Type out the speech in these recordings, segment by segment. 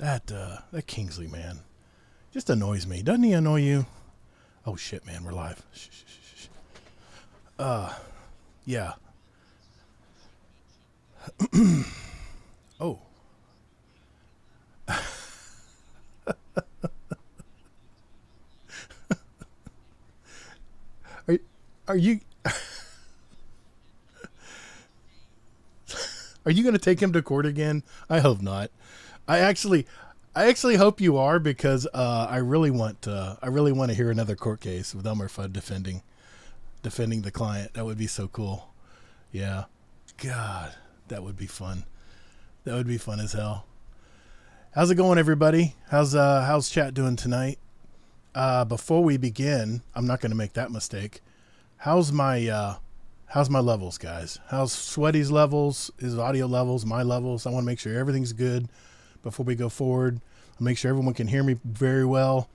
That Kingsley man just annoys me. Doesn't he annoy you? Oh shit, man, we're live. Shh, shh, shh, shh. Yeah. Oh. Are you are you going to take him to court again? I hope not. I actually hope you are, because I really want to hear another court case with Elmer Fudd defending the client. That would be so cool. Yeah. God, that would be fun. That would be fun as hell. How's it going, everybody? How's chat doing tonight? Before we begin, I'm not going to make that mistake. How's my levels, guys? How's Sweaty's levels, his audio levels, my levels? I want to make sure everything's good before we go forward. I'll make sure everyone can hear me very well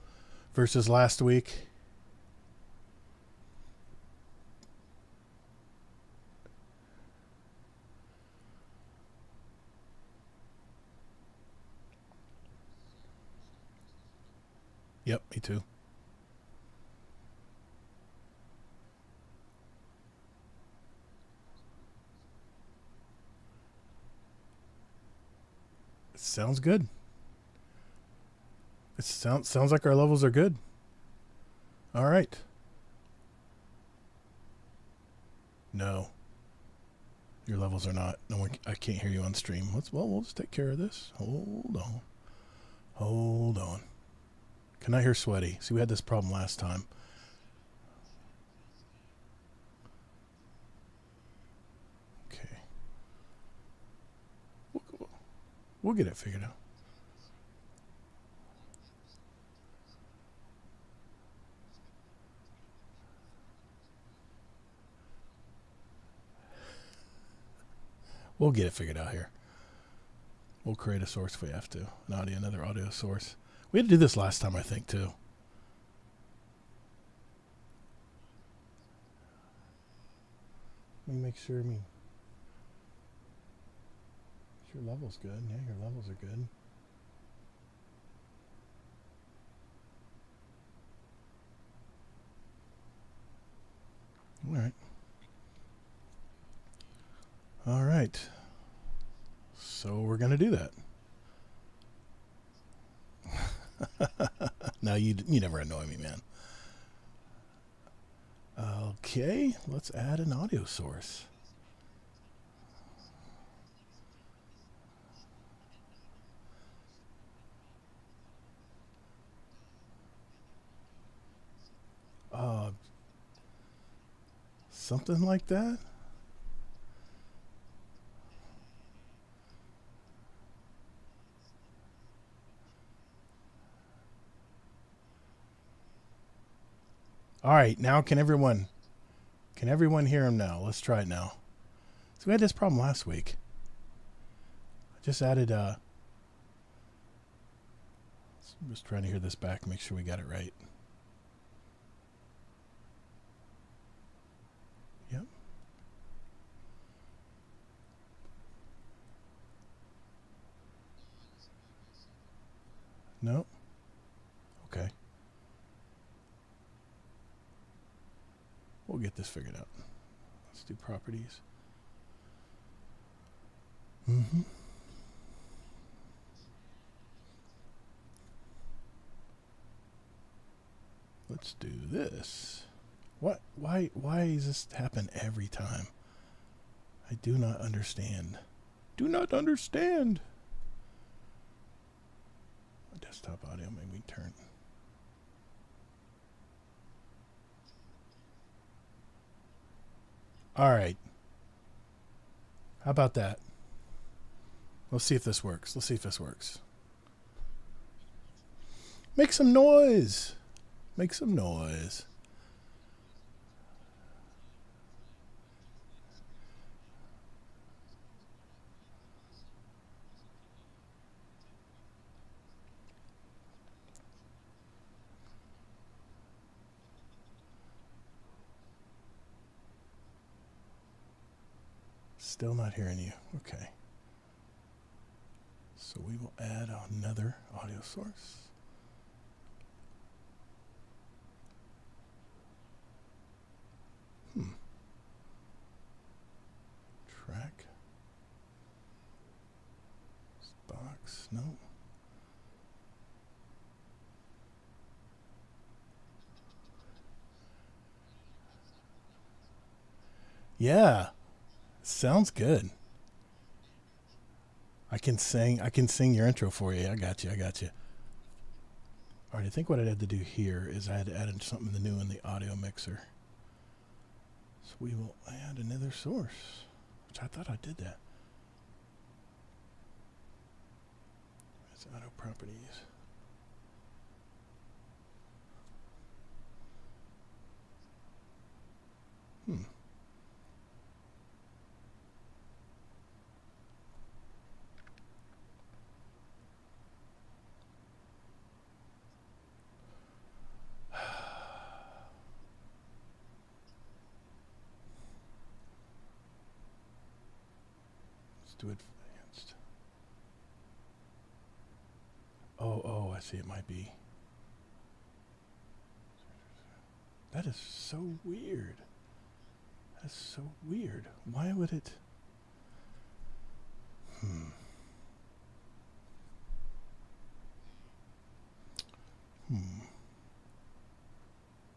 versus last week. Yep, me too. Sounds good. It sounds like our levels are good. All right. No. Your levels are not. No one. I can't hear you on stream. We'll just take care of this. Hold on. Can I hear Sweaty? See, we had this problem last time. Okay. We'll get it figured out. We'll get it figured out here. We'll create a source if we have to. Another audio source. We had to do this last time, I think, too. Let me make sure. Your level's good. Yeah, your levels are good. All right. So we're going to do that. No, you never annoy me, man. Okay, let's add an audio source. Something like that. All right, now can everyone hear him now? Let's try it now. So we had this problem last week. I just added I'm just trying to hear this back, make sure we got it right. Yep. No. Okay. We'll get this figured out. Let's do properties. Let's do this. What? Why does this happen every time? I do not understand. Do not understand. Desktop audio, maybe turn. All right. How about that? Let's see if this works. Make some noise. Still not hearing you. Okay. So we will add another audio source. Track. Box. No. Yeah. Sounds good. I can sing your intro for you. I got you. All right, I think what I had to do here is I had to add in something new in the audio mixer. So we will add another source, which I thought I did that. It's auto properties. Let's do advanced. Oh, I see. It might be. That is so weird. That's so weird. Why would it?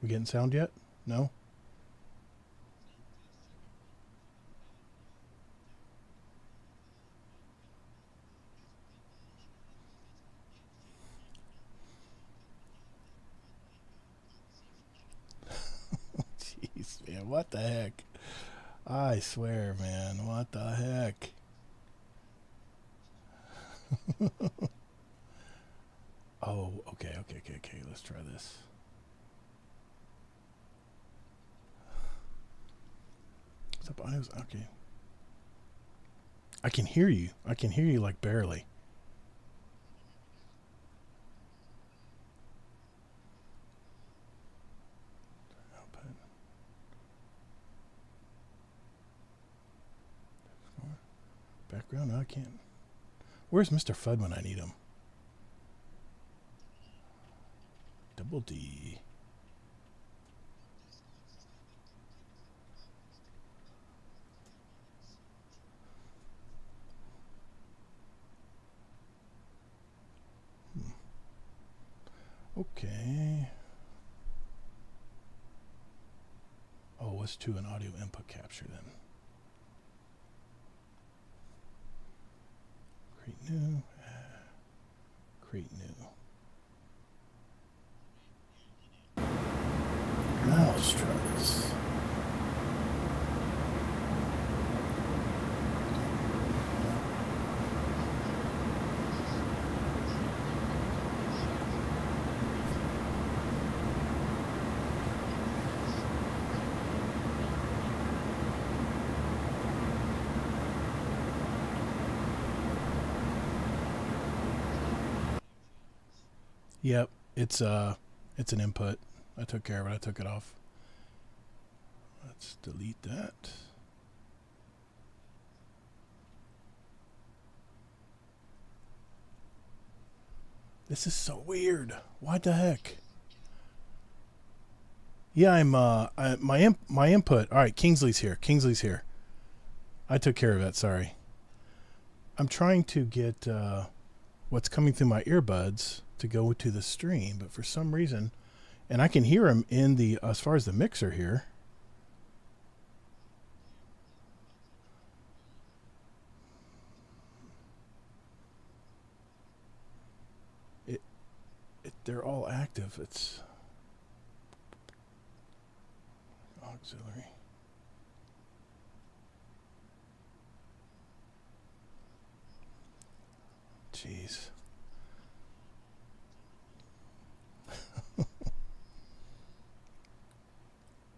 We getting sound yet? No? Jeez, man, what the heck? I swear, man, what the heck? Oh, okay. Let's try this. What's up, audios? Okay. I can hear you. Like barely. Background? No, I can't. Where's Mr. Fudd when I need him? Double D. Okay. Oh, let's do an audio input capture then. Create new. Create new. Now let's try this. Yep, it's an input. I took care of it. I took it off. Let's delete that. This is so weird. What the heck? Yeah, I'm my input. All right, Kingsley's here. I took care of that. Sorry. I'm trying to get what's coming through my earbuds to go to the stream, but for some reason, and I can hear him in the as far as the mixer here. They're all active. It's auxiliary. Jeez. All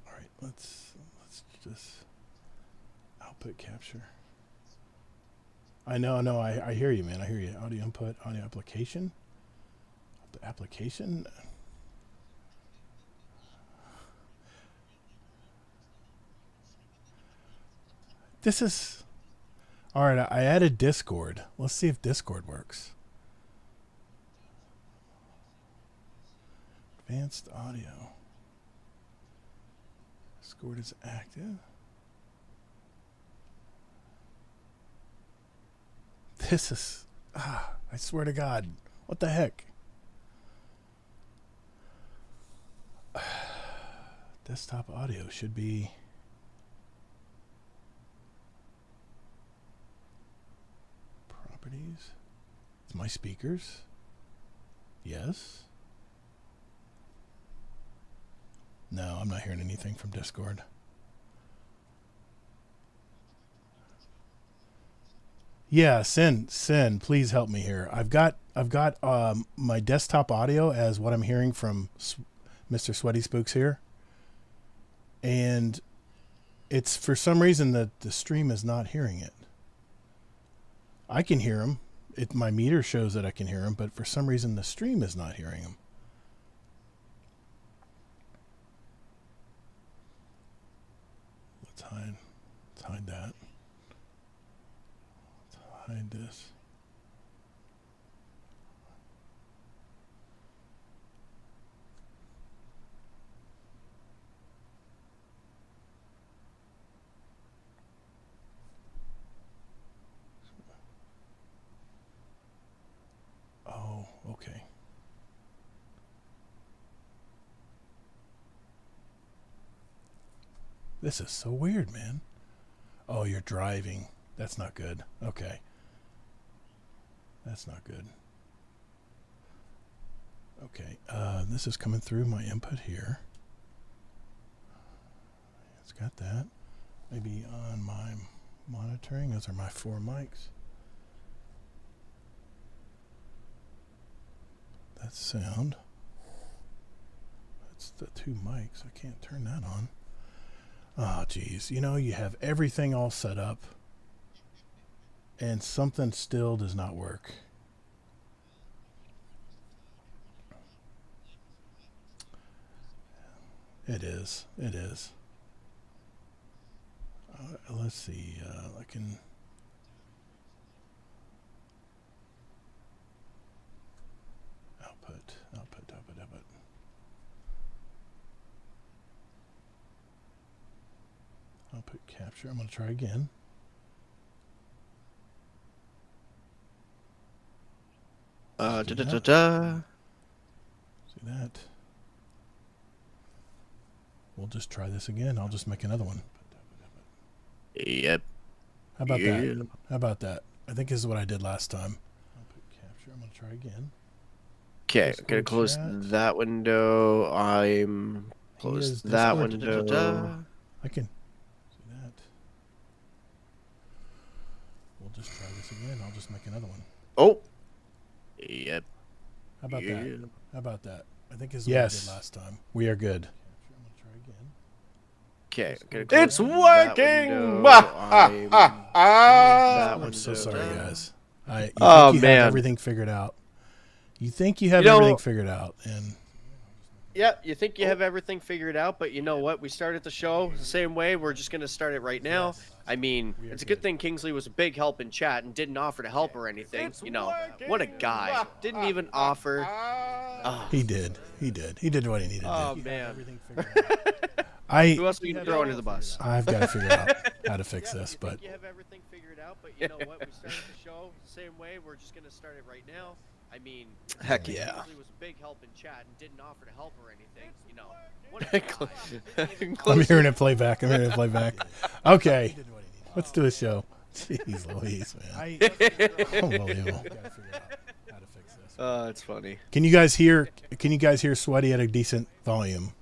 right, let's just output capture. I know, I hear you, man. I hear you. Audio input, audio application. The application. This is. All right, I added Discord. Let's see if Discord works. Advanced audio. Discord is active. This is... I swear to God. What the heck? Desktop audio should be... Properties. It's my speakers. Yes. No, I'm not hearing anything from Discord. Yeah, Sin, please help me here. I've got my desktop audio as what I'm hearing from Mr SweatySpookz here, and it's for some reason that the stream is not hearing it. I can hear him. My meter shows that I can hear him, but for some reason the stream is not hearing him. Let's hide that. Hide this. Oh, okay. This is so weird, man. Oh, you're driving. That's not good. Okay. That's not good. Okay, this is coming through my input here. It's got that. Maybe on my monitoring. Those are my 4 mics. That's sound. That's the 2 mics. I can't turn that on. Oh, geez. You know, you have everything all set up, and something still does not work. It is. It is. Let's see. I can... Output. Output capture. I'm going to try again. See that? We'll just try this again. I'll just make another one. Yep. How about that? How about that? I think this is what I did last time. Output capture. I'm going to try again. Okay, I'm going to close that window. I'm close that window. I can see that. We'll just try this again. I'll just make another one. Oh. Yep. How about that? How about that? I think this is what I did last time. We are good. Okay. It's working! I'm so sorry, guys. You think you have everything figured out. You think you have everything figured out, and yeah, you think you have everything figured out, but you know what? We started the show the same way. We're just going to start it right now. I mean, it's a good thing Kingsley was a big help in chat and didn't offer to help or anything. You know, what a guy. Didn't even offer. Oh. He did. He did what he needed to do. Oh, man. Who else are you throw under the bus? I've got to figure out how to fix this, but you have everything figured out, but you know what? We started the show the same way. We're just going to start it right now. I mean, heck yeah. Kingsley was a big help in chat and didn't offer to help or anything. You know, what a guy. I'm hearing it play back. Okay, let's do a show. Jeez Louise, man. Unbelievable. It's funny. Can you guys hear Sweaty at a decent volume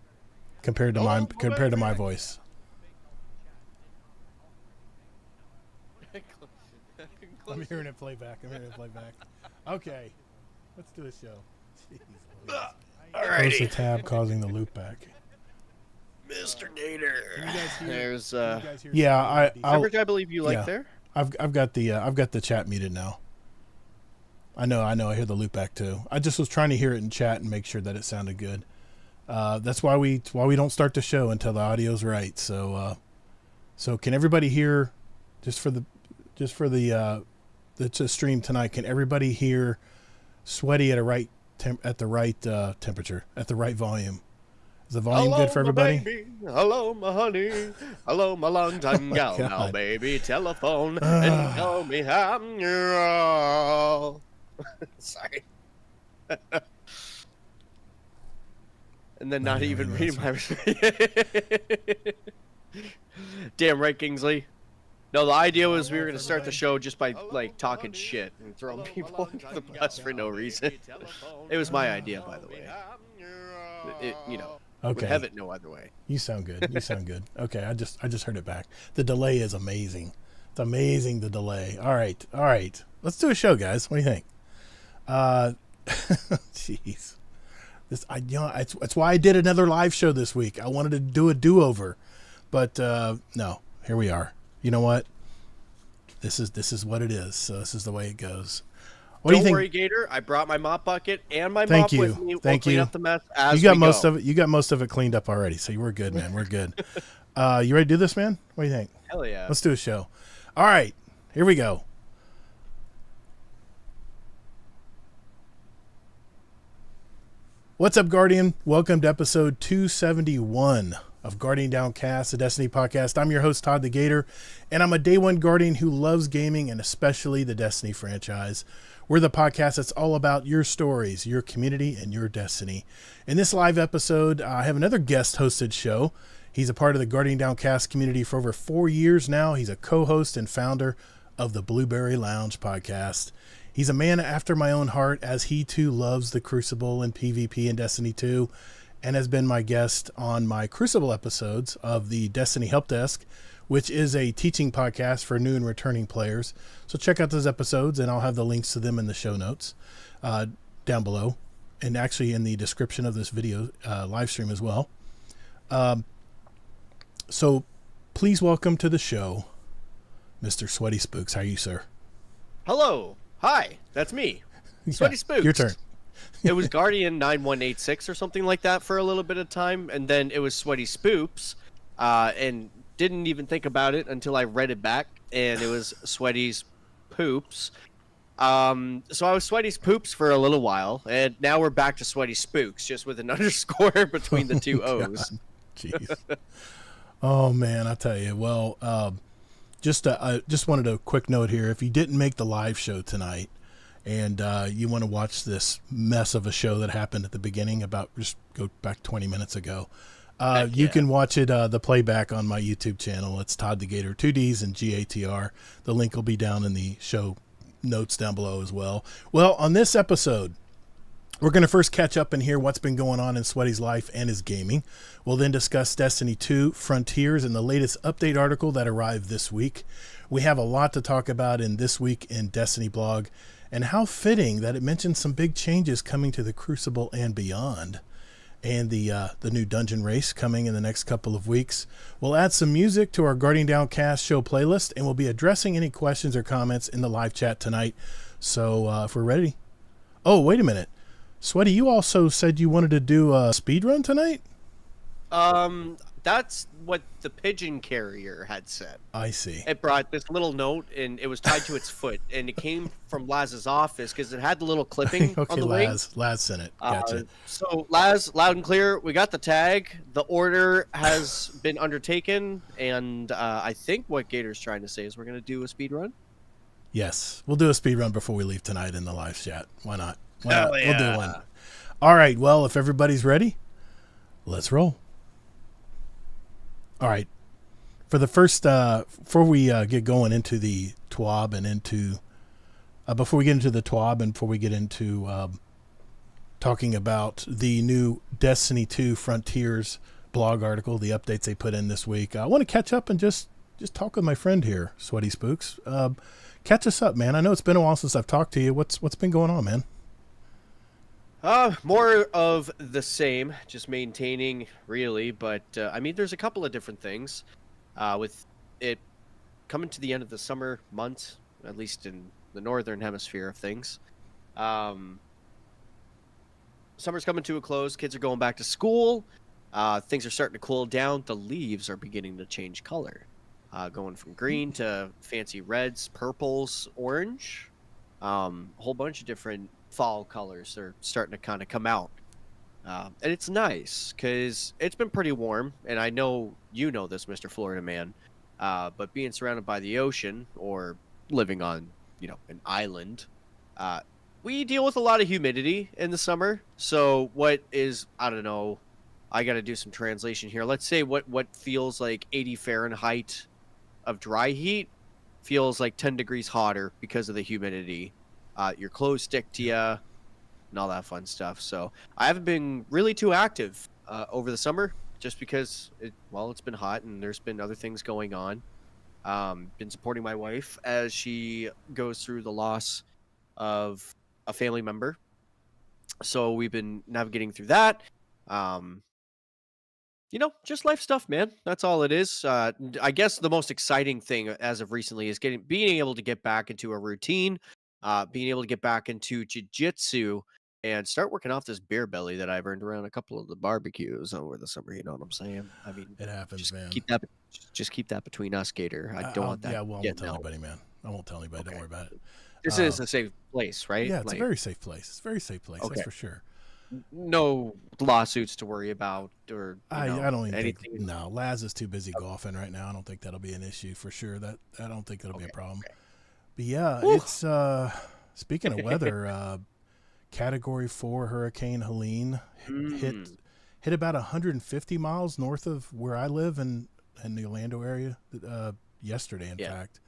compared to my voice? I'm hearing it play back. Okay, let's do a show. Jeez, close the tab, causing the loop back. Mr. Gator. There's yeah, I believe you like there. I've got the chat muted now. I know. I hear the loop back too. I just was trying to hear it in chat and make sure that it sounded good. That's why we don't start the show until the audio's right. So can everybody hear? Just for the just for the stream tonight, can everybody hear Sweaty at the right temperature, at the right volume? Is the volume good for everybody? Baby. Hello, my honey. Hello, my long-time gal. God. Now, baby, telephone and tell me how you're all. Sorry. And then not even reading my. Damn right, Kingsley. No, the idea was we were going to start the show just by like talking shit and throwing people under the bus for no reason. It was my idea, by the way. Okay. Would have it no other way. You sound good. You sound good. Okay, I just heard it back. The delay is amazing. It's amazing, the delay. All right. Let's do a show, guys. What do you think? Jeez. That's why I did another live show this week. I wanted to do a do-over, but no. Here we are. You know what? This is what it is. So this is the way it goes. Don't worry, Gator. I brought my mop bucket and my mop with me. We'll clean up the mess as you got we most go. of it. You got most of it cleaned up already, so we're good, man. We're good. You ready to do this, man? What do you think? Hell yeah. Let's do a show. All right, here we go. What's up, Guardian? Welcome to episode 271 of Guardian Downcast, the Destiny podcast. I'm your host, ToddtheGatr, and I'm a day one Guardian who loves gaming and especially the Destiny franchise. We're the podcast that's all about your stories, your community, and your destiny. In this live episode, I have another guest-hosted show. He's a part of the Guardian Downcast community for over 4 years now. He's a co-host and founder of the Blueberry Lounge podcast. He's a man after my own heart, as he too loves the Crucible and PvP and Destiny 2, and has been my guest on my Crucible episodes of the Destiny Help Desk, which is a teaching podcast for new and returning players. So check out those episodes, and I'll have the links to them in the show notes down below, and actually in the description of this video live stream as well. So please welcome to the show, Mr. SweatySpookz. How are you, sir? Hello. Hi. That's me. SweatySpookz. Your turn. It was Guardian 9186 or something like that for a little bit of time, and then it was SweatySpookz, and didn't even think about it until I read it back, and it was Sweaty's Poops. So I was SweatySpookz for a little while, and now we're back to SweatySpookz, just with an underscore between the two O's. Jeez. Oh man, I tell you. Well, just wanted a quick note here. If you didn't make the live show tonight, and you want to watch this mess of a show that happened at the beginning, just go back 20 minutes ago. You can watch it, the playback on my YouTube channel. It's ToddtheGatr, 2 Ds and GATR. The link will be down in the show notes down below as well. Well, on this episode, we're going to first catch up and hear what's been going on in Sweaty's life and his gaming. We'll then discuss Destiny 2 Frontiers and the latest update article that arrived this week. We have a lot to talk about in This Week in Destiny blog, and how fitting that it mentions some big changes coming to the Crucible and beyond, and the new dungeon race coming in the next couple of weeks. We'll add some music to our Guardian Downcast show playlist, and we'll be addressing any questions or comments in the live chat tonight. So if we're ready. Oh, wait a minute. Sweaty, you also said you wanted to do a speed run tonight? That's what the pigeon carrier had said. I see. It brought this little note, and it was tied to its foot, and it came from Laz's office because it had the little clipping Okay, on the wing. Laz sent it. Gotcha. So Laz, loud and clear, we got the tag. The order has been undertaken, and I think what Gator's trying to say is we're going to do a speed run. Yes, we'll do a speed run before we leave tonight in the live chat. Why not? Yeah. We'll do one. All right. Well, if everybody's ready, let's roll. All right. For the first, before we get going into the TWAB and into, before we get into the TWAB and before we get into talking about the new Destiny 2 Frontiers blog article, the updates they put in this week, I want to catch up and just talk with my friend here, SweatySpookz. Catch us up, man. I know it's been a while since I've talked to you. What's been going on, man? More of the same, just maintaining, really. But, I mean, there's a couple of different things. With it coming to the end of the summer months, at least in the northern hemisphere of things. Summer's coming to a close. Kids are going back to school. Things are starting to cool down. The leaves are beginning to change color. going from green to fancy reds, purples, orange. A whole bunch of different fall colors are starting to kind of come out. And it's nice because it's been pretty warm. And I know you know this, Mr. Florida Man. But being surrounded by the ocean or living on, an island, we deal with a lot of humidity in the summer. So what is, I don't know, I got to do some translation here. Let's say what feels like 80 Fahrenheit of dry heat feels like 10 degrees hotter because of the humidity. Your clothes stick to you and all that fun stuff. So I haven't been really too active over the summer just because it's been hot and there's been other things going on. Been supporting my wife as she goes through the loss of a family member. So we've been navigating through that. Just life stuff, man. That's all it is. I guess the most exciting thing as of recently is being able to get back into a routine, being able to get back into jiu-jitsu and start working off this beer belly that I've earned around a couple of the barbecues over the summer. You know what I'm saying? I mean, It happens, man. Just keep that between us, Gator. I don't want that. Yeah, well, I won't tell anybody, man. I won't tell anybody. Okay. Don't worry about it. This is a safe place, right? Yeah, it's a very safe place. It's a very safe place. Okay. That's for sure. No lawsuits to worry about, or I don't even think. No, Laz is too busy golfing right now. I don't think that'll be an issue for sure. I don't think that'll be a problem. Okay. But yeah, it's speaking of weather, Category 4 Hurricane Helene hit about 150 miles north of where I live in the Orlando area yesterday. In fact,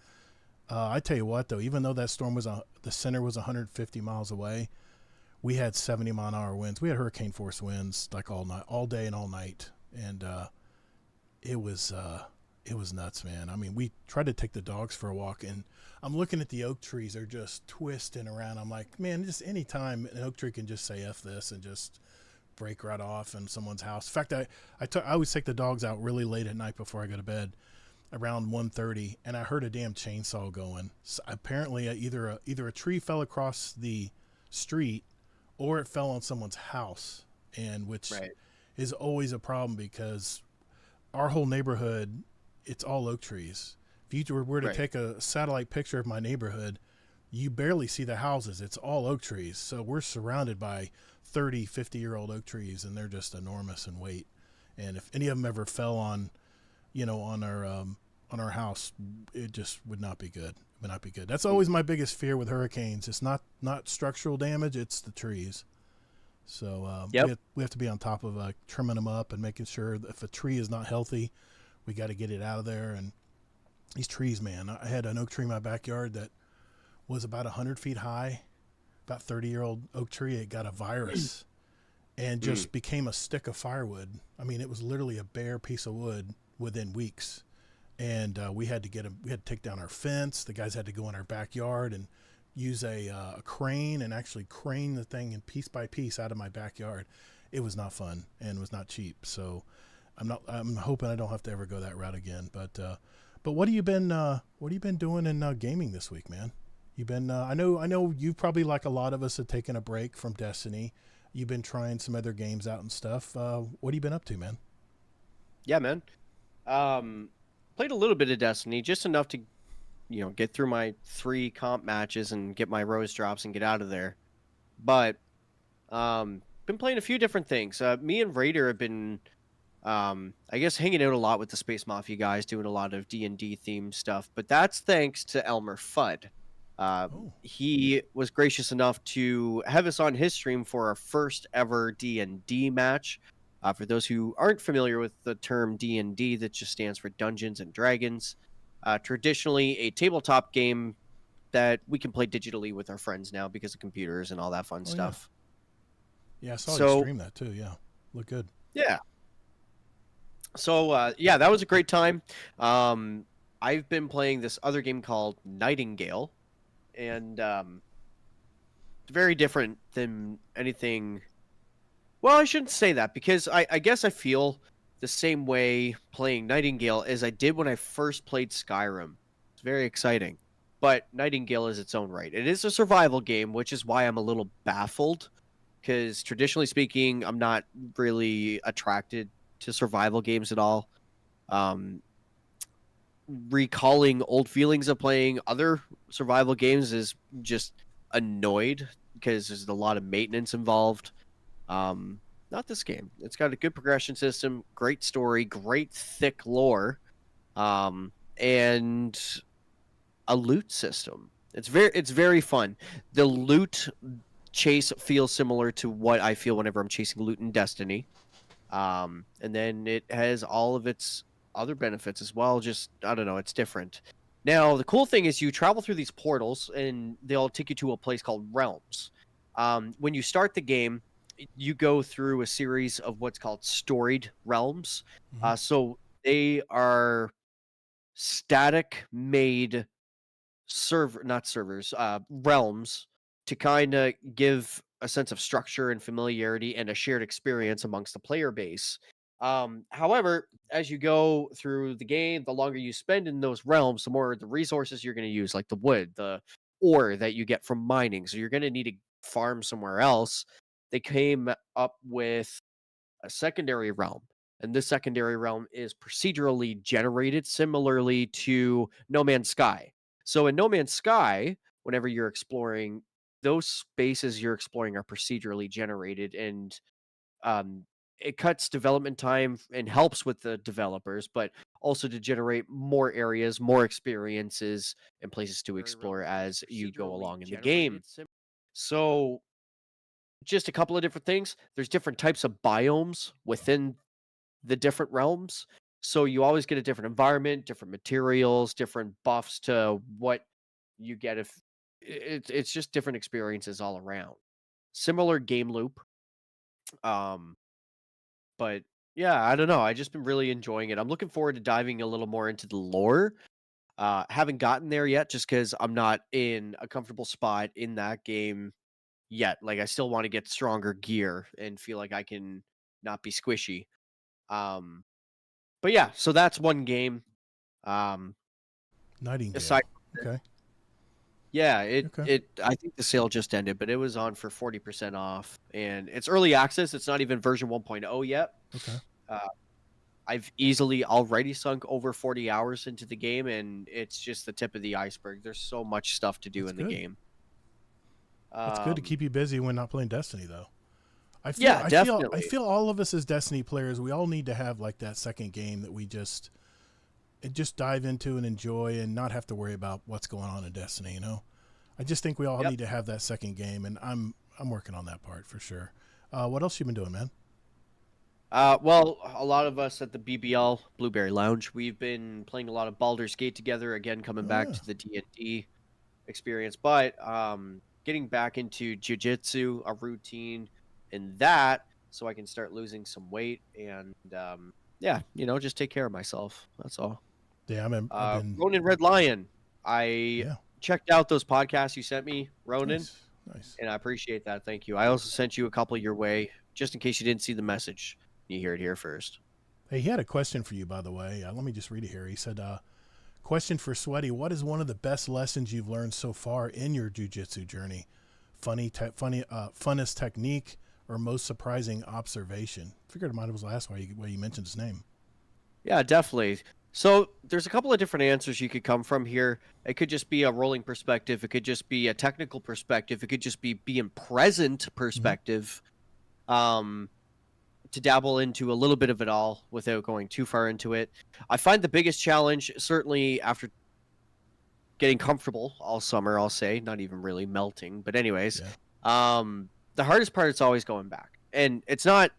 I tell you what though, even though that storm the center was 150 miles away, we had 70-mile-an-hour winds. We had hurricane force winds like all day and all night, and it was nuts, man. I mean, we tried to take the dogs for a walk, and I'm looking at the oak trees; they're just twisting around. I'm like, man, just any time an oak tree can just say "f this" and just break right off in someone's house. In fact, I always take the dogs out really late at night before I go to bed, around 1:30, and I heard a damn chainsaw going. So apparently, either a tree fell across the street, or it fell on someone's house, and which is always a problem because our whole neighborhood, it's all oak trees. If you were to take a satellite picture of my neighborhood, you barely see the houses. It's all oak trees. So we're surrounded by 30, 50-year-old oak trees, and they're just enormous in weight. And if any of them ever fell on our house, it just would not be good. Would not be good. That's always my biggest fear with hurricanes. It's not structural damage; it's the trees. So we have to be on top of trimming them up and making sure that if a tree is not healthy, we got to get it out of there. And these trees, man, I had an oak tree in my backyard that was about 100 feet high, about 30-year-old oak tree. It got a virus and just became a stick of firewood. I mean, it was literally a bare piece of wood within weeks. And we had to take down our fence. The guys had to go in our backyard and use a crane and actually crane the thing in piece by piece out of my backyard. It was not fun and was not cheap. So I'm hoping I don't have to ever go that route again. But what have you been doing in gaming this week, man? You've been I know you probably, like a lot of us, have taken a break from Destiny. You've been trying some other games out and stuff. What have you been up to, man? Yeah, man. Played a little bit of Destiny, just enough to, get through my 3 comp matches and get my rose drops and get out of there. But been playing a few different things. Me and Raider have been, I guess, hanging out a lot with the Space Mafia guys, doing a lot of D&D themed stuff. But that's thanks to Elmer Fudd. He was gracious enough to have us on his stream for our first ever D&D match. For those who aren't familiar with the term D&D, that just stands for Dungeons and Dragons. Traditionally a tabletop game that we can play digitally with our friends now because of computers and all that fun stuff. Yeah, I saw you stream that too. Yeah, look good. Yeah. So, that was a great time. I've been playing this other game called Nightingale, and it's very different than anything. Well, I shouldn't say that because I guess I feel the same way playing Nightingale as I did when I first played Skyrim. It's very exciting. But Nightingale is its own right. It is a survival game, which is why I'm a little baffled. Because traditionally speaking, I'm not really attracted to survival games at all. recalling old feelings of playing other survival games is just annoyed because there's a lot of maintenance involved. Not this game. It's got a good progression system, great story, great thick lore, and a loot system. It's very fun. The loot chase feels similar to what I feel whenever I'm chasing loot in Destiny. And then it has all of its other benefits as well. Just, I don't know, it's different. Now, the cool thing is you travel through these portals, and they'll take you to a place called Realms. When you start the game, you go through a series of what's called storied realms. So they are static made realms to kind of give a sense of structure and familiarity and a shared experience amongst the player base. However, as you go through the game, the longer you spend in those realms, the more the resources you're going to use, like the wood, the ore that you get from mining. So you're going to need to farm somewhere else. They came up with a secondary realm, and this secondary realm is procedurally generated similarly to No Man's Sky. So in No Man's Sky, whenever you're exploring, those spaces you're exploring are procedurally generated, and it cuts development time and helps with the developers, but also to generate more areas, more experiences, and places to explore as you go along in the game. So just a couple of different things. There's different types of biomes within the different realms. So you always get a different environment, different materials, different buffs to what you get. If it's just different experiences all around. Similar game loop. But yeah, I don't know. I just been really enjoying it. I'm looking forward to diving a little more into the lore. Haven't gotten there yet just because I'm not in a comfortable spot in that game yet. Like I still want to get stronger gear and feel like I can not be squishy. But yeah, so that's one game. Nightingale. Aside, Okay. yeah, Okay. I think the sale just ended, but it was on for 40% off, and it's early access. It's not even version 1.0 yet. Okay. I've easily already sunk over 40 hours into the game, and it's just the tip of the iceberg. There's so much stuff to do in the game. It's good to keep you busy when not playing Destiny, though. Definitely. I feel all of us as Destiny players, we all need to have like that second game that we just dive into and enjoy, and not have to worry about what's going on in Destiny. You know, I just think we all need to have that second game, and I'm working on that part for sure. What else you been doing, man? Well, a lot of us at the BBL Blueberry Lounge, we've been playing a lot of Baldur's Gate together. Again, coming back to the D&D experience, but getting back into jiu-jitsu, a routine, and that, so I can start losing some weight and yeah, you know, just take care of myself. That's all. Yeah, I've been Ronin Red Lion. I checked out those podcasts you sent me, Ronin. Nice. And I appreciate that. Thank you. I also sent you a couple your way, just in case you didn't see the message. You hear it here first. Hey, he had a question for you, by the way. Let me just read it here. He said, question for Sweaty: what is one of the best lessons you've learned so far in your jiu-jitsu journey? Funnest technique or most surprising observation? Figured it might as well ask why you mentioned his name. Yeah, definitely. So there's a couple of different answers you could come from here. It could just be a rolling perspective. It could just be a technical perspective. It could just be being present perspective. To dabble into a little bit of it all without going too far into it. I find the biggest challenge, certainly after getting comfortable all summer, I'll say, not even really melting, but anyways, the hardest part is always going back. And it's not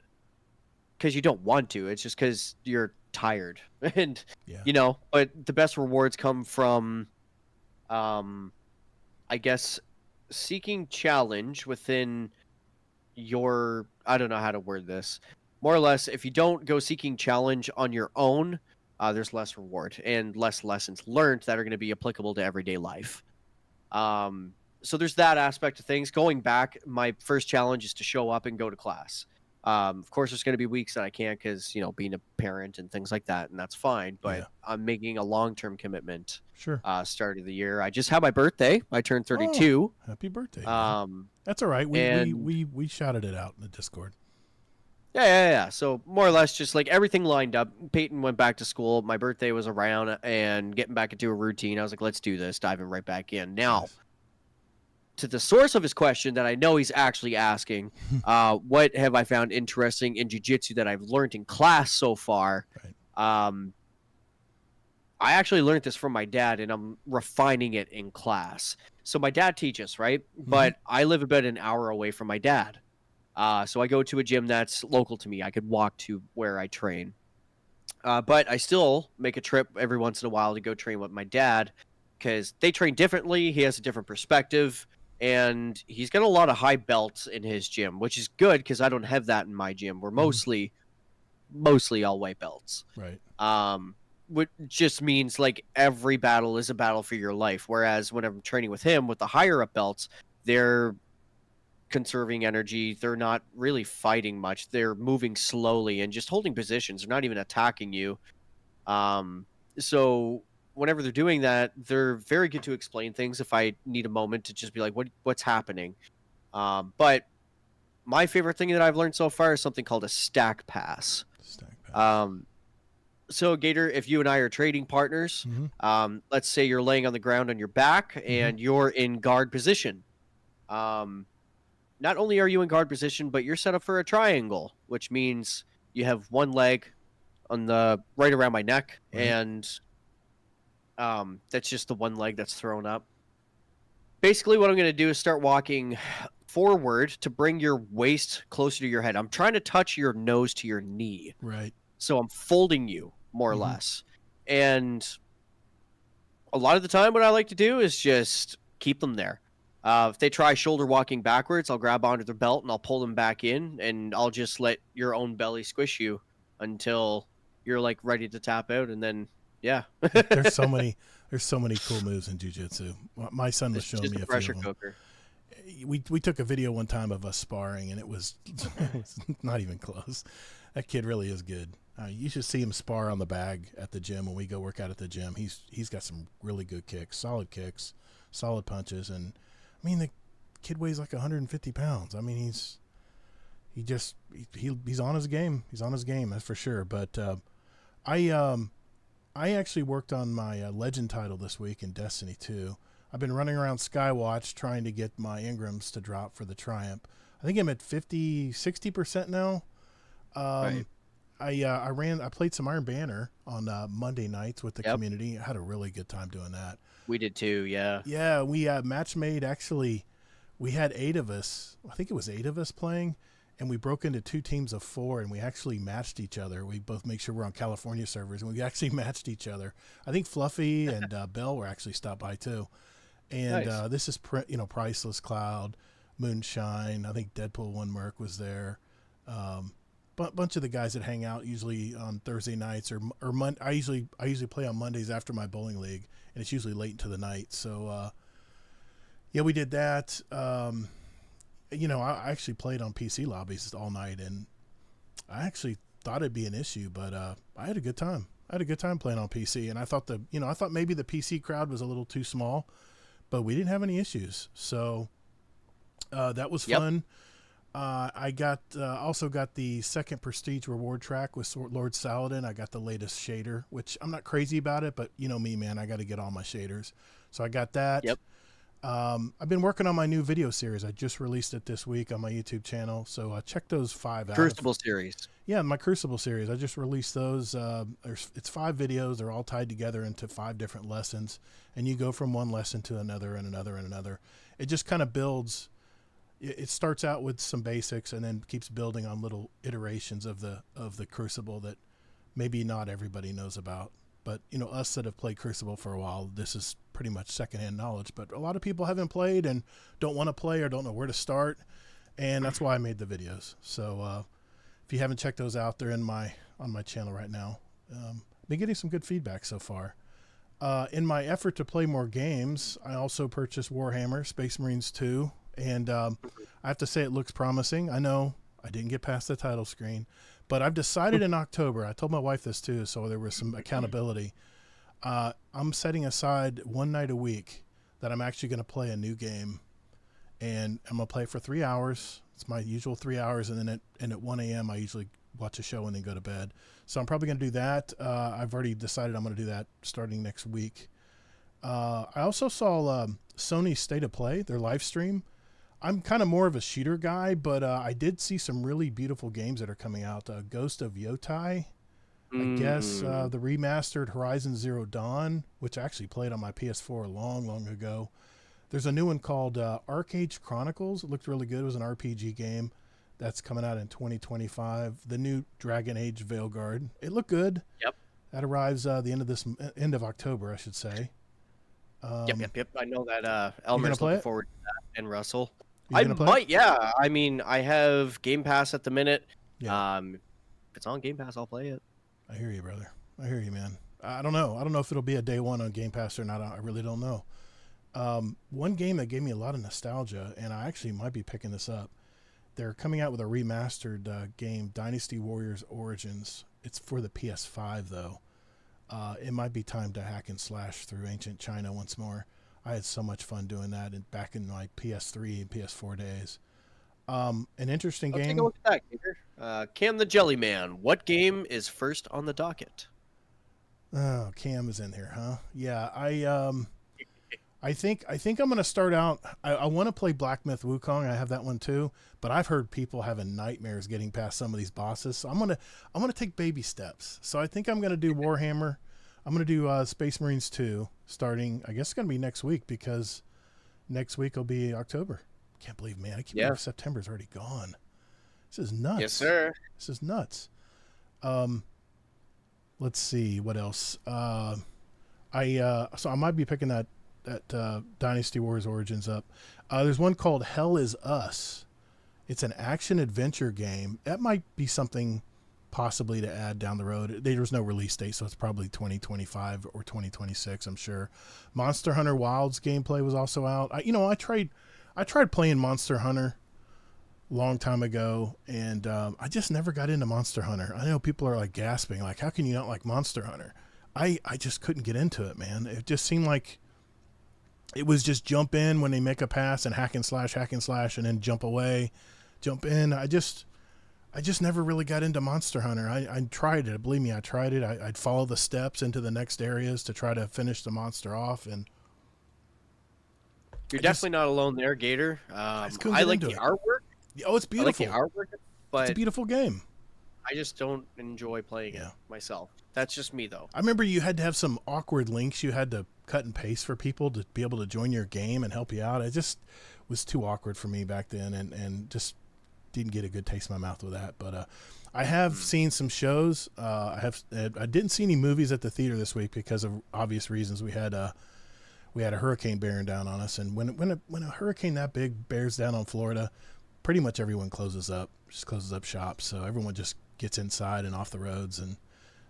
because you don't want to, it's just because you're tired. And, you know, but the best rewards come from, I guess, seeking challenge within your, I don't know how to word this. More or less, if you don't go seeking challenge on your own, there's less reward and less lessons learned that are going to be applicable to everyday life. So there's that aspect of things. Going back, my first challenge is to show up and go to class. Of course, there's going to be weeks that I can't because, you know, being a parent and things like that, and that's fine. But I'm making a long-term commitment. Sure. Start of the year. I just had my birthday. I turned 32. Oh, happy birthday. That's all right. We shouted it out in the Discord. Yeah. So more or less just like everything lined up. Peyton went back to school. My birthday was around and getting back into a routine. I was like, let's do this, diving right back in. Now, Nice. to the source of his question that I know he's actually asking, what have I found interesting in jiu-jitsu that I've learned in class so far? Right. I actually learned this from my dad, and I'm refining it in class. So my dad teaches, right? But I live about an hour away from my dad. So I go to a gym that's local to me. I could walk to where I train. But I still make a trip every once in a while to go train with my dad because they train differently. He has a different perspective, and he's got a lot of high belts in his gym, which is good because I don't have that in my gym. We're mostly all white belts. Right. Which just means like every battle is a battle for your life. Whereas when I'm training with him with the higher up belts, they're conserving energy. They're not really fighting much. They're moving slowly and just holding positions. They're not even attacking you. So whenever they're doing that, they're very good to explain things if I need a moment to just be like, what's happening? But my favorite thing that I've learned so far is something called a stack pass. So Gator, if you and I are trading partners, let's say you're laying on the ground on your back and you're in guard position. Not only are you in guard position, but you're set up for a triangle, which means you have one leg on the right around my neck, and that's just the one leg that's thrown up. Basically, what I'm going to do is start walking forward to bring your waist closer to your head. I'm trying to touch your nose to your knee. Right. So I'm folding you, more or less. And a lot of the time, what I like to do is just keep them there. If they try shoulder walking backwards, I'll grab onto their belt and I'll pull them back in, and I'll just let your own belly squish you until you're like ready to tap out, and then there's so many cool moves in jiu-jitsu. My son was showing me a pressure few of them. cooker. We took a video one time of us sparring, and it was not even close. That kid really is good. You should see him spar on the bag at the gym when we go work out at the gym. He's got some really good kicks, solid punches, and I mean the kid weighs like 150 pounds. I mean he's on his game. He's on his game, that's for sure. But I actually worked on my legend title this week in Destiny 2. I've been running around Skywatch trying to get my Ingrams to drop for the Triumph. I think I'm at 60% now. Right. I played some Iron Banner on Monday nights with the community. I had a really good time doing that. We did too, yeah. Yeah, we match made. Actually, we had 8 of us. I think it was 8 of us playing, and we broke into 2 teams of 4, and we actually matched each other. We both make sure we're on California servers, and we actually matched each other. I think Fluffy and Bell were actually stopped by too. And Nice. this is Priceless Cloud, Moonshine. I think Deadpool 1 Merc was there. Bunch of the guys that hang out usually on Thursday nights or I usually play on Mondays after my bowling league, and it's usually late into the night. So we did that. I actually played on PC lobbies all night, and I actually thought it'd be an issue, but I had a good time. I had a good time playing on PC, and I thought maybe the PC crowd was a little too small, but we didn't have any issues. So that was fun. I also got the second prestige reward track with Lord Saladin. I got the latest shader, which I'm not crazy about it, but you know me, man, I got to get all my shaders. So I got that. Yep. I've been working on my new video series. I just released it this week on my YouTube channel. So check those 5 out. Crucible series. Yeah, my Crucible series. I just released those. It's 5 videos. They're all tied together into 5 different lessons, and you go from one lesson to another and another and another. It just kind of builds. It starts out with some basics and then keeps building on little iterations of the Crucible that maybe not everybody knows about. But us that have played Crucible for a while, this is pretty much secondhand knowledge. But a lot of people haven't played and don't want to play or don't know where to start, and that's why I made the videos. So if you haven't checked those out, they're on my channel right now. Been getting some good feedback so far. In my effort to play more games, I also purchased Warhammer Space Marines 2. And I have to say it looks promising. I know I didn't get past the title screen, but I've decided in October, I told my wife this too, so there was some accountability. I'm setting aside one night a week that I'm actually going to play a new game and I'm gonna play it for 3 hours. It's my usual 3 hours, and then at 1 a.m. I usually watch a show and then go to bed. So I'm probably gonna do that. I've already decided I'm gonna do that starting next week. I also saw Sony's State of Play, their live stream. I'm kind of more of a shooter guy, but I did see some really beautiful games that are coming out. Ghost of Yotai, I guess the remastered Horizon Zero Dawn, which I actually played on my PS4 a long, long ago. There's a new one called Arcade Chronicles. It looked really good. It was an RPG game that's coming out in 2025. The new Dragon Age Veilguard. It looked good. Yep. That arrives the end of October, I should say. Yep. I know that Elmer's play looking it? forward to that, and Russell. You I gonna play might, yeah. I mean, I have Game Pass at the minute. Yeah. If it's on Game Pass, I'll play it. I hear you, brother. I hear you, man. I don't know. I don't know if it'll be a day one on Game Pass or not. I really don't know. One game that gave me a lot of nostalgia, and I actually might be picking this up. They're coming out with a remastered game, Dynasty Warriors Origins. It's for the PS5, though. It might be time to hack and slash through ancient China once more. I had so much fun doing that back in my PS3 and PS4 days. An interesting game. Take a look at that, Gator. Cam the Jellyman. What game is first on the docket? Oh, Cam is in here, huh? Yeah, I think I'm gonna start out. I want to play Black Myth Wukong. I have that one too, but I've heard people having nightmares getting past some of these bosses. So I'm gonna take baby steps. So I think I'm gonna do Warhammer. I'm gonna do Space Marines 2 starting. I guess it's gonna be next week because next week will be October. Can't believe, man. I can't believe September's already gone. This is nuts. Yes, sir. This is nuts. Let's see what else. So I might be picking that Dynasty Warriors Origins up. There's one called Hell Is Us. It's an action adventure game. That might be something possibly to add down the road. There's no release date, so it's probably 2025 or 2026, I'm sure. Monster Hunter Wilds gameplay was also out. I tried playing Monster Hunter a long time ago, and I just never got into Monster Hunter. I know people are like gasping, like, how can you not like Monster Hunter? I just couldn't get into it, man. It just seemed like it was just jump in when they make a pass and hack and slash, and then jump away, jump in. I just never really got into Monster Hunter. I tried it. Believe me, I tried it. I'd follow the steps into the next areas to try to finish the monster off. And you're definitely not alone there, Gator. I like the artwork. Oh, it's beautiful. I like the artwork, but it's a beautiful game. I just don't enjoy playing it myself. That's just me, though. I remember you had to have some awkward links you had to cut and paste for people to be able to join your game and help you out. It just was too awkward for me back then, and just didn't get a good taste in my mouth with that. But I have seen some shows. I didn't see any movies at the theater this week because of obvious reasons. We had a hurricane bearing down on us, and when a hurricane that big bears down on Florida, pretty much everyone closes up shop. So everyone just gets inside and off the roads and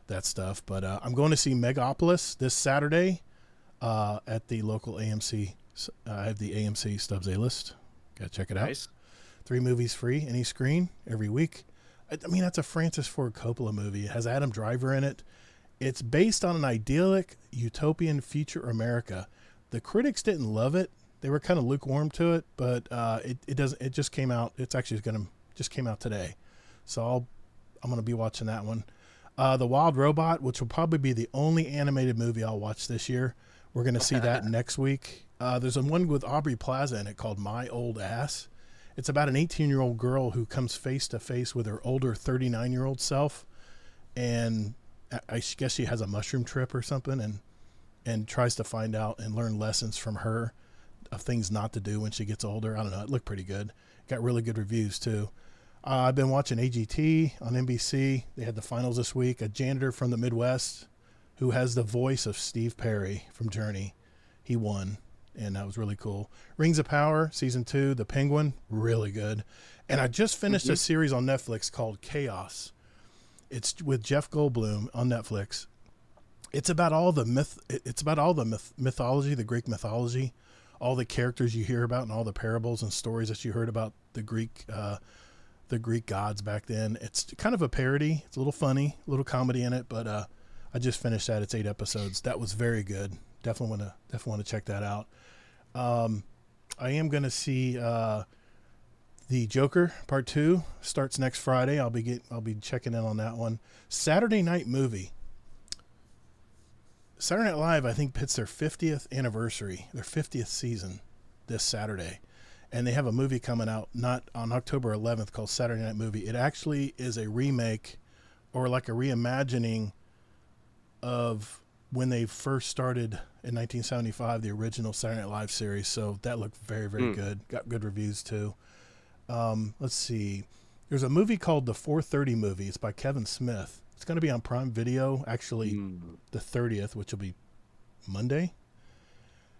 that stuff. But I'm going to see Megapolis this Saturday at the local AMC. I have the AMC Stubbs A-list. Gotta check it out. 3 movies free, any screen, every week. I mean, that's a Francis Ford Coppola movie. It has Adam Driver in it. It's based on an idyllic, utopian future America. The critics didn't love it. They were kind of lukewarm to it, but it just came out. It's actually just came out today. So I'm going to be watching that one. The Wild Robot, which will probably be the only animated movie I'll watch this year. We're going to see that next week. There's one with Aubrey Plaza in it called My Old Ass. It's about an 18-year-old girl who comes face to face with her older 39-year-old self, and I guess she has a mushroom trip or something, and tries to find out and learn lessons from her of things not to do when she gets older. I don't know. It looked pretty good. Got really good reviews too. I've been watching AGT on NBC. They had the finals this week. A janitor from the Midwest who has the voice of Steve Perry from Journey. He won, and that was really cool. Rings of Power, Season 2, The Penguin, really good. And I just finished a series on Netflix called Chaos. It's with Jeff Goldblum on Netflix. It's about all the mythology, the Greek mythology, all the characters you hear about and all the parables and stories that you heard about the Greek gods back then. It's kind of a parody. It's a little funny, a little comedy in it, but I just finished that. It's 8 episodes. That was very good. Definitely want to check that out. I am going to see the Joker Part 2 starts next Friday. I'll be checking in on that one. Saturday Night Movie. Saturday Night Live, I think, hits their 50th anniversary, their 50th season this Saturday. And they have a movie coming out not on October 11th called Saturday Night Movie. It actually is a remake or like a reimagining of when they first started in 1975, the original Saturday Night Live series. So that looked very, very good. Got good reviews too. Let's see. There's a movie called The 4:30 Movie. It's by Kevin Smith. It's going to be on Prime Video, actually the 30th, which will be Monday.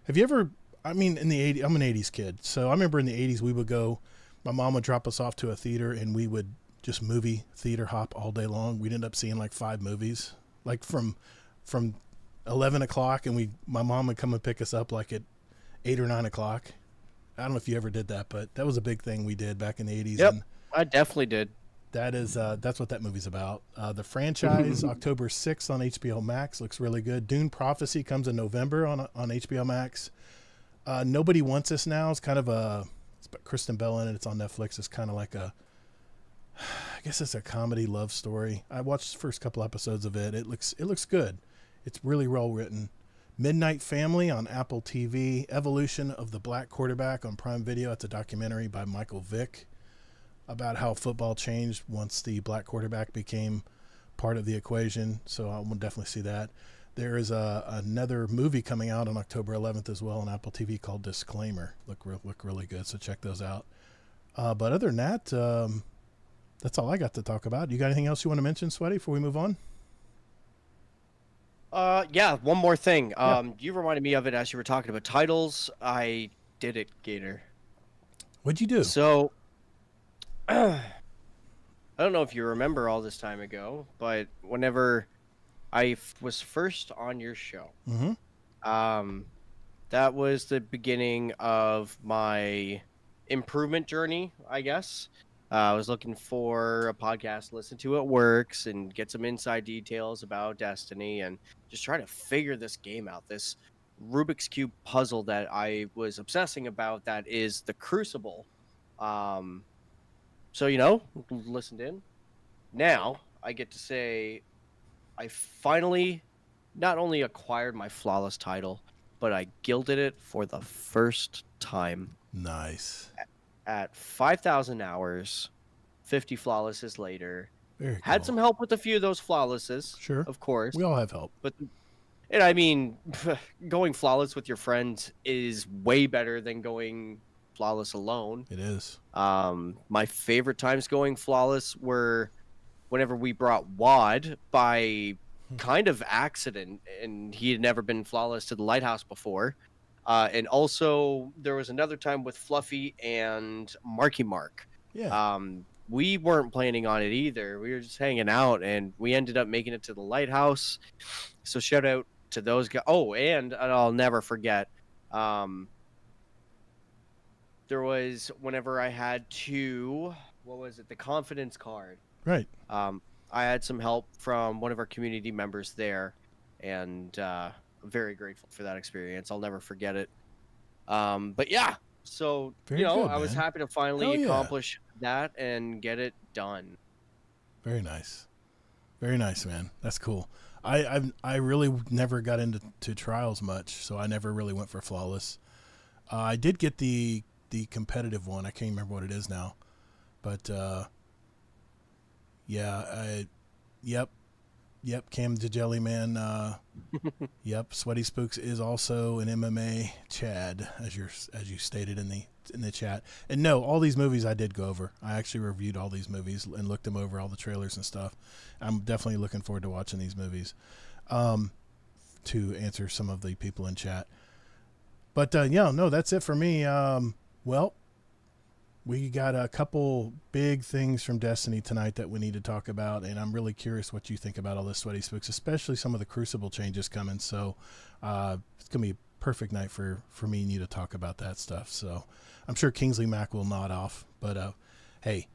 Have you ever, I mean, in the 80s, I'm an 80s kid. So I remember in the 80s, we would go, my mom would drop us off to a theater and we would just movie theater hop all day long. We'd end up seeing like 5 movies, like from 11 o'clock, and my mom would come and pick us up like at 8 or 9 o'clock. I don't know if you ever did that, but that was a big thing we did back in the 80s. Yep, and I definitely did. that's what that movie's about. The franchise, October 6th on HBO Max, looks really good. Dune Prophecy comes in November on HBO Max. Nobody Wants Us Now is kind of it's got Kristen Bell in it. It's on Netflix. It's kind of like I guess it's a comedy love story. I watched the first couple episodes of it. It looks good. It's really well written. Midnight Family on Apple TV. Evolution of the Black Quarterback on Prime Video. It's a documentary by Michael Vick about how football changed once the black quarterback became part of the equation. So I will definitely see that. There is another movie coming out on October 11th as well on Apple TV called Disclaimer. Look really good, so check those out. But other than that, that's all I got to talk about. You got anything else you want to mention, Sweaty, before we move on? Yeah, one more thing. Yeah. You reminded me of it as you were talking about titles. I did it, Gator. What'd you do? So, I don't know if you remember all this time ago, but whenever I was first on your show, that was the beginning of my improvement journey, I guess. I was looking for a podcast to listen to at works and get some inside details about Destiny and just try to figure this game out, this Rubik's Cube puzzle that I was obsessing about that is the Crucible. So, listened in. Now I get to say I finally not only acquired my flawless title, but I gilded it for the first time. Nice. At 5,000 hours, 50 flawlesses later. Very cool. Had some help with a few of those flawlesses. Sure. Of course. We all have help. And I mean, going flawless with your friends is way better than going flawless alone. It is. My favorite times going flawless were whenever we brought Wad by kind of accident, and he had never been flawless to the lighthouse before. And also there was another time with Fluffy and Marky Mark. Yeah. We weren't planning on it either. We were just hanging out, and we ended up making it to the lighthouse. So shout out to those guys. Oh, and I'll never forget. There was whenever I had the confidence card. Right. I had some help from one of our community members there, and I'm very grateful for that experience. I'll never forget it. But yeah, so Very good, I was man. happy to finally Hell yeah. accomplish that and get it done. Very nice. Very nice, man. That's cool. I really never got into trials much, so I never really went for flawless. I did get the competitive one. I can't remember what it is now, but yeah, yep. Cam the Jellyman. Yep. SweatySpookz is also an MMA Chad, as you stated in the chat. And no, all these movies I did go over. I actually reviewed all these movies and looked them over, all the trailers and stuff. I'm definitely looking forward to watching these movies. To answer some of the people in chat. But yeah, no, that's it for me. Well, we got a couple big things from Destiny tonight that we need to talk about, and I'm really curious what you think about all this, SweatySpookz, especially some of the Crucible changes coming. So it's going to be a perfect night for me and you to talk about that stuff. So I'm sure Kingsley Mac will nod off, but hey,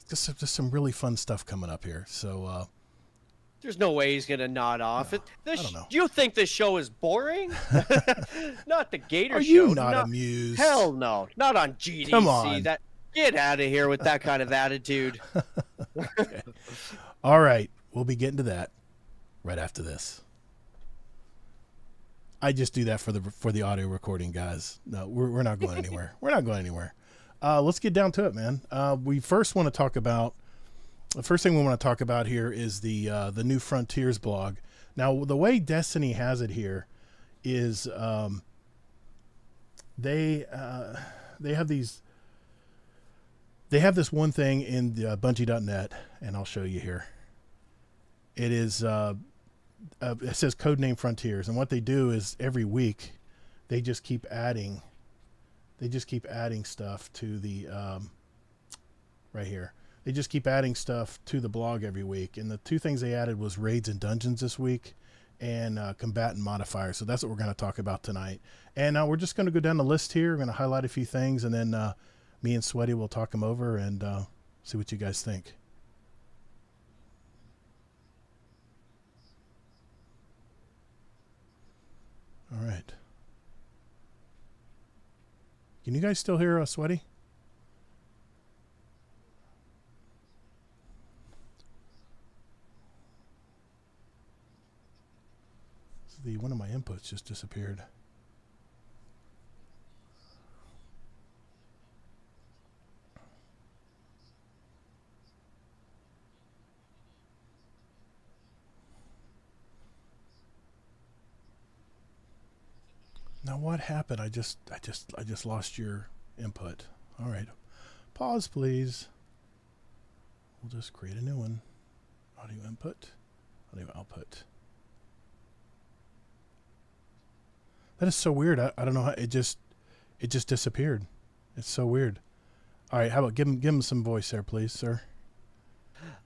just some really fun stuff coming up here. So There's no way he's gonna nod off. I don't know. Do you think this show is boring? Not the Gator Are show. you not amused? Hell no. Not on GDC. Come on. Get out of here with that kind of attitude. Okay. All right. We'll be getting to that right after this. I just do that for the audio recording, guys. No, we're not going anywhere. We're not going anywhere. Let's get down to it, man. We first want to talk about the first thing we want to talk about here is the New Frontiers blog. Now, the way Destiny has it here is they have these. They have this one thing in the Bungie.net, and I'll show you here. It is it says Codename Frontiers, and what they do is every week they just keep adding stuff to the right here. They just keep adding stuff to the blog every week, and the two things they added was raids and dungeons this week, and combatant modifiers. So that's what we're going to talk about tonight. And we're just going to go down the list here. We're going to highlight a few things, and then me and Sweaty will talk them over and see what you guys think. All right. Can you guys still hear us, Sweaty? One of my inputs just disappeared. Now what happened? I just lost your input. All right. Pause, please. We'll just create a new one. Audio input, audio output. That is so weird. I don't know how it just disappeared. It's so weird. All right, how about give him some voice there, please, sir.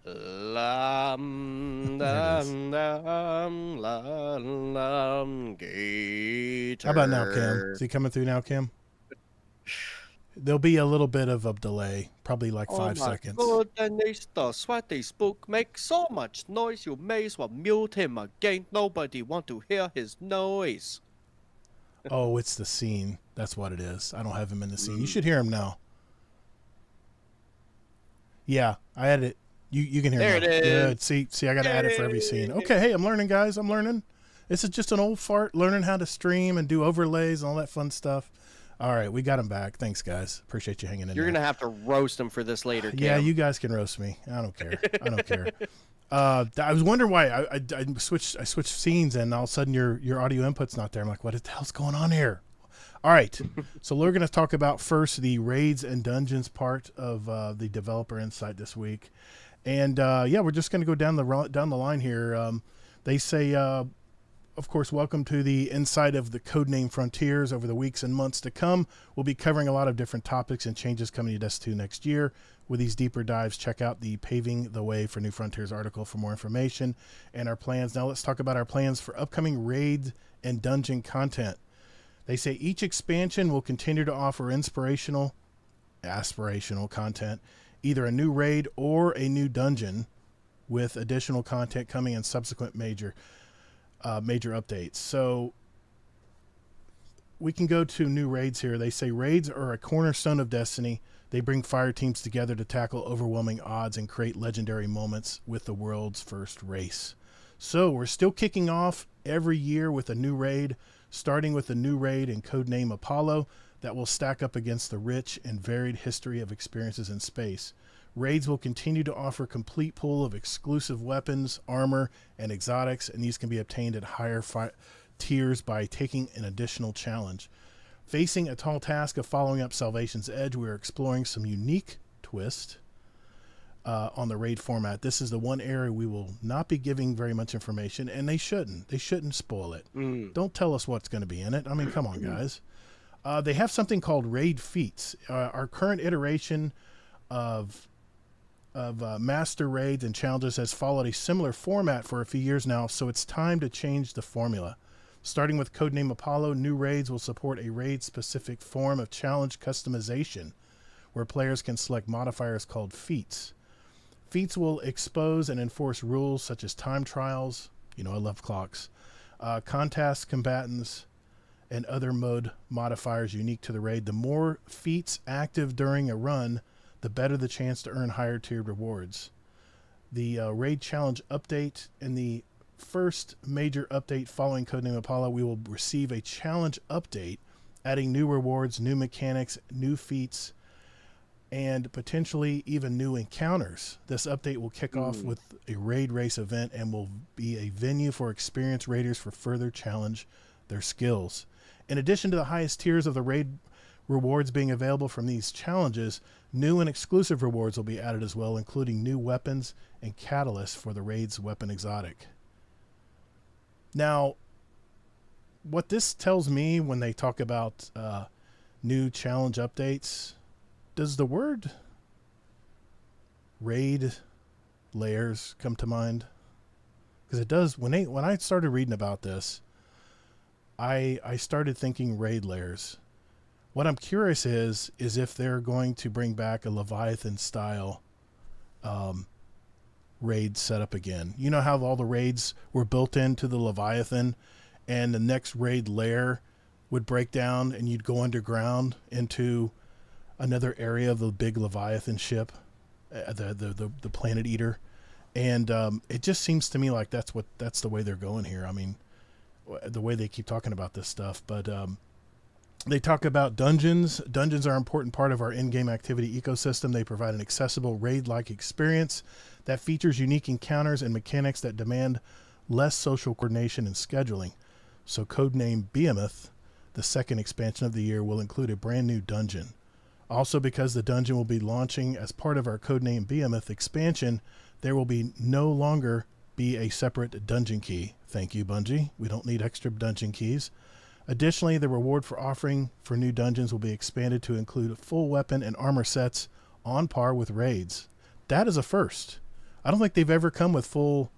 Lam, lam, lam, lam, lam, GATR. How about now, Cam? Is he coming through now, Cam? There'll be a little bit of a delay, probably like 5 seconds. Oh my goodness, the SweatySpookz makes so much noise, you may as well mute him again. Nobody want to hear his noise. Oh, it's the scene. That's what it is. I don't have him in the scene. You should hear him now. Yeah, I added it. You can hear there him now. It is. Good. See, I got to add it for every scene. Okay, hey, I'm learning, guys. I'm learning. This is just an old fart learning how to stream and do overlays and all that fun stuff. All right, we got him back. Thanks, guys. Appreciate you hanging in. You're going to have to roast him for this later, Cam. Yeah, you guys can roast me. I don't care. I don't care. I was wondering why I switched scenes, and all of a sudden your audio input's not there. I'm like, what the hell's going on here? All right, so we're going to talk about first the raids and dungeons part of the developer insight this week, and yeah, we're just going to go down the line here. They say, of course, welcome to the insight of the Codename Frontiers. Over the weeks and months to come, we'll be covering a lot of different topics and changes coming to Destiny 2 next year. With these deeper dives, check out the Paving the Way for New Frontiers article for more information and our plans. Now let's talk about our plans for upcoming raid and dungeon content. They say each expansion will continue to offer aspirational content, either a new raid or a new dungeon, with additional content coming in subsequent major updates. So we can go to new raids here. They say raids are a cornerstone of Destiny. They bring fire teams together to tackle overwhelming odds and create legendary moments with the world's first race. So we're still kicking off every year with a new raid, starting with a new raid in codename Apollo that will stack up against the rich and varied history of experiences in space. Raids will continue to offer a complete pool of exclusive weapons, armor, and exotics, and these can be obtained at higher tiers by taking an additional challenge. Facing a tall task of following up Salvation's Edge, we are exploring some unique twist on the raid format. This is the one area we will not be giving very much information, and they shouldn't. They shouldn't spoil it. Don't tell us what's going to be in it. I mean, come on, guys. They have something called raid feats. Our current iteration of master raids and challenges has followed a similar format for a few years now, so it's time to change the formula. Starting with codename Apollo, new raids will support a raid-specific form of challenge customization, where players can select modifiers called feats. Feats will expose and enforce rules such as time trials. I love clocks. Contest combatants and other mode modifiers unique to the raid. The more feats active during a run, the better the chance to earn higher tiered rewards. The raid challenge update. In the first major update following Codename Apollo, we will receive a challenge update, adding new rewards, new mechanics, new feats, and potentially even new encounters. This update will kick off with a raid race event and will be a venue for experienced raiders for further challenge their skills. In addition to the highest tiers of the raid rewards being available from these challenges, new and exclusive rewards will be added as well, including new weapons and catalysts for the raid's weapon exotic. Now, what this tells me when they talk about new challenge updates, does the word raid layers come to mind? Because it does. When I started reading about this, I started thinking raid layers. What I'm curious is if they're going to bring back a Leviathan style raid setup again. You know how all the raids were built into the Leviathan, and the next raid layer would break down and you'd go underground into another area of the big Leviathan ship, the Planet Eater, and it just seems to me like that's the way they're going here. I mean, the way they keep talking about this stuff, but they talk about dungeons. Dungeons are an important part of our in-game activity ecosystem. They provide an accessible raid-like experience that features unique encounters and mechanics that demand less social coordination and scheduling. So Codename Behemoth, the second expansion of the year, will include a brand new dungeon. Also, because the dungeon will be launching as part of our Codename Behemoth expansion, there will be no longer be a separate dungeon key. Thank you, Bungie. We don't need extra dungeon keys. Additionally, the reward for offering for new dungeons will be expanded to include full weapon and armor sets on par with raids. That is a first. I don't think they've ever come with full.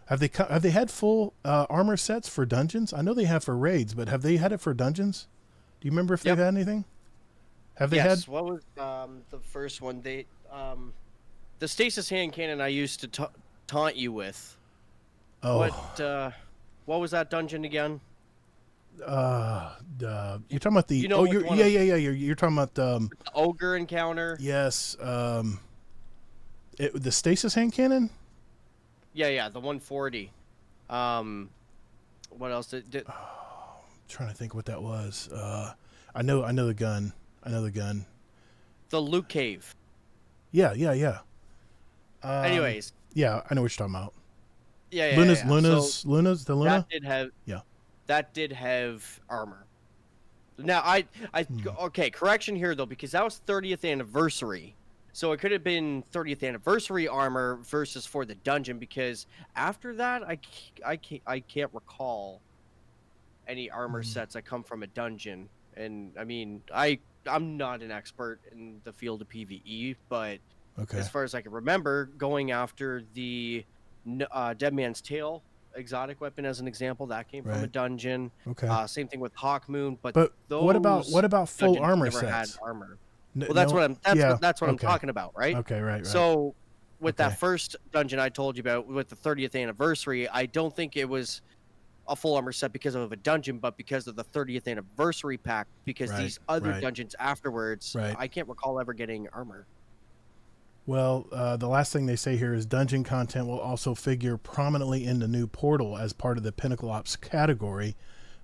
Have they had full armor sets for dungeons? I know they have for raids, but have they had it for dungeons? Do you remember if they've had anything? Have they had? What was the first one? They the stasis hand cannon I used to taunt you with. Oh. What was that dungeon again? You're talking about the. You know, You're talking about the ogre encounter. Yes. The stasis hand cannon. Yeah, the 140. What else did? I'm trying to think what that was. I know the gun. The loot cave. Yeah. Anyways. Yeah, I know what you're talking about. Yeah. Luna's the Luna. That did have armor. Now okay, correction here though, because that was 30th anniversary. So it could have been 30th anniversary armor versus for the dungeon, because after that I can't recall any armor sets that come from a dungeon. And I mean, I'm not an expert in the field of PvE, but as far as I can remember, going after the Dead Man's Tail exotic weapon as an example, that came from a dungeon. Same thing with Hawk Moon, but what about full armor sets? Had armor. Well, that's what I'm talking about, right? Okay, right. So with that first dungeon I told you about with the 30th anniversary, I don't think it was a full armor set because of a dungeon, but because of the 30th anniversary pack, because these other dungeons afterwards, I can't recall ever getting armor. Well, the last thing they say here is dungeon content will also figure prominently in the new portal as part of the Pinnacle Ops category.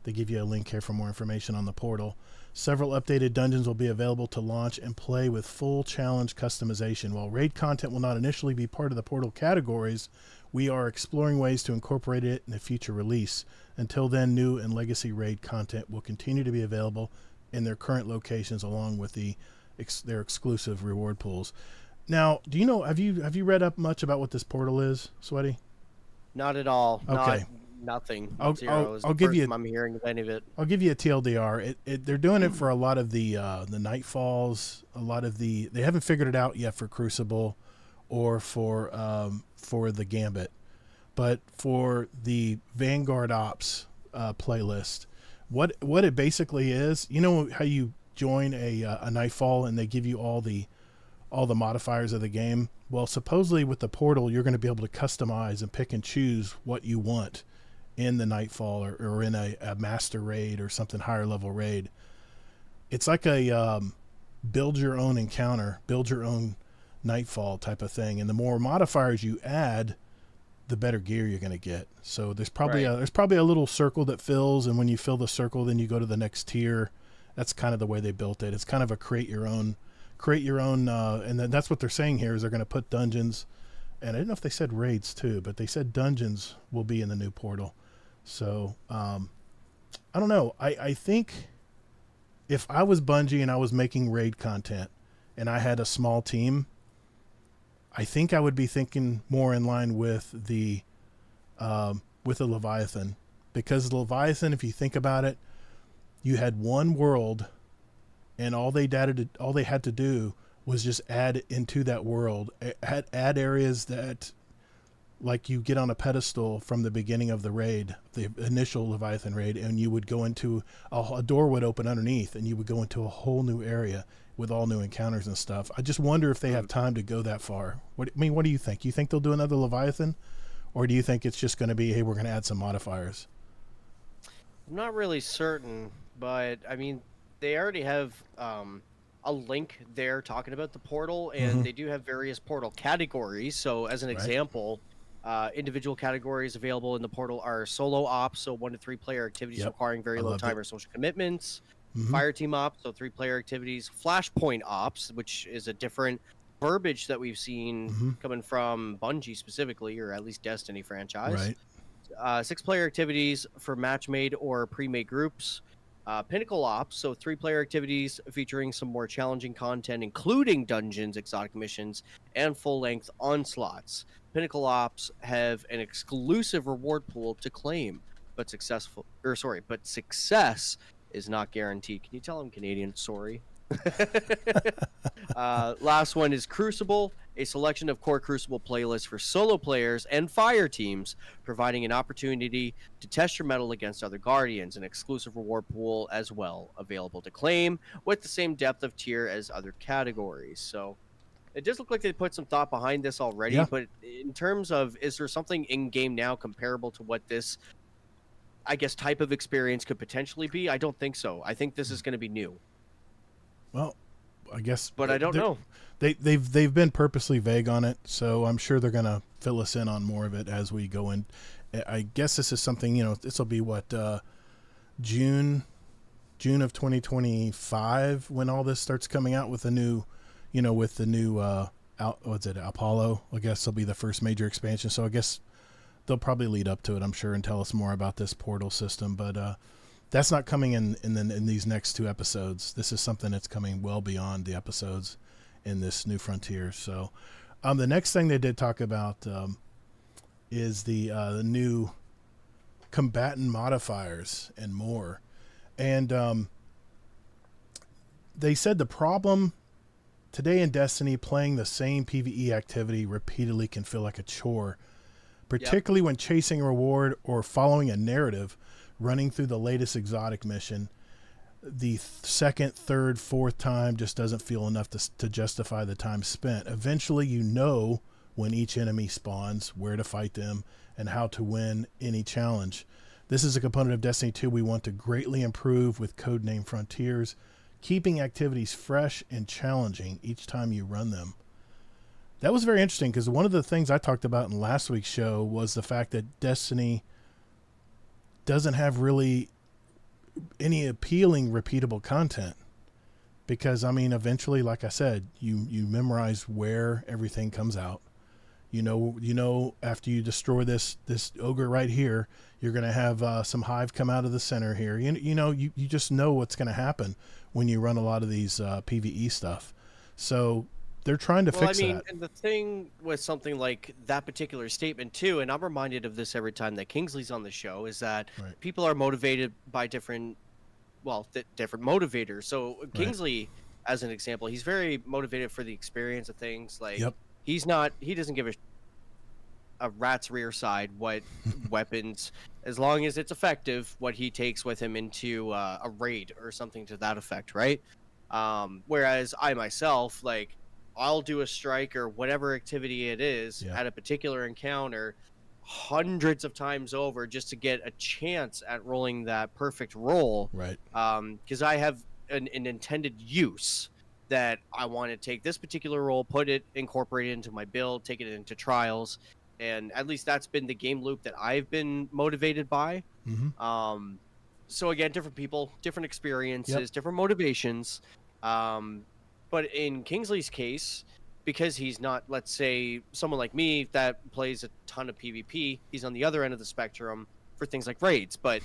They give you a link here for more information on the portal. Several updated dungeons will be available to launch and play with full challenge customization. While raid content will not initially be part of the portal categories, we are exploring ways to incorporate it in a future release. Until then, new and legacy raid content will continue to be available in their current locations along with their exclusive reward pools. Now, do you know, have you read up much about what this portal is, Sweaty? Not at all. Okay. Nothing. I'll give you. I'm hearing of any of it. I'll give you a TLDR. They're doing it for a lot of the Nightfalls. A lot of they haven't figured it out yet for Crucible, or for the Gambit, but for the Vanguard Ops playlist, what it basically is. You know how you join a Nightfall and they give you all the all the modifiers of the game. Well, supposedly with the portal, you're going to be able to customize and pick and choose what you want in the Nightfall or in a master raid or something higher level raid. It's like a build your own encounter, build your own Nightfall type of thing. And the more modifiers you add, the better gear you're going to get. So there's probably a little circle that fills, and when you fill the circle, then you go to the next tier. That's kind of the way they built it. It's kind of a create your own, and then that's what they're saying here is they're going to put dungeons, and I didn't know if they said raids too, but they said dungeons will be in the new portal. So I don't know. I think if I was Bungie and I was making raid content and I had a small team, I think I would be thinking more in line with the Leviathan, because the Leviathan, if you think about it, you had one world, and all they had to do was just add into that world, add areas that, like, you get on a pedestal from the beginning of the raid, the initial Leviathan raid, and you would go into a door would open underneath, and you would go into a whole new area with all new encounters and stuff. I just wonder if they have time to go that far. What do you think? You think they'll do another Leviathan, or do you think it's just going to be, hey, we're going to add some modifiers? I'm not really certain, but I mean, they already have a link there talking about the portal, and they do have various portal categories. So as an example, individual categories available in the portal are solo ops, so 1 to 3 player activities requiring very low time or social commitments. Fire team ops, so 3 player activities. Flashpoint ops, which is a different verbiage that we've seen coming from Bungie specifically, or at least Destiny franchise. Right. 6 player activities for match made or pre-made groups. Pinnacle ops, so 3 player activities featuring some more challenging content, including dungeons, exotic missions, and full length onslaughts. Pinnacle ops have an exclusive reward pool to claim, but success is not guaranteed. Can you tell I'm Canadian? Sorry. Last one is Crucible, a selection of core Crucible playlists for solo players and fire teams, providing an opportunity to test your mettle against other Guardians. An exclusive reward pool as well, available to claim with the same depth of tier as other categories. So it does look like they put some thought behind this already, but in terms of, is there something in game now comparable to what this, I guess, type of experience could potentially be? I don't think so. I think this is going to be new. Well, I guess, but I don't know. They've been purposely vague on it, so I'm sure they're going to fill us in on more of it as we go in. I guess this is something, this will be what, June of 2025 when all this starts coming out with the new, Apollo. I guess will be the first major expansion. So I guess they'll probably lead up to it, I'm sure, and tell us more about this portal system. But that's not coming in these next 2 episodes. This is something that's coming well beyond the episodes in this new frontier. So the next thing they did talk about is the new combatant modifiers and more. And they said the problem today in Destiny, playing the same PvE activity repeatedly can feel like a chore, particularly when chasing a reward or following a narrative. Running through the latest exotic mission, the second, third, fourth time just doesn't feel enough to justify the time spent. Eventually, when each enemy spawns, where to fight them, and how to win any challenge. This is a component of Destiny 2 we want to greatly improve with Codename Frontiers, keeping activities fresh and challenging each time you run them. That was very interesting, because one of the things I talked about in last week's show was the fact that Destiny doesn't have really any appealing repeatable content, because eventually, like I said, you memorize where everything comes out. After you destroy this ogre right here, you're going to have some hive come out of the center here. You just know what's going to happen when you run a lot of these PvE stuff. So they're trying to fix that. And the thing with something like that particular statement too, and I'm reminded of this every time that Kingsley's on the show, is that people are motivated by different motivators. So Kingsley, as an example, he's very motivated for the experience of things. Like he doesn't give a rat's rear side what weapons, as long as it's effective, what he takes with him into a raid or something to that effect, right? Whereas I myself, I'll do a strike or whatever activity it is at a particular encounter hundreds of times over just to get a chance at rolling that perfect roll. Right. Because I have an intended use that I want to take this particular roll, incorporate it into my build, take it into trials. And at least that's been the game loop that I've been motivated by. Mm-hmm. So again, different people, different experiences, different motivations. But in Kingsley's case, because he's not, let's say, someone like me that plays a ton of PvP, he's on the other end of the spectrum for things like raids. But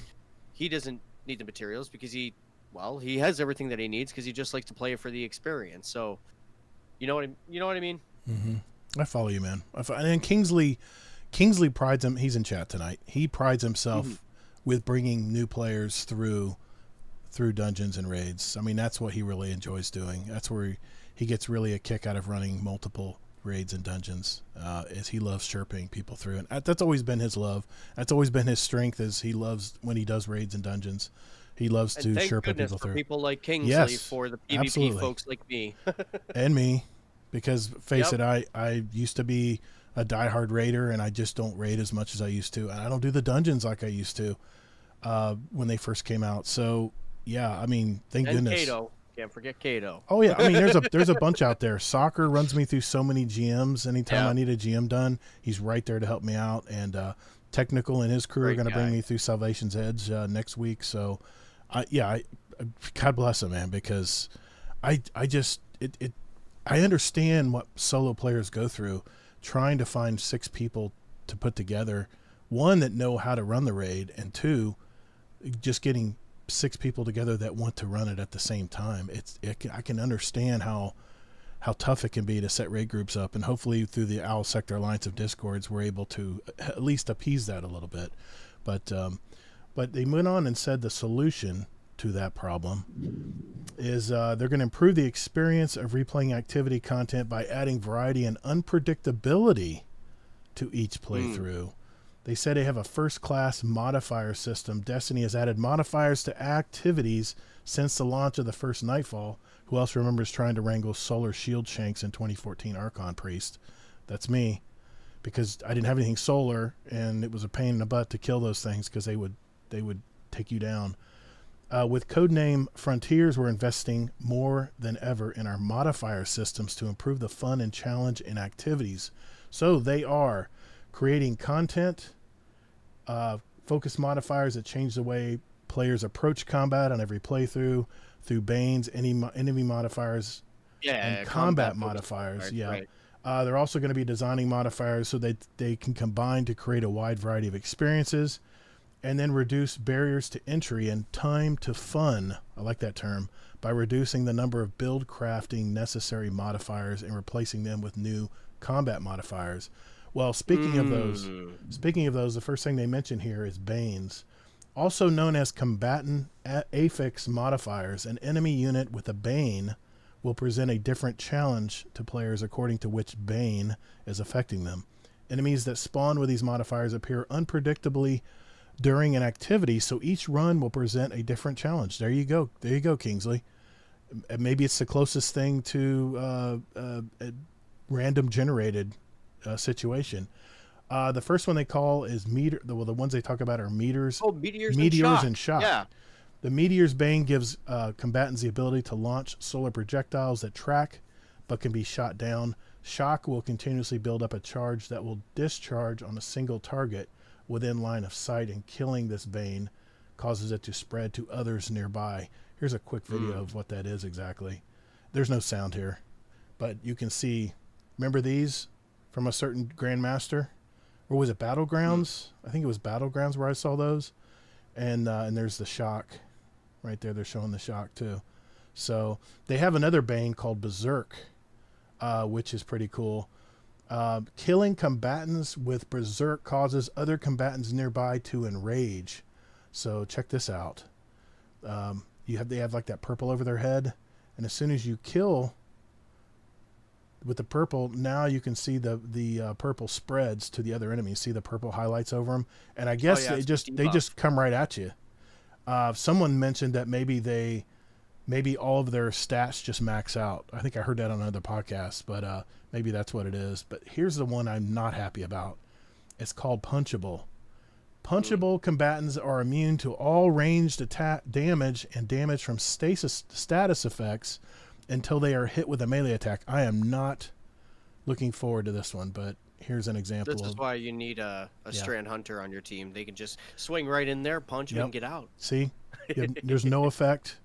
he doesn't need the materials because he has everything that he needs because he just likes to play it for the experience. So, you know what I mean? Mm-hmm. I follow you, man. And Kingsley prides him. He's in chat tonight. He prides himself with bringing new players through dungeons and raids. I mean, that's what he really enjoys doing. That's where he gets really a kick out of running multiple raids and dungeons. Is he loves chirping people through, and that's always been his love. That's always been his strength. Is he loves when he does raids and dungeons. He loves to chirp people through. People like Kingsley for the PvP folks like me and me. Because face it, I used to be a diehard raider, and I just don't raid as much as I used to, and I don't do the dungeons like I used to when they first came out. So yeah, I mean, thank goodness. Kato. Can't forget Kato. Oh yeah, I mean, there's a bunch out there. Soccer runs me through so many GMs. Anytime I need a GM done, he's right there to help me out. And Technical and his crew are going to bring me through Salvation's Edge next week. So, God bless him, man, because I understand what solo players go through trying to find 6 people to put together, one, that know how to run the raid, and 2, just getting 6 people together that want to run it at the same time. I can understand how tough it can be to set raid groups up, and hopefully through the Owl Sector Alliance of Discords we're able to at least appease that a little bit. But they went on and said the solution to that problem is they're going to improve the experience of replaying activity content by adding variety and unpredictability to each playthrough. They said they have a first-class modifier system. Destiny has added modifiers to activities since the launch of the first Nightfall. Who else remembers trying to wrangle Solar Shield Shanks in 2014 Archon Priest? That's me, because I didn't have anything solar, and it was a pain in the butt to kill those things because they would take you down. With codename Frontiers, we're investing more than ever in our modifier systems to improve the fun and challenge in activities. So they are creating content, focus modifiers that change the way players approach combat on every playthrough, through Banes, enemy modifiers, and combat modifiers. Right. They're also going to be designing modifiers so that they can combine to create a wide variety of experiences, and then reduce barriers to entry and time to fun, I like that term, by reducing the number of build crafting necessary modifiers and replacing them with new combat modifiers. Well, speaking of those, the first thing they mention here is Banes. Also known as combatant affix modifiers, an enemy unit with a Bane will present a different challenge to players according to which Bane is affecting them. Enemies that spawn with these modifiers appear unpredictably during an activity, so each run will present a different challenge. There you go, Kingsley. Maybe it's the closest thing to a random generated situation. The first one they call is meteor. The ones they talk about are meteors. Oh, meteors and shock. Yeah. The Meteor's Bane gives combatants the ability to launch solar projectiles that track but can be shot down. Shock will continuously build up a charge that will discharge on a single target within line of sight, and killing this Bane causes it to spread to others nearby. Here's a quick video of what that is exactly. There's no sound here, but you can see, remember these from a certain Grandmaster? Or was it Battlegrounds? I think it was Battlegrounds where I saw those. And there's the shock right there. They're showing the shock too. So they have another Bane called Berserk, which is pretty cool. Killing combatants with Berserk causes other combatants nearby to enrage. So check this out. They have like that purple over their head, and as soon as you kill with the purple, now you can see the purple spreads to the other enemies. See the purple highlights over them, and I guess they just come right at you. Someone mentioned that maybe they maybe all of their stats just max out. I think I heard that on another podcast, but maybe that's what it is. But here's the one I'm not happy about. It's called punchable. Punchable combatants are immune to all ranged attack damage and damage from status effects until they are hit with a melee attack. I am not looking forward to this one, but here's an example. This is why you need a Strand Hunter on your team. They can just swing right in there, punch him, and get out. See? There's no effect.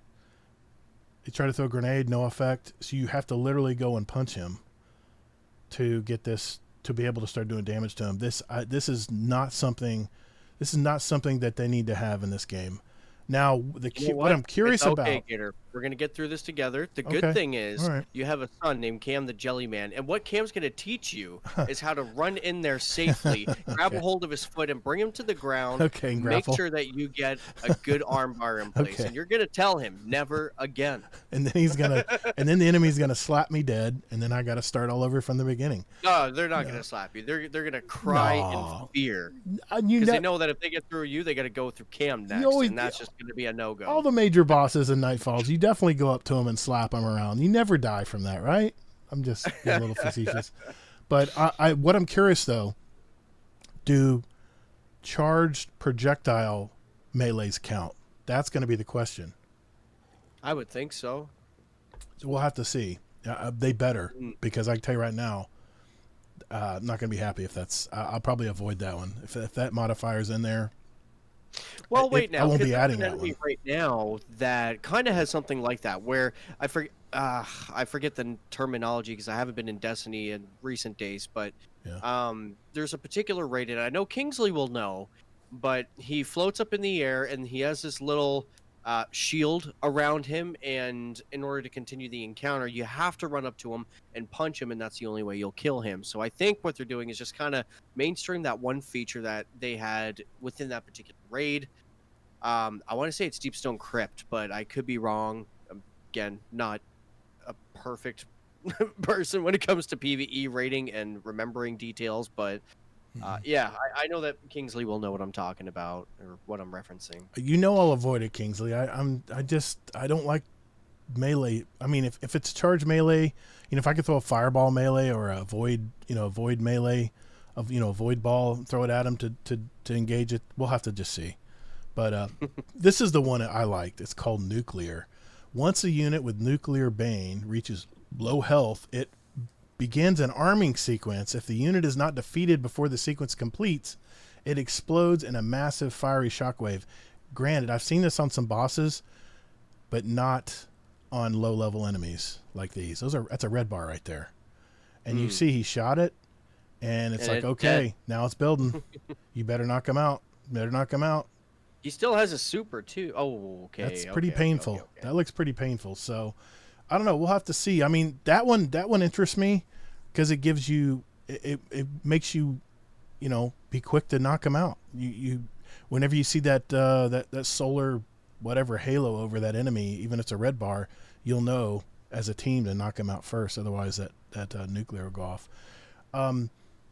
You try to throw a grenade, no effect. So you have to literally go and punch him to get this, to be able to start doing damage to him. This is not something that they need to have in this game. Now, what I'm curious about. Okay, GATR, we're gonna get through this together. The good thing is you have a son named Cam the Jelly Man, and what Cam's gonna teach you is how to run in there safely, grab a hold of his foot, and bring him to the ground. Okay, and make sure that you get a good arm bar in place, and you're gonna tell him never again. And then and then the enemy's gonna slap me dead, and then I gotta start all over from the beginning. No, they're not gonna slap you. They're gonna cry in fear because they know that if they get through you, they gotta go through Cam next, and that's just gonna be a no-go. All the major bosses in Nightfalls, you definitely go up to them and slap them around. You never die from that, right? I'm just being a little facetious. But what I'm curious though, do charged projectile melees count? That's going to be the question. I would think so. We'll have to see. They better, because I can tell you right now, I'm not going to be happy if that's. I'll probably avoid that one if that modifier's in there. Well, wait now. I won't be adding that one right now. That kind of has something like that, where I forget the terminology because I haven't been in Destiny in recent days. But there's a particular raid, and I know Kingsley will know. But he floats up in the air, and he has this little shield around him. And in order to continue the encounter, you have to run up to him and punch him, and that's the only way you'll kill him. So I think what they're doing is just kind of mainstream that one feature that they had within that particular raid. I want to say it's Deepstone Crypt, but I could be wrong. Again, not a perfect person when it comes to PvE rating and remembering details, but yeah, I know that Kingsley will know what I'm talking about or what I'm referencing. I'll avoid it, Kingsley. I don't like melee. I mean, if it's a charge melee, if I could throw a fireball melee or a void melee, a void ball, throw it at him to engage it, we'll have to just see. But this is the one that I liked. It's called Nuclear. Once a unit with Nuclear Bane reaches low health, it begins an arming sequence. If the unit is not defeated before the sequence completes, it explodes in a massive fiery shockwave. Granted, I've seen this on some bosses, but not on low-level enemies like these. That's a red bar right there. And you see he shot it, and it's like, okay, now it's building. You better knock him out. He still has a super, too. Oh, okay. That's pretty painful. Okay. That looks pretty painful. So, I don't know. We'll have to see. I mean, that one interests me because it gives you, it makes you, be quick to knock him out. You whenever you see that solar whatever halo over that enemy, even if it's a red bar, you'll know as a team to knock him out first. Otherwise, that nuclear will go off.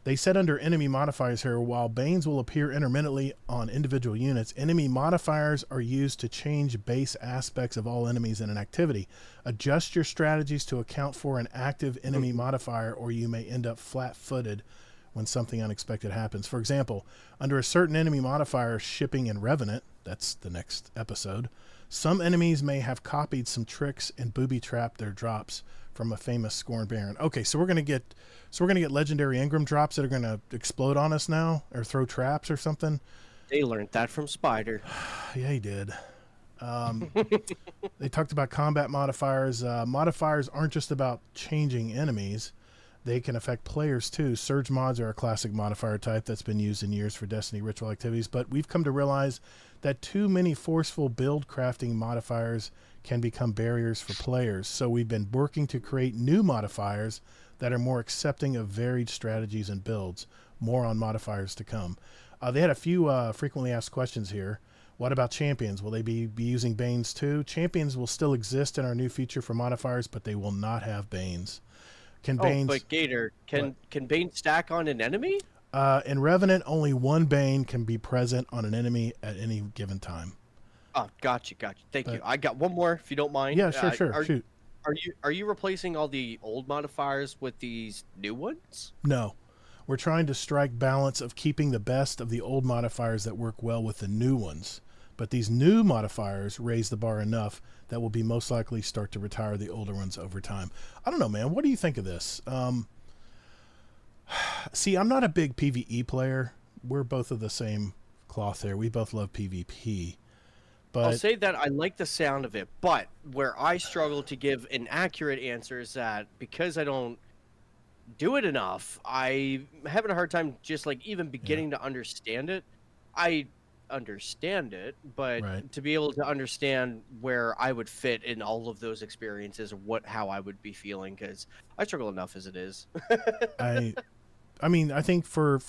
They said under enemy modifiers here, while Banes will appear intermittently on individual units, enemy modifiers are used to change base aspects of all enemies in an activity. Adjust your strategies to account for an active enemy modifier, or you may end up flat-footed when something unexpected happens. For example, under a certain enemy modifier shipping in Revenant, that's the next episode, some enemies may have copied some tricks and booby-trapped their drops from a famous Scorn Baron. Okay, so we're gonna get legendary Engram drops that are gonna explode on us now, or throw traps or something. They learned that from Spider. Yeah, he did. They talked about combat modifiers. Modifiers aren't just about changing enemies; they can affect players too. Surge mods are a classic modifier type that's been used in years for Destiny ritual activities, but we've come to realize that too many forceful build crafting modifiers can become barriers for players. So we've been working to create new modifiers that are more accepting of varied strategies and builds. More on modifiers to come. They had a few frequently asked questions here. What about champions? Will they be using Banes too? Champions will still exist in our new feature for modifiers, but they will not have Banes. Banes... but GATR, can Bane stack on an enemy? In Revenant, only one Bane can be present on an enemy at any given time. Oh, gotcha. Thank But- you. I got one more, if you don't mind. Yeah, sure. Shoot. Are you replacing all the old modifiers with these new ones? No. We're trying to strike balance of keeping the best of the old modifiers that work well with the new ones. But these new modifiers raise the bar enough that will be most likely start to retire the older ones over time. I don't know, man. What do you think of this? See, I'm not a big PvE player. We're both of the same cloth there. We both love PvP. But I'll say that I like the sound of it, but where I struggle to give an accurate answer is that because I don't do it enough, I'm having a hard time just like even beginning to understand it. I understand it, but Right. to be able to understand where I would fit in all of those experiences, how I would be feeling, because I struggle enough as it is. I mean, I think for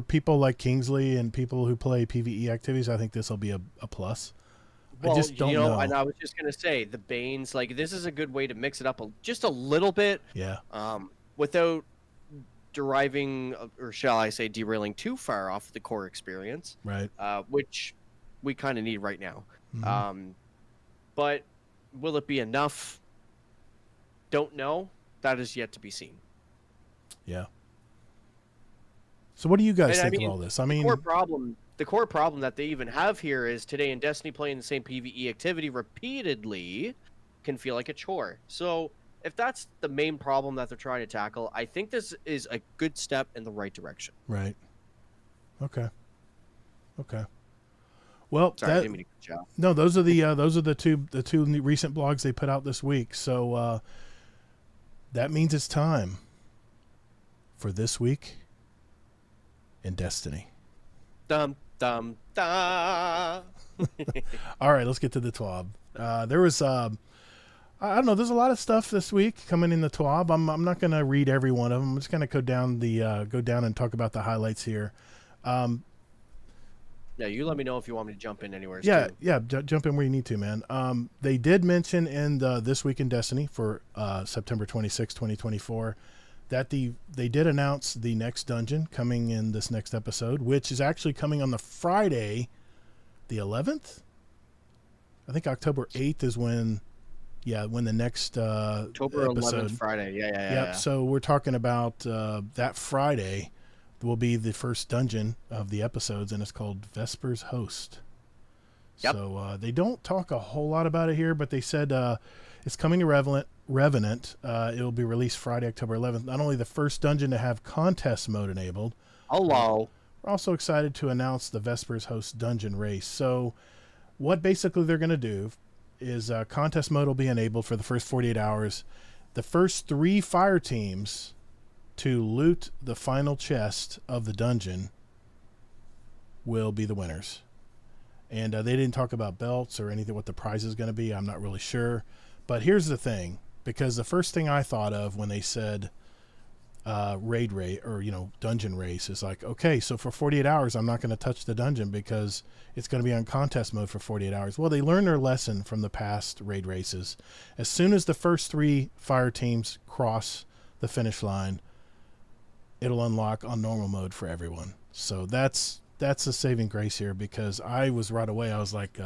people like Kingsley and people who play PvE activities, I think this will be a plus. Well, I just don't know. and I was just gonna say the Banes, like this is a good way to mix it up just a little bit, Yeah. without deriving, or shall I say, derailing too far off the core experience, Right. which we kind of need right now. Mhm. But will it be enough? Don't know. That is yet to be seen. Yeah. So what do you guys And I think mean, of all this? I mean, The core problem that they even have here is today in Destiny, playing the same PvE activity repeatedly can feel like a chore. So if that's the main problem that they're trying to tackle, I think this is a good step in the right direction. right. Okay. Well, Sorry, I didn't mean to cut you off. no, those are the two recent blogs they put out this week. So that means it's time for This Week in Destiny. Dum dum da. All right, let's get to the TWAB. There was, I don't know, there's a lot of stuff this week coming in the TWAB. I'm not going to read every one of them. I'm just going to go down and talk about the highlights here. Yeah, you let me know if you want me to jump in anywhere. Yeah, too. yeah, jump in where you need to, man. They did mention in This Week in Destiny for September 26, 2024, that they did announce the next dungeon coming in this next episode, which is actually coming on the Friday, the 11th. I think October 8th is when the next October episode. 11th, Friday. Yeah. Yep. So we're talking about that Friday will be the first dungeon of the episodes, and it's called Vesper's Host. Yep. So they don't talk a whole lot about it here, but they said it's coming to Revenant. It will be released Friday, October 11th. Not only the first dungeon to have contest mode enabled. Hello. We're also excited to announce the Vesper's Host dungeon race. So what basically they're going to do is contest mode will be enabled for the first 48 hours. The first 3 fire teams to loot the final chest of the dungeon will be the winners. And they didn't talk about belts or anything, what the prize is going to be. I'm not really sure. But here's the thing, because the first thing I thought of when they said raid race or dungeon race is like, okay, so for 48 hours I'm not going to touch the dungeon because it's going to be on contest mode for 48 hours. Well, they learned their lesson from the past raid races. As soon as the first 3 fire teams cross the finish line, it'll unlock on normal mode for everyone. So that's a saving grace here, because I was right away, I was like,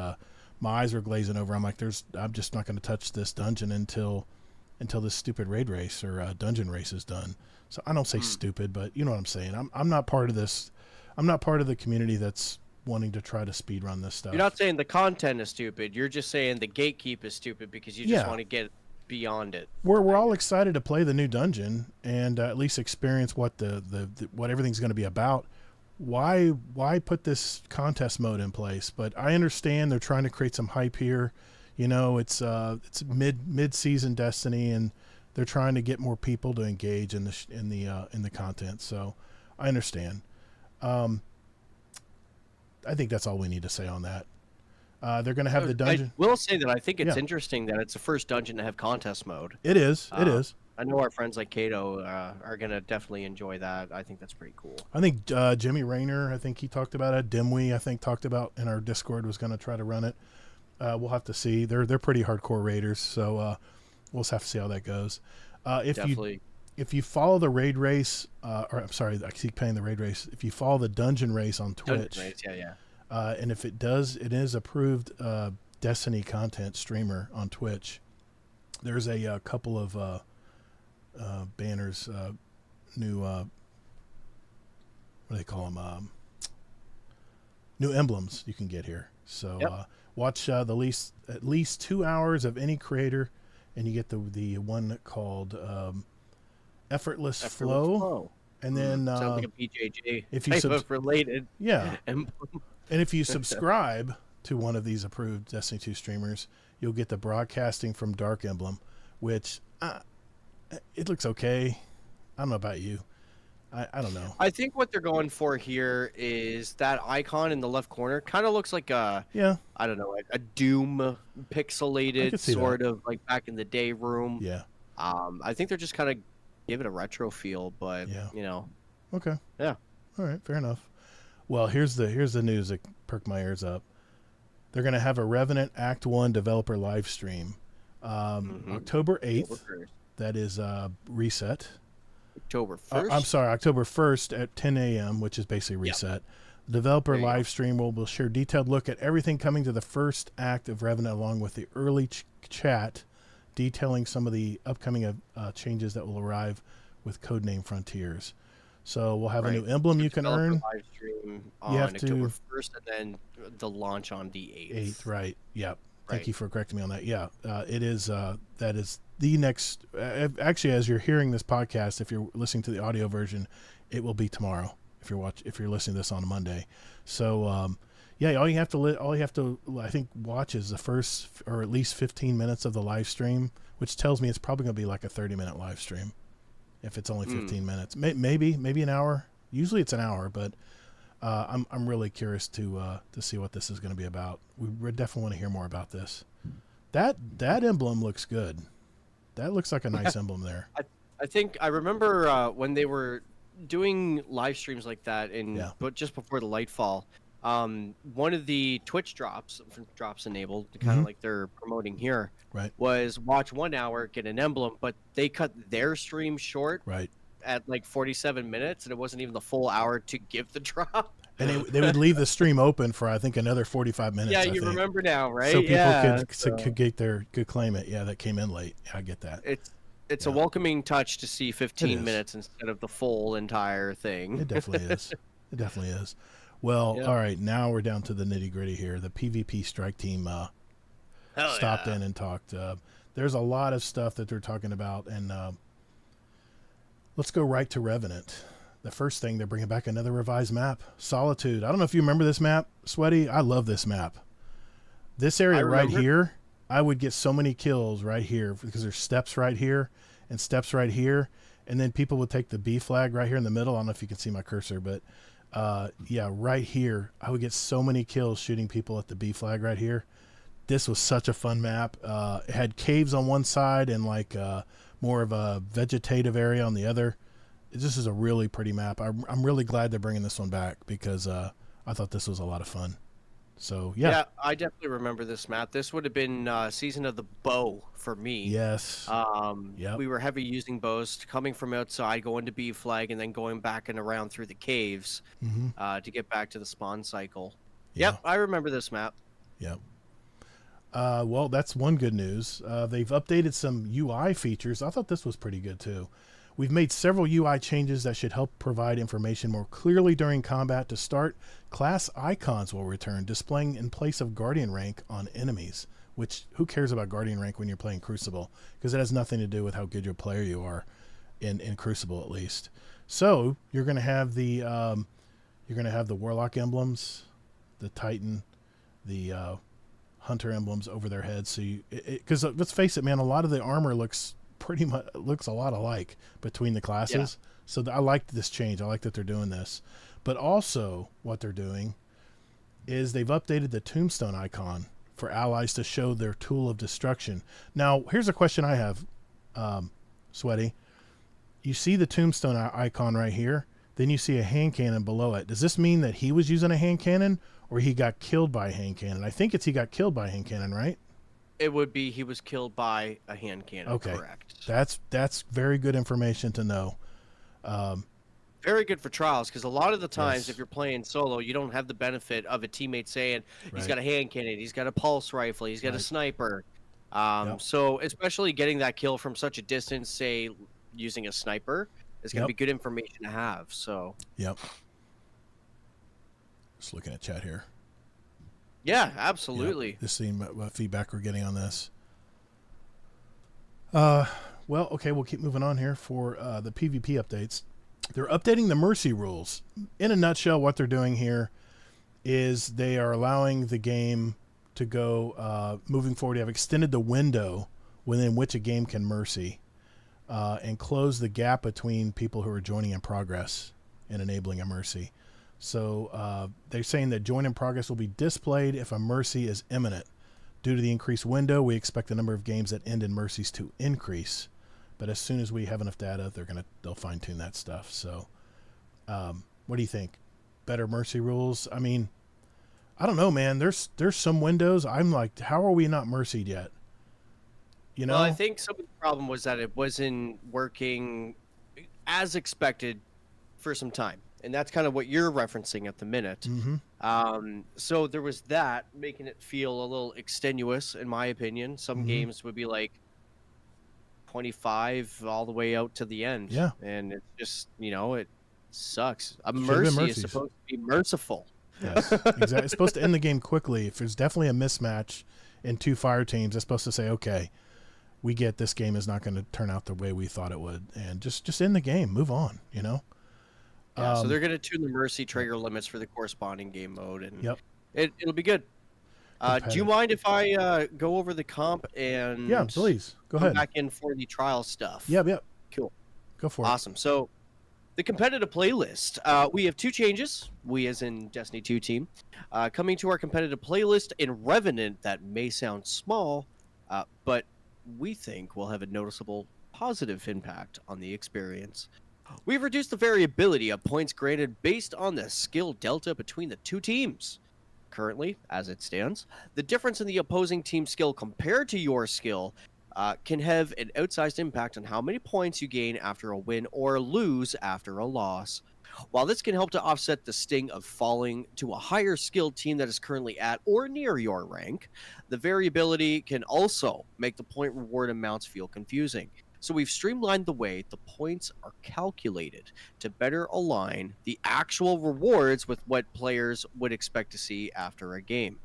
my eyes were glazing over. I'm like, I'm just not going to touch this dungeon until this stupid raid race or dungeon race is done. So I don't say stupid, but you know what I'm saying. I'm not part of this. I'm not part of the community that's wanting to try to speed run this stuff. You're not saying the content is stupid. You're just saying the gatekeep is stupid because you just Yeah. want to get beyond it. We're all excited to play the new dungeon and at least experience what what everything's going to be about. Why put this contest mode in place? But I understand they're trying to create some hype here. It's mid-season Destiny, and they're trying to get more people to engage in the content. So I understand. I think that's all we need to say on that. They're going to have the dungeon. I will say that I think it's Yeah. interesting that it's the first dungeon to have contest mode. It is. It is. I know our friends like Kato are going to definitely enjoy that. I think that's pretty cool. I think Jimmy Rayner, I think he talked about it. Dimwee, I think, talked about in our Discord, was going to try to run it. We'll have to see. They're pretty hardcore raiders, so we'll just have to see how that goes. Definitely. If you follow the raid race, or I'm sorry, I keep paying the raid race. If you follow the dungeon race on Twitch, Dungeon race, yeah. And if it does, it is approved Destiny content streamer on Twitch. There's a couple of banners, new what do they call them? New emblems you can get here. So watch at least 2 hours of any creator, and you get the one called Effortless Flow. And then sounds like a BJJ if you type of related. Yeah. And if you subscribe to one of these approved Destiny 2 streamers, you'll get the broadcasting from Dark Emblem, which it looks okay. I don't know about you. I don't know. I think what they're going for here is that icon in the left corner kind of looks like a I don't know, a Doom pixelated sort of like back in the day room. Yeah. I think they're just kind of give it a retro feel, but you know. Okay. Yeah. All right. Fair enough. Well, here's the news that perked my ears up. They're going to have a Revenant Act 1 developer live stream October 8th. That is reset. October 1st? I'm sorry, October 1st at 10 a.m., which is basically reset. The developer live stream will share detailed look at everything coming to the first act of Revenant, along with the early chat detailing some of the upcoming changes that will arrive with Codename Frontiers. So we'll have a new emblem you can earn. Live stream on October 1st, and then the launch on the 8th. Right. Yep. Thank you for correcting me on that. Yeah, it is. That is the next. Actually, as you're hearing this podcast, if you're listening to the audio version, it will be tomorrow. If you're listening to this on a Monday, so all you have to I think watch is the first or at least 15 minutes of the live stream, which tells me it's probably going to be like a 30-minute live stream. If it's only 15 minutes, maybe an hour. Usually it's an hour, but I'm really curious to see what this is going to be about. We definitely want to hear more about this. That emblem looks good. That looks like a nice emblem there. I think I remember when they were doing live streams like that but just before the Lightfall, one of the Twitch drops enabled, kind of like they're promoting here, was watch 1 hour, get an emblem, but they cut their stream short at like 47 minutes, and it wasn't even the full hour to give the drop. And they would leave the stream open for I think another 45 minutes. Yeah, you remember now, right? So people could claim it. Yeah, that came in late. Yeah, I get that. It's a welcoming touch to see 15 minutes instead of the full entire thing. It definitely is. It definitely is. Well, all right, now we're down to the nitty gritty here. The PvP strike team stopped in and talked. There's a lot of stuff that they're talking about, and let's go right to Revenant. The first thing, they're bringing back another revised map, Solitude. I don't know if you remember this map, Sweaty. I love this map. This area right here, I would get so many kills right here because there's steps right here and steps right here, and then people would take the B flag right here in the middle. I don't know if you can see my cursor, but right here, I would get so many kills shooting people at the B flag right here. This was such a fun map. It had caves on one side and like more of a vegetative area on the other. This is a really pretty map. I'm really glad they're bringing this one back because I thought this was a lot of fun. So yeah, I definitely remember this map. This would have been Season of the Bow for me. Yes. We were heavy using bows, coming from outside, going to B flag, and then going back and around through the caves to get back to the spawn cycle. Yep, I remember this map. Yep. Well, that's one good news. They've updated some UI features. I thought this was pretty good too. We've made several UI changes that should help provide information more clearly during combat. To start, class icons will return, displaying in place of Guardian rank on enemies, which who cares about Guardian rank when you're playing Crucible? Because it has nothing to do with how good your player you are in Crucible, at least. So you're going to have the Warlock emblems, the Titan, the Hunter emblems over their heads. So because let's face it, man, a lot of the armor looks a lot alike between the classes. So I like this change. I like that they're doing this. But also what they're doing is they've updated the tombstone icon for allies to show their tool of destruction. Now, here's a question I have, Sweaty. You see the tombstone icon right here, then you see a hand cannon below it. Does this mean that he was using a hand cannon or he got killed by a hand cannon? I think he got killed by a hand cannon, right? It would be he was killed by a hand cannon. Okay. Correct. That's very good information to know. very good for trials, because a lot of the times, Yes. if you're playing solo, you don't have the benefit of a teammate saying he's Right. got a hand cannon, he's got a pulse rifle, he's got a Right. sniper. Yep. So especially getting that kill from such a distance, say using a sniper, is going to Yep. be good information to have. So Yep. Just looking at chat here. yeah, absolutely. Yep. Just seeing what feedback we're getting on this. Well, okay, we'll keep moving on here for the PvP updates. They're updating the mercy rules. In a nutshell, what they're doing here is they are allowing the game to go moving forward. They have extended the window within which a game can mercy and close the gap between people who are joining in progress and enabling a mercy. So they're saying that join in progress will be displayed if a mercy is imminent. Due to the increased window, we expect the number of games that end in mercies to increase. But as soon as we have enough data, they'll fine tune that stuff. So, what do you think? Better mercy rules? I mean, I don't know, man. There's some windows I'm like, how are we not mercied yet? You know? Well, I think some of the problem was that it wasn't working as expected for some time. And that's kind of what you're referencing at the minute. Mm-hmm. So there was that, making it feel a little extenuous, in my opinion. Some games would be like 25 all the way out to the end. Yeah. And it's just, it sucks. A Should've been mercy is mercies. supposed to be merciful. Yes, exactly. It's supposed to end the game quickly. If there's definitely a mismatch in two fire teams, it's supposed to say, okay, we get this game is not going to turn out the way we thought it would. And just end the game. Move on, Yeah, so they're going to tune the mercy trigger limits for the corresponding game mode, and Yep. it'll be good. Do you mind if I go over the comp and Yeah, please. Go come ahead. back in for the trial stuff? Yep. Cool. Go for it. Awesome. So the competitive playlist, we have two changes. We, as in Destiny 2 team, coming to our competitive playlist in Revenant that may sound small, but we think will have a noticeable positive impact on the experience. We've reduced the variability of points graded based on the skill delta between the two teams. Currently, as it stands, the difference in the opposing team's skill compared to your skill can have an outsized impact on how many points you gain after a win or lose after a loss. While this can help to offset the sting of falling to a higher skilled team that is currently at or near your rank, the variability can also make the point reward amounts feel confusing. So we've streamlined the way the points are calculated to better align the actual rewards with what players would expect to see after a game.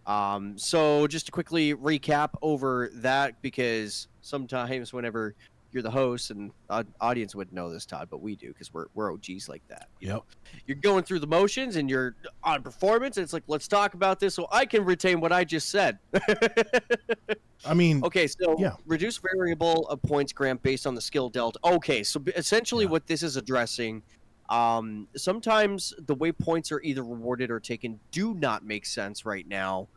So just to quickly recap over that, because sometimes whenever you're the host, and audience wouldn't know this, Todd, but we do, because we're OGs like that. Yep. You're going through the motions and you're on performance, and it's like, let's talk about this so I can retain what I just said. I mean, Okay, so yeah. reduce variable of points grant based on the skill delta. Okay, so essentially Yeah. what this is addressing, sometimes the way points are either rewarded or taken do not make sense right now.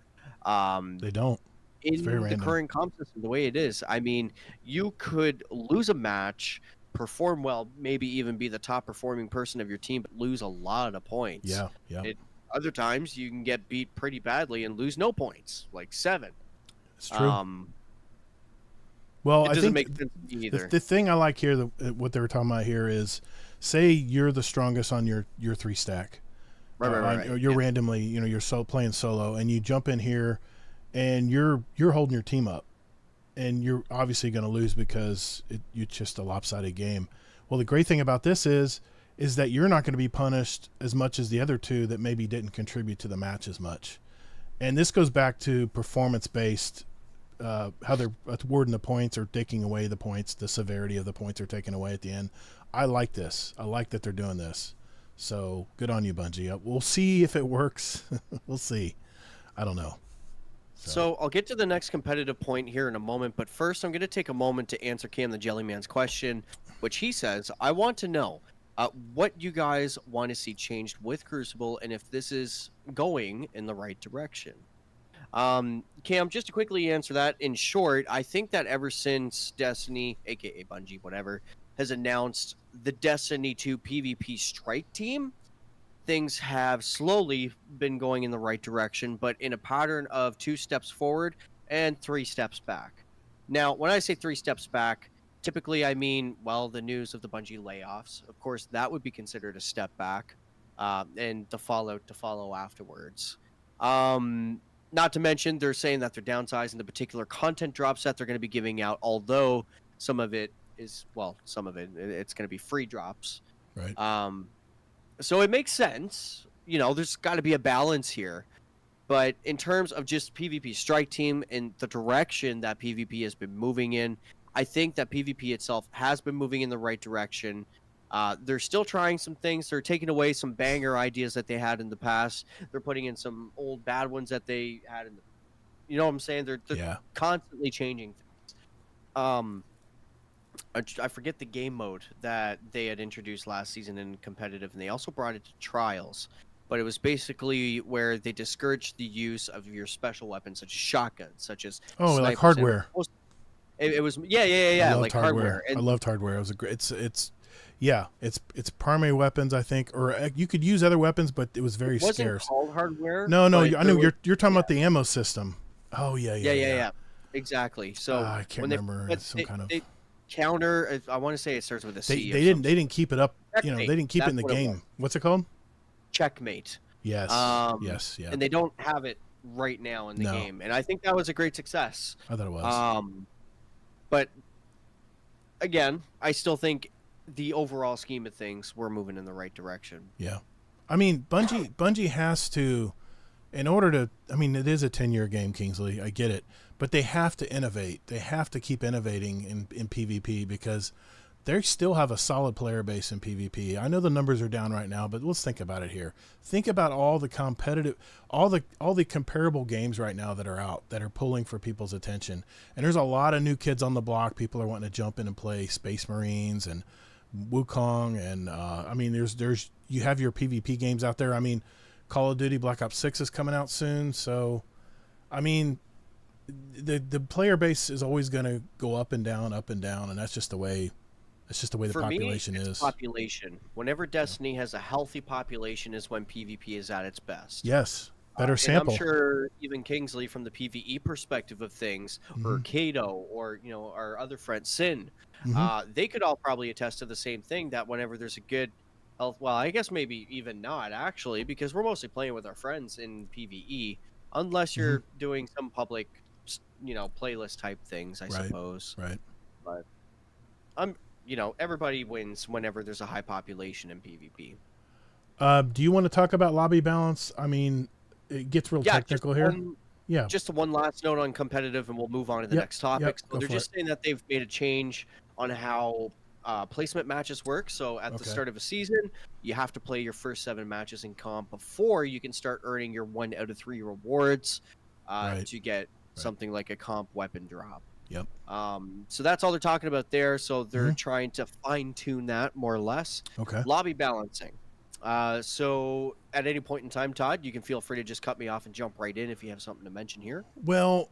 They don't. In very the random. current comp system, the way it is, I mean, you could lose a match, perform well, maybe even be the top performing person of your team, but lose a lot of points. Yeah. Other times you can get beat pretty badly and lose no points, like 7. It's true. It I doesn't think make sense to me either. the thing I like here, what they were talking about here is, say you're the strongest on your 3 stack. Right. Or you're randomly, you're playing solo, and you jump in here, and you're holding your team up, and you're obviously going to lose because it's just a lopsided game. Well, the great thing about this is that you're not going to be punished as much as the other two that maybe didn't contribute to the match as much. And this goes back to performance-based, how they're awarding the points or taking away the points, the severity of the points are taken away at the end. I like this. I like that they're doing this. So good on you, Bungie. We'll see if it works. We'll see. I don't know. So I'll get to the next competitive point here in a moment, but first I'm going to take a moment to answer Cam the Jellyman's question, which he says, I want to know what you guys want to see changed with Crucible and if this is going in the right direction. Cam, just to quickly answer that, in short, I think that ever since Destiny, aka Bungie, whatever, has announced the Destiny 2 PvP strike team, things have slowly been going in the right direction, but in a pattern of 2 steps forward and 3 steps back. Now, when I say 3 steps back, typically, I mean, well, the news of the Bungie layoffs, of course, that would be considered a step back, and the fallout to follow afterwards. Not to mention, they're saying that they're downsizing the particular content drops that they're going to be giving out, although some of it is, well, some of it's going to be free drops. Right. So it makes sense. You know, there's got to be a balance here. But in terms of just PvP Strike Team and the direction that PvP has been moving in, I think that PvP itself has been moving in the right direction. They're still trying some things. They're taking away some banger ideas that they had in the past. They're putting in some old bad ones that they had in the, you know what I'm saying? They're constantly changing things. I forget the game mode that they had introduced last season in competitive, and they also brought it to trials. But it was basically where they discouraged the use of your special weapons, such as shotguns, such as like hardware. It was like hardware. I loved hardware. It was a great. It's primary weapons, I think, or you could use other weapons, but it was very scarce. It wasn't called hardware. No, I know you're talking about the ammo system. Oh yeah. Exactly. So I can't remember. It's some kind of counter. I want to say it starts with a C. They didn't keep it up. Checkmate. You know, they didn't keep it in the game. What's it called? Checkmate. Yes. Yes. Yeah. And they don't have it right now in the game, and I think that was a great success. I thought it was. But again, I still think the overall scheme of things, we're moving in the right direction. Yeah. I mean, Bungie has to, in order to, I mean, it is a 10-year game, Kingsley. I get it. But they have to innovate. They have to keep innovating in PvP because they still have a solid player base in PvP. I know the numbers are down right now, but let's think about it here. Think about all the comparable games right now that are out that are pulling for people's attention. And there's a lot of new kids on the block. People are wanting to jump in and play Space Marines and Wukong, and I mean, there's you have your PvP games out there. I mean, Call of Duty Black Ops 6 is coming out soon, so I mean, the player base is always going to go up and down, and that's just the way. It's just the way the population is. Population. Whenever Destiny has a healthy population is when PvP is at its best. Yes. Better sample. And I'm sure even Kingsley, from the PvE perspective of things, or Kato, or our other friend Sin, they could all probably attest to the same thing, that whenever there's a good health, well, I guess maybe even not actually, because we're mostly playing with our friends in PvE, unless you're doing some public, playlist type things, I suppose. Right. But everybody wins whenever there's a high population in PvP. Do you want to talk about lobby balance? I mean, it gets real technical here. Just one last note on competitive, and we'll move on to the next topic. So they're just saying that they've made a change on how placement matches work. So at the start of a season, you have to play your first 7 matches in comp before you can start earning your 1 out of 3 rewards to get something like a comp weapon drop. Yep. So that's all they're talking about there. So they're trying to fine tune that more or less. Okay. Lobby balancing. So at any point in time, Todd, you can feel free to just cut me off and jump right in if you have something to mention here. Well,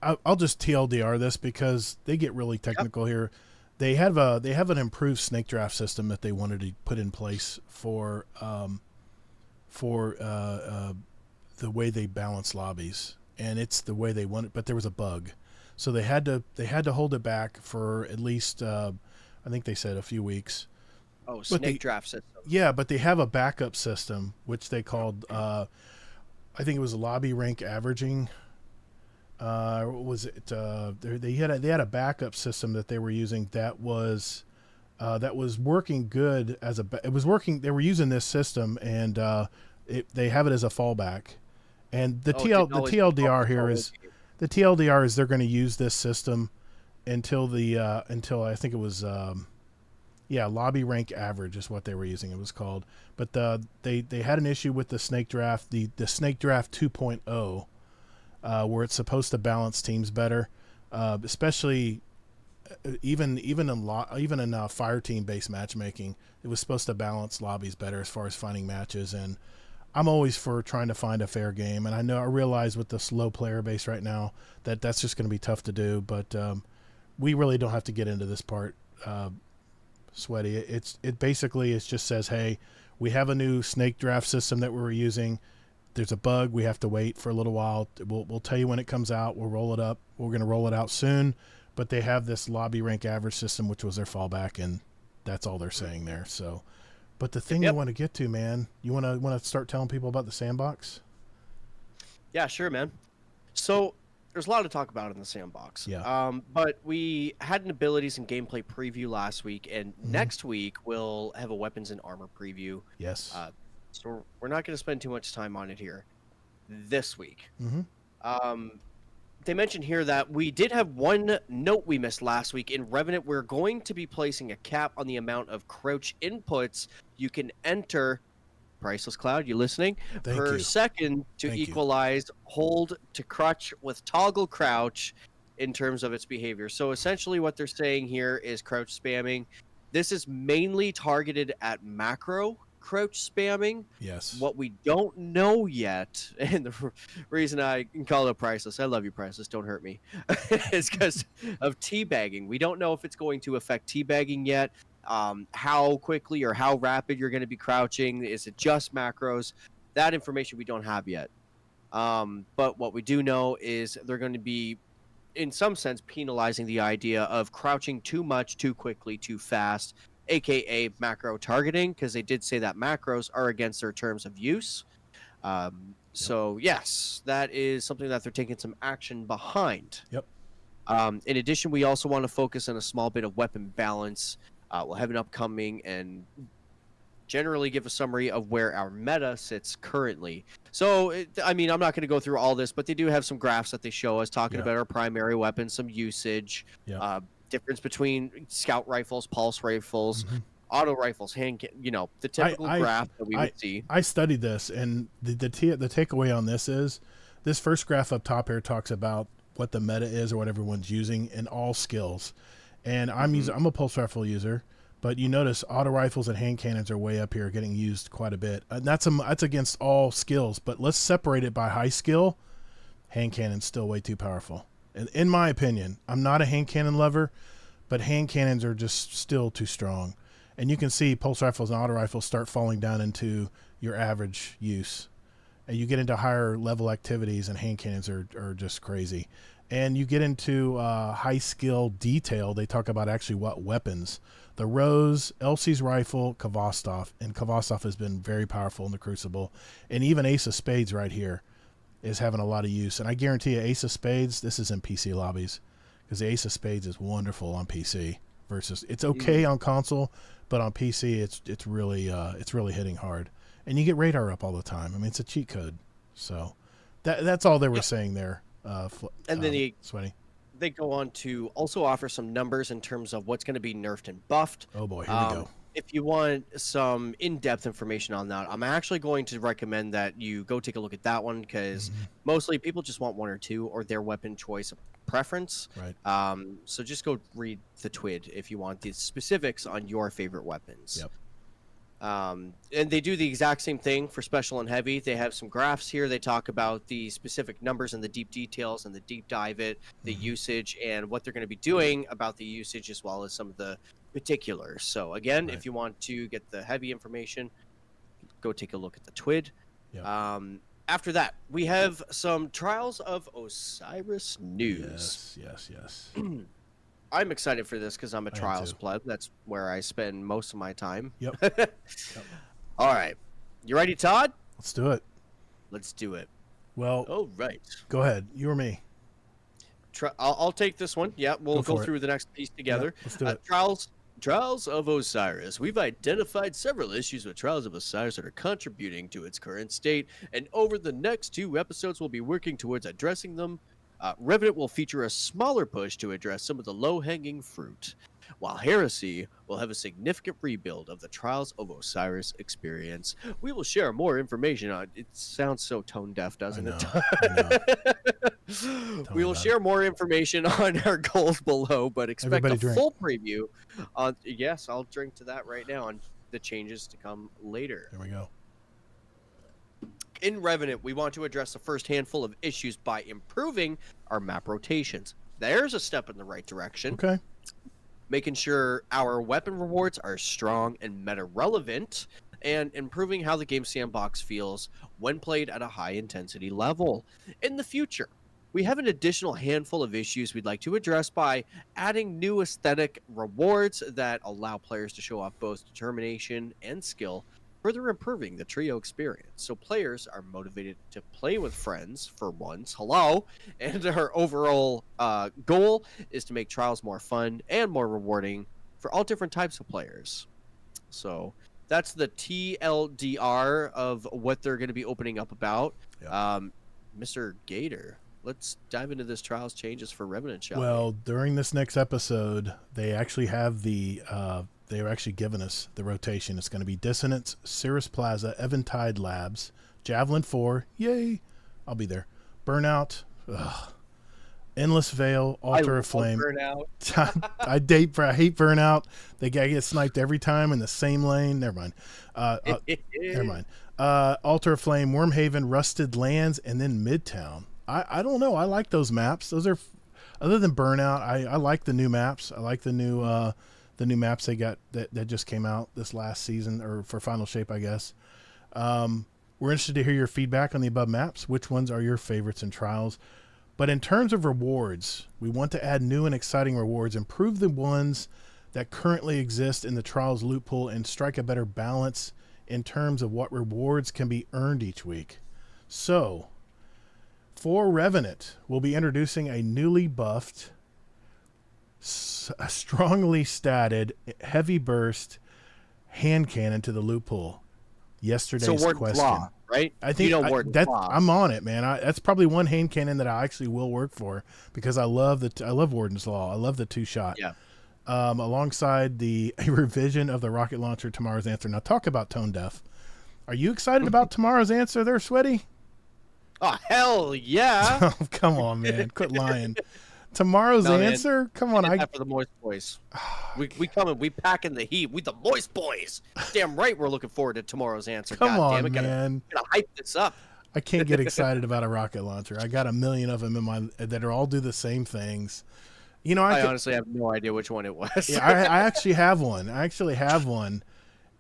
I'll just TLDR this because they get really technical here. They have an improved snake draft system that they wanted to put in place for the way they balance lobbies, and it's the way they want it. But there was a bug. So they had to hold it back for at least I think they said a few weeks. Oh, snake draft system. Yeah, but they have a backup system which they called I think it was lobby rank averaging. What was it? They had a backup system that they were using that was working good as it was working. They were using this system, and they have it as a fallback. And the TLDR here is. The TLDR is they're going to use this system until I think it was lobby rank average is what they were using. It was called, but they had an issue with the snake draft, the snake draft 2.0, where it's supposed to balance teams better, especially even in fire team based matchmaking. It was supposed to balance lobbies better as far as finding matches, and I'm always for trying to find a fair game, and I realize with the slow player base right now that's just going to be tough to do, but we really don't have to get into this part, Sweaty. It basically just says, hey, we have a new snake draft system that we're using. There's a bug. We have to wait for a little while. We'll tell you when it comes out. We'll roll it up. We're going to roll it out soon, but they have this lobby rank average system, which was their fallback, and that's all they're saying there. So, but the thing you want to get to, man, you want to start telling people about the sandbox? Yeah, sure, man. So there's a lot to talk about in the sandbox. Yeah. But we had an abilities and gameplay preview last week, and next week we'll have a weapons and armor preview. Yes. So we're not going to spend too much time on it here this week. They mentioned here that we did have one note we missed last week. In Revenant, we're going to be placing a cap on the amount of crouch inputs you can enter, Priceless Cloud, you listening? Per second to equalize hold to crutch with toggle crouch in terms of its behavior. So essentially what they're saying here is crouch spamming. This is mainly targeted at macro crouch spamming. Yes. What we don't know yet, and the reason I call it Priceless, I love you, Priceless, don't hurt me, is because of teabagging. We don't know if it's going to affect teabagging yet. How quickly or how rapid you're going to be crouching. Is it just macros? That information we don't have yet. But what we do know is they're going to be, in some sense, penalizing the idea of crouching too much, too quickly, too fast, aka macro targeting, because they did say that macros are against their terms of use. So yes, that is something that they're taking some action behind. Yep. In addition, we also want to focus on a small bit of weapon balance. We'll have an upcoming and generally give a summary of where our meta sits currently. So, I mean, I'm not going to go through all this, but they do have some graphs that they show us talking about our primary weapons, some usage, difference between scout rifles, pulse rifles, auto rifles, the typical graph that we would see. I studied this, and the takeaway on this is this first graph up top here talks about what the meta is or what everyone's using in all skills. And I'm a pulse rifle user, but you notice auto rifles and hand cannons are way up here, getting used quite a bit. And that's against all skills. But let's separate it by high skill. Hand cannon's still way too powerful, and in my opinion. I'm not a hand cannon lover, but hand cannons are just still too strong. And you can see pulse rifles and auto rifles start falling down into your average use, and you get into higher level activities, and hand cannons are just crazy. And you get into high skill detail. They talk about actually what weapons. The Rose, Elsie's rifle, Kvostov. And Kvostov has been very powerful in the Crucible. And even Ace of Spades right here is having a lot of use. And I guarantee you, Ace of Spades, this is in PC lobbies. Because the Ace of Spades is wonderful on PC. Versus, it's okay on console, but on PC, it's really hitting hard. And you get radar up all the time. I mean, it's a cheat code. So that's all they were saying there. And then Sweaty. They go on to also offer some numbers in terms of what's going to be nerfed and buffed. Oh boy, here we go. If you want some in-depth information on that, I'm actually going to recommend that you go take a look at that one, because mostly people just want one or two, or their weapon choice preference. Right. So just go read the TWID if you want the specifics on your favorite weapons. Yep. And they do the exact same thing for special and heavy. They have some graphs here. They talk about the specific numbers and the deep details and the deep dive it, the usage, and what they're going to be doing about the usage, as well as some of the particulars. So again, if you want to get the heavy information, go take a look at the TWID. Yep. After that, we have some Trials of Osiris news. Yes. I'm excited for this because I'm a Trials too. pleb. That's where I spend most of my time. Yep. All right. You ready, Todd? Let's do it. Let's do it. Well, Oh, right. go ahead. You or me? I'll take this one. Yeah, we'll go for it. through the next piece together. Yeah, let's do it. Trials of Osiris. We've identified several issues with Trials of Osiris that are contributing to its current state, and over the next 2 episodes, we'll be working towards addressing them. Revenant will feature a smaller push to address some of the low-hanging fruit, while Heresy will have a significant rebuild of the Trials of Osiris experience. We will share more information on it. Sounds so tone-deaf, doesn't it? We will share more information on our goals below, but expect a full preview on... Yes, I'll drink to that right now, on the changes to come later. There we go. In Revenant, we want to address the first handful of issues by improving our map rotations. There's a step in the right direction. Okay. Making sure our weapon rewards are strong and meta-relevant, and improving how the game sandbox feels when played at a high-intensity level. In the future, we have an additional handful of issues we'd like to address by adding new aesthetic rewards that allow players to show off both determination and skill, further improving the trio experience. So players are motivated to play with friends for once. Hello. And our overall goal is to make trials more fun and more rewarding for all different types of players. So that's the TLDR of what they're going to be opening up about. Yep. Mr. Gator, let's dive into this trials changes for Revenant, shall we? Well, during this next episode, they actually have they're actually giving us the rotation. It's going to be Dissonance, Cirrus Plaza, Eventide Labs, Javelin 4, yay, I'll be there. Burnout, Endless Veil, Altar of Flame. Burnout. I hate Burnout. They get sniped every time in the same lane. Never mind. Never mind. Altar of Flame, Wormhaven, Rusted Lands, and then Midtown. I don't know. I like those maps. Those are, other than Burnout, I like the new maps. I like the new maps they got that just came out this last season, or for Final Shape, I guess. We're interested to hear your feedback on the above maps. Which ones are your favorites in trials? But in terms of rewards, we want to add new and exciting rewards, improve the ones that currently exist in the trials loot pool, and strike a better balance in terms of what rewards can be earned each week. So, for Revenant, we'll be introducing a newly buffed, a strongly statted, heavy burst hand cannon to the loot pool. Yesterday's question. Law, right? I think I'm on it, man. That's probably one hand cannon that I actually will work for, because I love Warden's Law. I love the 2-shot. Yeah. Alongside a revision of the rocket launcher, Tomorrow's Answer. Now talk about tone deaf. Are you excited about Tomorrow's Answer there, Sweaty? Oh, hell yeah. Oh, come on, man. Quit lying. Tomorrow's Answer? Man. Come on. For the Moist Boys. We come and we pack in the heat. We the Moist Boys. Damn right we're looking forward to Tomorrow's Answer. Come God on, damn it. man. Gotta hype this up. I can't get excited about a rocket launcher. I got a million of them in my that are all do the same things. You know, I honestly have no idea which one it was. Yeah, I actually have one.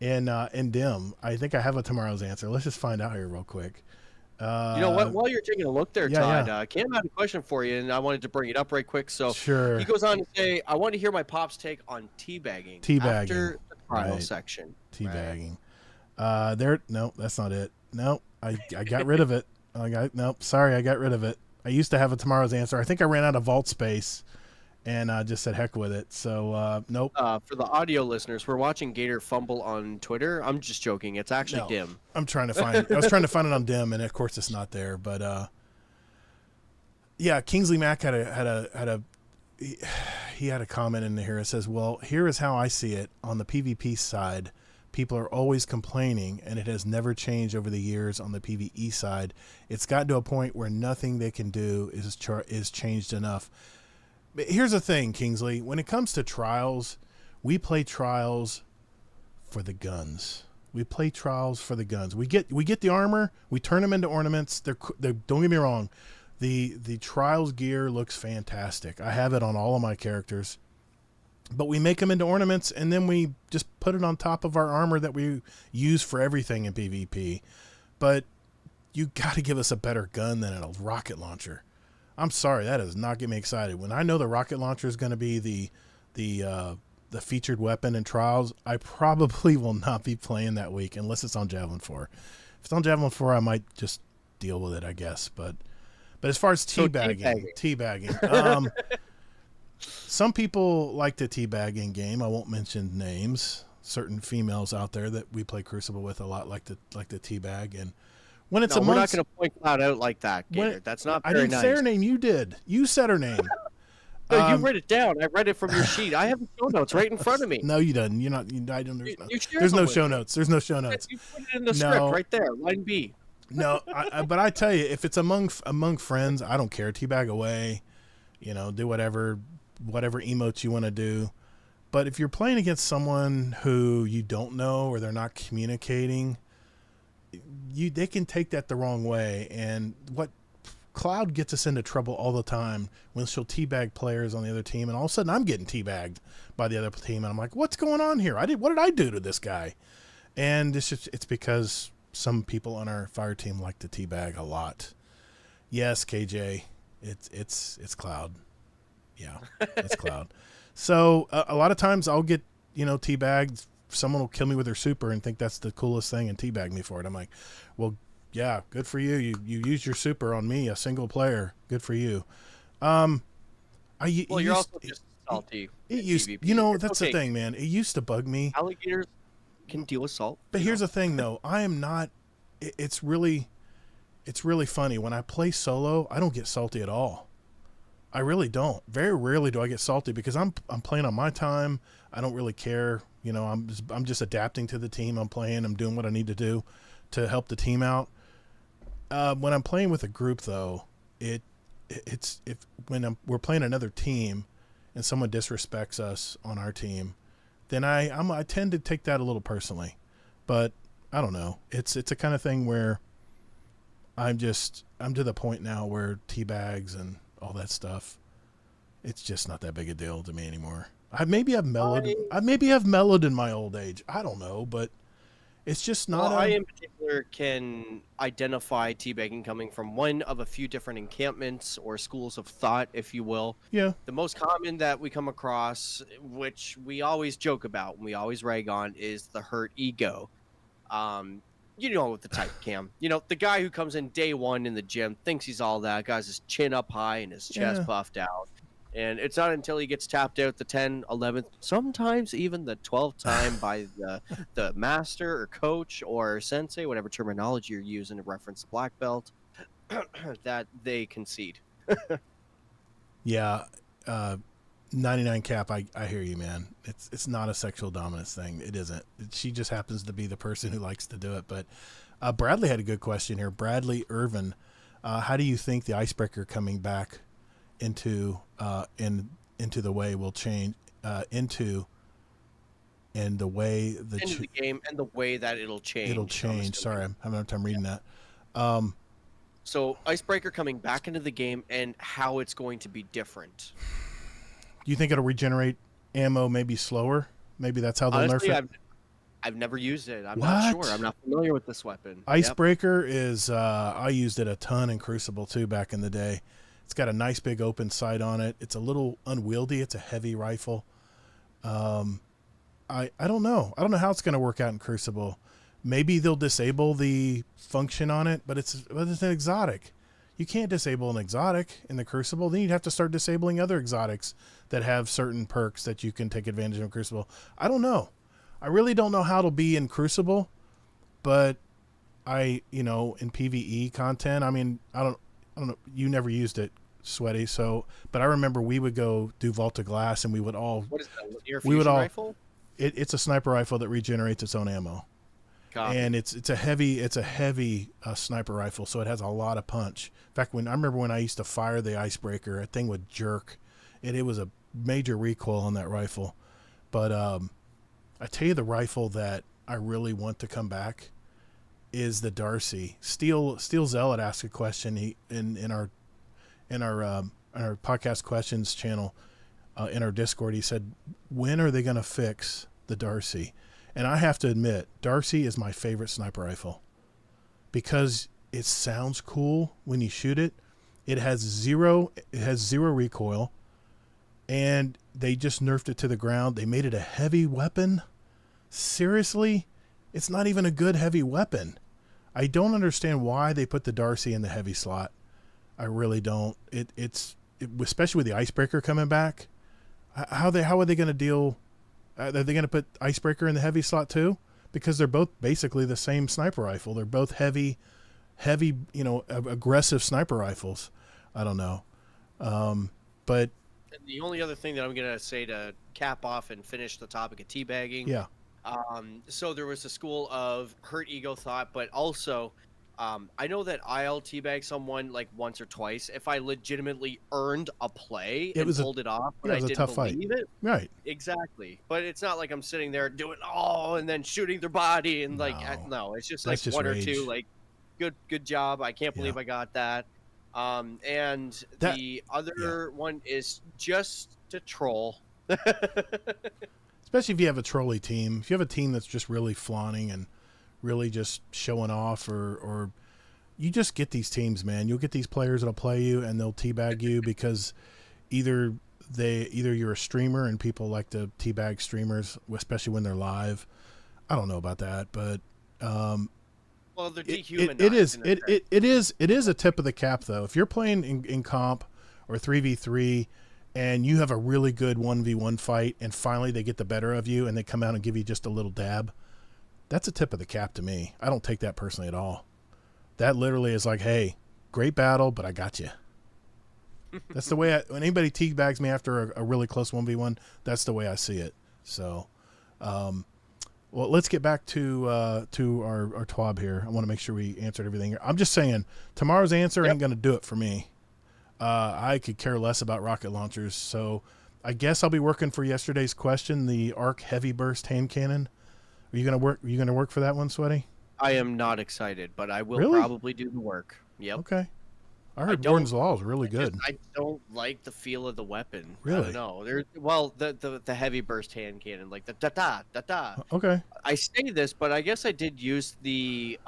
In DIM. I think I have a Tomorrow's Answer. Let's just find out here real quick. You know what? While you're taking a look there, Todd, yeah. Cam had a question for you, and I wanted to bring it up right quick. So sure. He goes on to say, I want to hear my pop's take on teabagging. After the trial section. Teabagging. Right. No, that's not it. No, I got rid of it. I got rid of it. I used to have a Tomorrow's Answer. I think I ran out of vault space, and just said heck with it. So nope. For the audio listeners, we're watching Gator fumble on Twitter. I'm just joking. It's actually DIM. I'm trying to find it. I was trying to find it on DIM, and of course it's not there. But yeah, Kingsley Mack had a comment in here. It says, "Well, here is how I see it on the PvP side. People are always complaining, and it has never changed over the years on the PvE side. It's gotten to a point where nothing they can do is changed enough." But here's the thing, Kingsley. When it comes to trials, we play trials for the guns. We play trials for the guns. We get the armor. We turn them into ornaments. They're don't get me wrong. The trials gear looks fantastic. I have it on all of my characters. But we make them into ornaments, and then we just put it on top of our armor that we use for everything in PvP. But you got to give us a better gun than a rocket launcher. I'm sorry, that does not get me excited. When I know the rocket launcher is going to be the featured weapon in trials, I probably will not be playing that week unless it's on Javelin 4. If it's on Javelin 4, I might just deal with it, I guess. But as far as teabagging, some people like to teabag in game. I won't mention names. Certain females out there that we play Crucible with a lot like to teabag, and when it's we're not going to point Cloud out like that, Gator. That's not very nice. I didn't say her name. You did. You said her name. No, you read it down. I read it from your sheet. I have the show notes right in front of me. No, you didn't. You're not. There's no show notes. There's no show notes. You put it in the script right there, line B. No, but I tell you, if it's among friends, I don't care. Teabag away. Do whatever emotes you want to do. But if you're playing against someone who you don't know or they're not communicating, they can take that the wrong way. And what Cloud gets us into trouble all the time when she'll teabag players on the other team, and all of a sudden I'm getting teabagged by the other team, and I'm like, what's going on here? What did I do to this guy? And it's because some people on our fire team like to teabag a lot. Yes, KJ, It's Cloud. Yeah, it's Cloud. So a lot of times I'll get, teabagged. Someone will kill me with their super and think that's the coolest thing and teabag me for it. I'm like, well, yeah, good for you. You used your super on me, a single player. Good for you. You're also just salty. It used, that's the thing, man. It used to bug me. Alligators can deal with salt. But here's the thing, though. I am not. It's really funny when I play solo. I don't get salty at all. I really don't. Very rarely do I get salty because I'm playing on my time. I don't really care. I'm just adapting to the team I'm playing. I'm doing what I need to do to help the team out. When I'm playing with a group, though, we're playing another team and someone disrespects us on our team, then I tend to take that a little personally. But I don't know. It's a kind of thing where I'm to the point now where teabags and all that stuff, it's just not that big a deal to me anymore. Maybe I've mellowed in my old age. I don't know, but it's just not. I in particular can identify teabagging coming from one of a few different encampments or schools of thought, if you will. Yeah. The most common that we come across, which we always joke about and we always rag on, is the hurt ego. The type, Cam. The guy who comes in day one in the gym, thinks he's all that, got his chin up high and his chest puffed out. And it's not until he gets tapped out the 10th, 11th, sometimes even the 12th time by the master or coach or sensei, whatever terminology you're using to reference the black belt, that they concede. Yeah. 99 Cap, I hear you, man. It's not a sexual dominance thing. It isn't. She just happens to be the person who likes to do it. But Bradley had a good question here. Bradley Irvin, how do you think the icebreaker coming back into the way will change into the way into the game and the way that it'll change? It'll change. Sorry, I'm having a hard time reading that. So icebreaker coming back into the game and how it's going to be different. Do you think it'll regenerate ammo maybe slower? Maybe that's how they'll nerf it? I've never used it. I'm not sure. I'm not familiar with this weapon. Icebreaker is, I used it a ton in Crucible too back in the day. It's got a nice big open sight on it. It's a little unwieldy. It's a heavy rifle. I don't know. I don't know how it's going to work out in Crucible. Maybe they'll disable the function on it, but it's an exotic. You can't disable an exotic in the Crucible. Then you'd have to start disabling other exotics that have certain perks that you can take advantage of in Crucible. I don't know. I really don't know how it'll be in Crucible, but in PvE content, I mean, I don't know. You never used it, Sweaty. So, but I remember we would go do Vault of Glass and we would all, what is that? Rifle? It's a sniper rifle that regenerates its own ammo. And it's a heavy sniper rifle, so it has a lot of punch. In fact, I remember when I used to fire the icebreaker, that thing would jerk, and it was a major recoil on that rifle. But I tell you, the rifle that I really want to come back is the Darcy. Steel Zealot asked a question in our podcast questions channel in our Discord. He said, "When are they going to fix the Darcy?" And I have to admit, Darcy is my favorite sniper rifle because it sounds cool when you shoot it. It has zero recoil, and they just nerfed it to the ground. They made it a heavy weapon. Seriously, it's not even a good heavy weapon. I don't understand why they put the Darcy in the heavy slot. I really don't. Especially with the icebreaker coming back. How are they going to deal? Are they going to put icebreaker in the heavy slot too? Because they're both basically the same sniper rifle. They're both heavy, aggressive sniper rifles. I don't know. But the only other thing that I'm going to say to cap off and finish the topic of teabagging. Yeah. So there was a school of hurt ego thought, but also I know that I'll teabag someone like once or twice if I legitimately earned a play and pulled it off, but I didn't believe it. Right. Exactly. But it's not like I'm sitting there doing and then shooting their body and no, it's just like one rage. Or two like good job. I can't believe I got that. And the other one is just to troll. Especially if you have a trolley team. If you have a team that's just really flaunting and really just showing off or you just get these teams, man. You'll get these players that'll play you and they'll teabag you because either you're a streamer and people like to teabag streamers, especially when they're live. I don't know about that, but well, they're dehumanized. It is a tip of the cap though. If you're playing in comp or 3v3 and you have a really good 1v1 fight and finally they get the better of you and they come out and give you just a little dab, that's a tip of the cap to me. I don't take that personally at all. That literally is like, hey, great battle, but I got you. That's the way when anybody teabags me after a really close 1v1, that's the way I see it. So, well, let's get back to our TWAB here. I want to make sure we answered everything. I'm just saying, tomorrow's answer ain't going to do it for me. I could care less about rocket launchers, so I guess I'll be working for yesterday's question, the Arc Heavy Burst Hand Cannon. Are you gonna work for that one, Sweaty? I am not excited, but I will probably do the work. Yep. Okay. I heard Warden's Law is really good. I don't like the feel of the weapon. Really? I don't know. Well, the heavy burst hand cannon, like the da-da. Okay. I say this, but I guess I did use the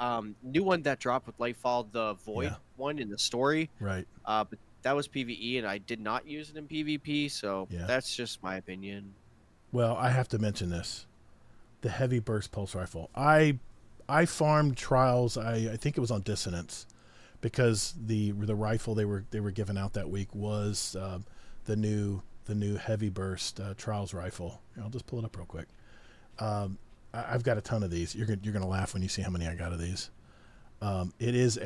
new one that dropped with Lightfall, the Void one in the story. Right. But that was PvE, and I did not use it in PvP, so that's just my opinion. Well, I have to mention this. The heavy burst pulse rifle. I farmed trials. I think it was on Dissonance, because the rifle they were giving out that week was the new heavy burst trials rifle. I'll just pull it up real quick. I've got a ton of these. You're gonna laugh when you see how many I got of these. It is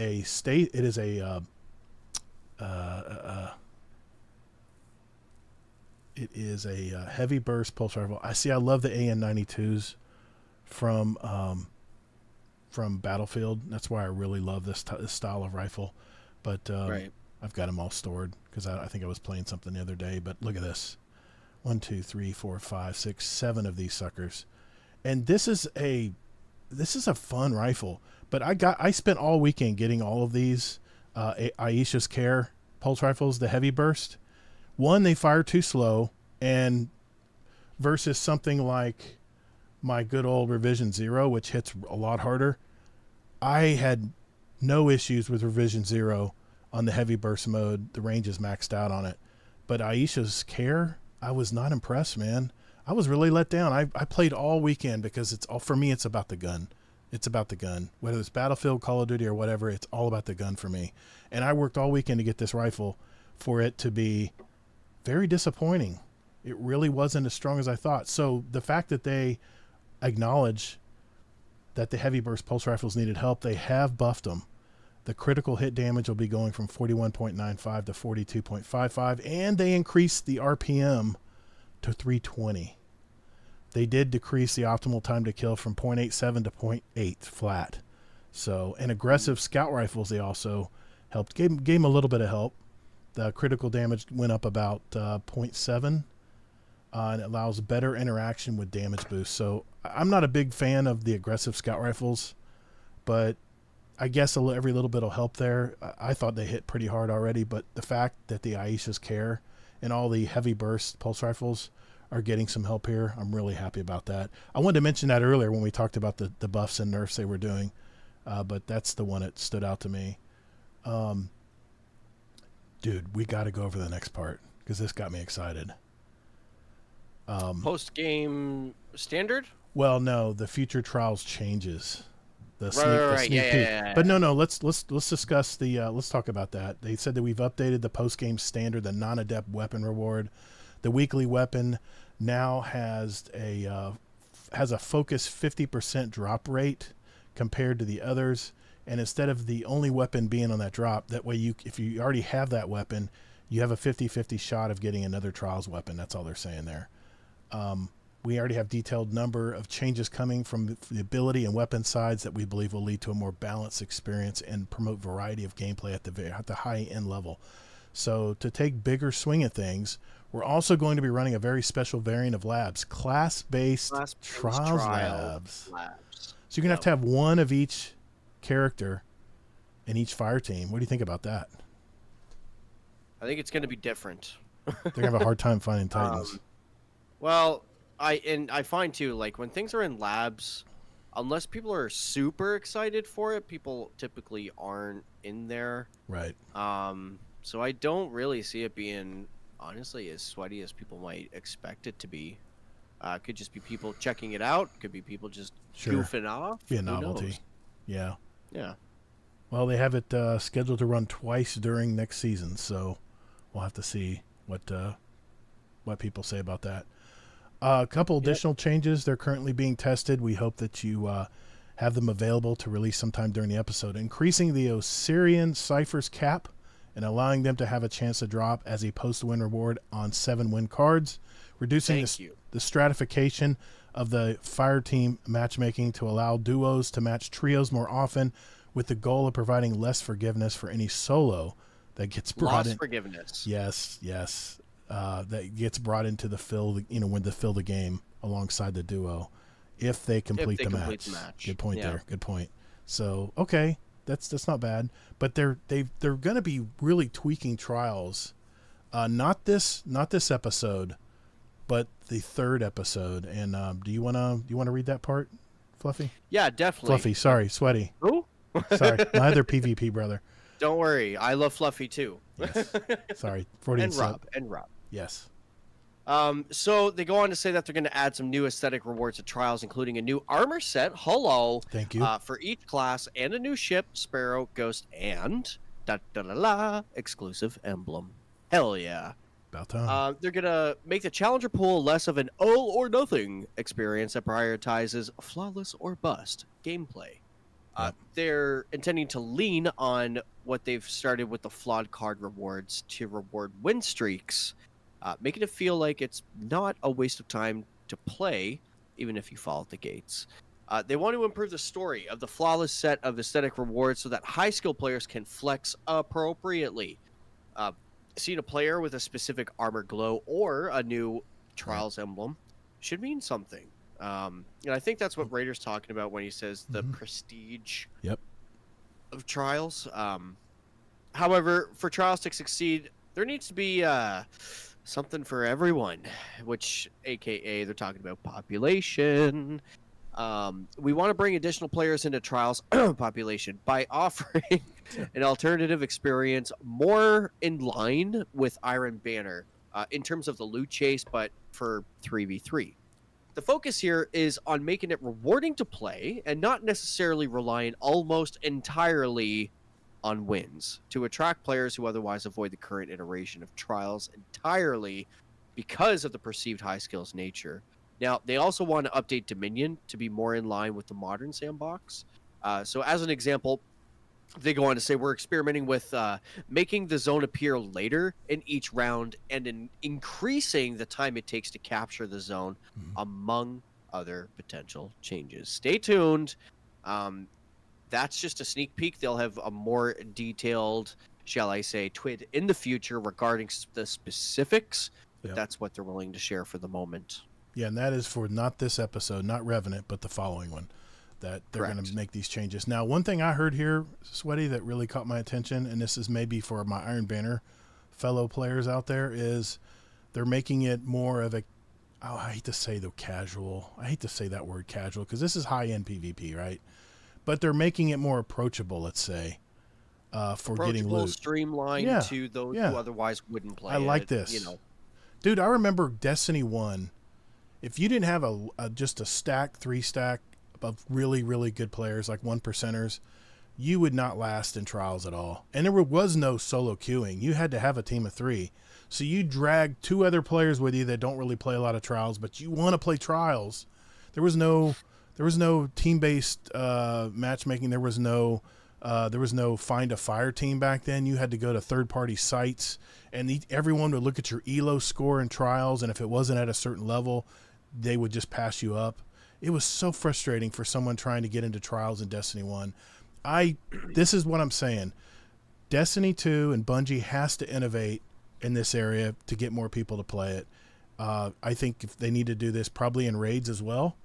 a heavy burst pulse rifle. I love the AN-92s from Battlefield. That's why I really love this style of rifle. But I've got them all stored because I think I was playing something the other day. But look at this: 1, 2, 3, 4, 5, 6, 7 of these suckers. And this is a fun rifle. But I spent all weekend getting all of these Aisha's Care pulse rifles, the heavy burst. One, they fire too slow, and versus something like my good old Revision 0, which hits a lot harder. I had no issues with Revision 0 on the heavy burst mode. The range is maxed out on it. But Aisha's Care, I was not impressed, man. I was really let down. I played all weekend because for me, it's about the gun. It's about the gun. Whether it's Battlefield, Call of Duty, or whatever, it's all about the gun for me. And I worked all weekend to get this rifle for it to be very disappointing. It really wasn't as strong as I thought. So the fact that they acknowledge that the heavy burst pulse rifles needed help, they have buffed them. The critical hit damage will be going from 41.95 to 42.55, and they increased the RPM to 320. They did decrease the optimal time to kill from 0.87 to 0.8 flat. So, and aggressive scout rifles, they also helped, gave them a little bit of help. The critical damage went up about 0.7, and it allows better interaction with damage boost. So I'm not a big fan of the aggressive scout rifles, but I guess every little bit will help there. I thought they hit pretty hard already, but the fact that the Aisha's Care and all the heavy burst pulse rifles are getting some help here, I'm really happy about that. I wanted to mention that earlier when we talked about the buffs and nerfs they were doing, but that's the one that stood out to me. Dude, we got to go over the next part because this got me excited. Post-game standard? Well, no, the future trials changes. The Right. sneak peek. Yeah. But no, let's discuss let's talk about that. They said that we've updated the post-game standard, the non-adept weapon reward. The weekly weapon now has a focus 50% drop rate compared to the others. And instead of the only weapon being on that drop, that way if you already have that weapon, you have a 50-50 shot of getting another trials weapon. That's all they're saying there. We already have detailed number of changes coming from the ability and weapon sides that we believe will lead to a more balanced experience and promote variety of gameplay at the high end level. So to take bigger swing at things, we're also going to be running a very special variant of labs, class-based trials labs. So you're going to have one of each character in each fire team. What do you think about that? I think it's going to be different. They're going to have a hard time finding Titans. Well, I find too, like when things are in labs, unless people are super excited for it, people typically aren't in there. Right. So I don't really see it being, honestly, as sweaty as people might expect it to be. Could just be people checking it out. Could be people just goofing off. Be a Who novelty. knows? Yeah. Yeah. Well, they have it scheduled to run twice during next season, so we'll have to see what people say about that. A couple additional changes. They're currently being tested. We hope that you have them available to release sometime during the episode. Increasing the Osirian Cypher's cap and allowing them to have a chance to drop as a post-win reward on 7-win cards. Reducing the stratification of the fire team matchmaking to allow duos to match trios more often, with the goal of providing less forgiveness for any solo that gets brought in. Forgiveness. Yes. That gets brought into the fill, when they fill the game alongside the duo, if they complete the match. Good point there. Good point. So, okay, that's not bad. But they're going to be really tweaking trials. Not this episode, but the third episode. And do you wanna read that part, Fluffy? Yeah, definitely. Fluffy, sorry, Sweaty. Who? Sorry, my other PvP brother. Don't worry, I love Fluffy too. Yes. Sorry, 40 and Rob. Yes. So they go on to say that they're going to add some new aesthetic rewards to trials, including a new armor set. Hello. Thank you. For each class, and a new ship, Sparrow, Ghost, and exclusive emblem. Hell yeah. About time. They're going to make the challenger pool less of an all or nothing experience that prioritizes flawless or bust gameplay. They're intending to lean on what they've started with the flawed card rewards to reward win streaks, making it feel like it's not a waste of time to play, even if you fall at the gates. They want to improve the story of the flawless set of aesthetic rewards so that high skill players can flex appropriately. Seeing a player with a specific armor glow or a new Trials emblem should mean something. And I think that's what Raider's talking about when he says the prestige of Trials. However, for Trials to succeed, there needs to be something for everyone, which aka they're talking about population. We want to bring additional players into Trials population by offering an alternative experience more in line with Iron Banner in terms of the loot chase, but for 3v3. The focus here is on making it rewarding to play and not necessarily relying almost entirely on wins to attract players who otherwise avoid the current iteration of Trials entirely because of the perceived high skills nature. Now, they also want to update Dominion to be more in line with the modern sandbox. So as an example, they go on to say we're experimenting with making the zone appear later in each round and in increasing the time it takes to capture the zone, among other potential changes. Stay tuned. That's just a sneak peek. They'll have a more detailed, shall I say, twit in the future regarding the specifics. But that's what they're willing to share for the moment. Yeah, and that is for not this episode, not Revenant, but the following one, that they're going to make these changes. Now, one thing I heard here, Sweaty, that really caught my attention, and this is maybe for my Iron Banner fellow players out there, is they're making it more of a, I hate to say the casual. I hate to say that word casual, because this is high-end PvP, right? But they're making it more approachable, let's say, for getting loot. Streamlined to those who otherwise wouldn't play. I like this. Dude, I remember Destiny 1. If you didn't have just a stack, 3-stack of really, really good players, like 1%ers, you would not last in Trials at all. And there was no solo queuing. You had to have a team of 3. So you drag 2 other players with you that don't really play a lot of Trials, but you want to play Trials. There was no team-based matchmaking. There was no find a fire team back then. You had to go to third-party sites, and everyone would look at your ELO score in Trials, and if it wasn't at a certain level, they would just pass you up. It was so frustrating for someone trying to get into Trials in Destiny 1. This is what I'm saying. Destiny 2 and Bungie has to innovate in this area to get more people to play it. I think if they need to do this probably in raids as well.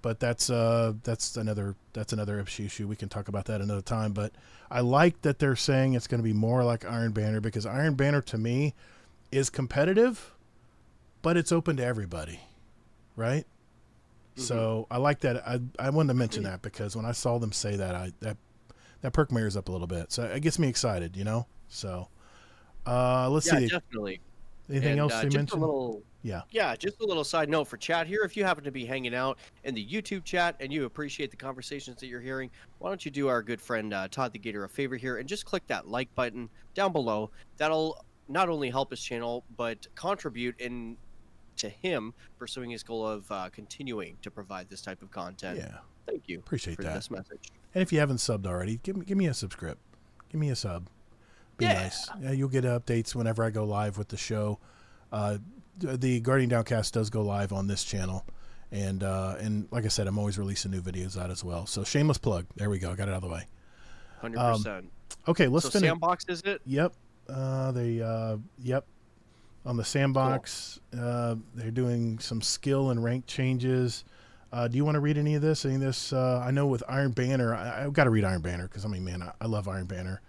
But that's another issue. We can talk about that another time. But I like that they're saying it's going to be more like Iron Banner, because Iron Banner to me is competitive, but it's open to everybody, right? So I like that. I wanted to mention that because when I saw them say that, that perked my ears up a little bit. So it gets me excited, you know? So let's see. Definitely. Anything else to just mention? A little, just a little side note for chat here. If you happen to be hanging out in the YouTube chat and you appreciate the conversations that you're hearing, why don't you do our good friend ToddtheGatr a favor here and just click that like button down below. That'll not only help his channel, but contribute to him pursuing his goal of continuing to provide this type of content. Yeah. Thank you. Appreciate for that. this message. And if you haven't subbed already, give me a subscribe. Give me a sub. Be nice. Yeah, you'll get updates whenever I go live with the show. The Guardian Downcast does go live on this channel, and like I said, I'm always releasing new videos out as well. So shameless plug. There we go. Got it out of the way. 100%. Okay, let's finish. Sandbox, is it? Yep. Yep. On the sandbox, they're doing some skill and rank changes. Do you want to read any of this? I know with Iron Banner, I've got to read Iron Banner because I love Iron Banner.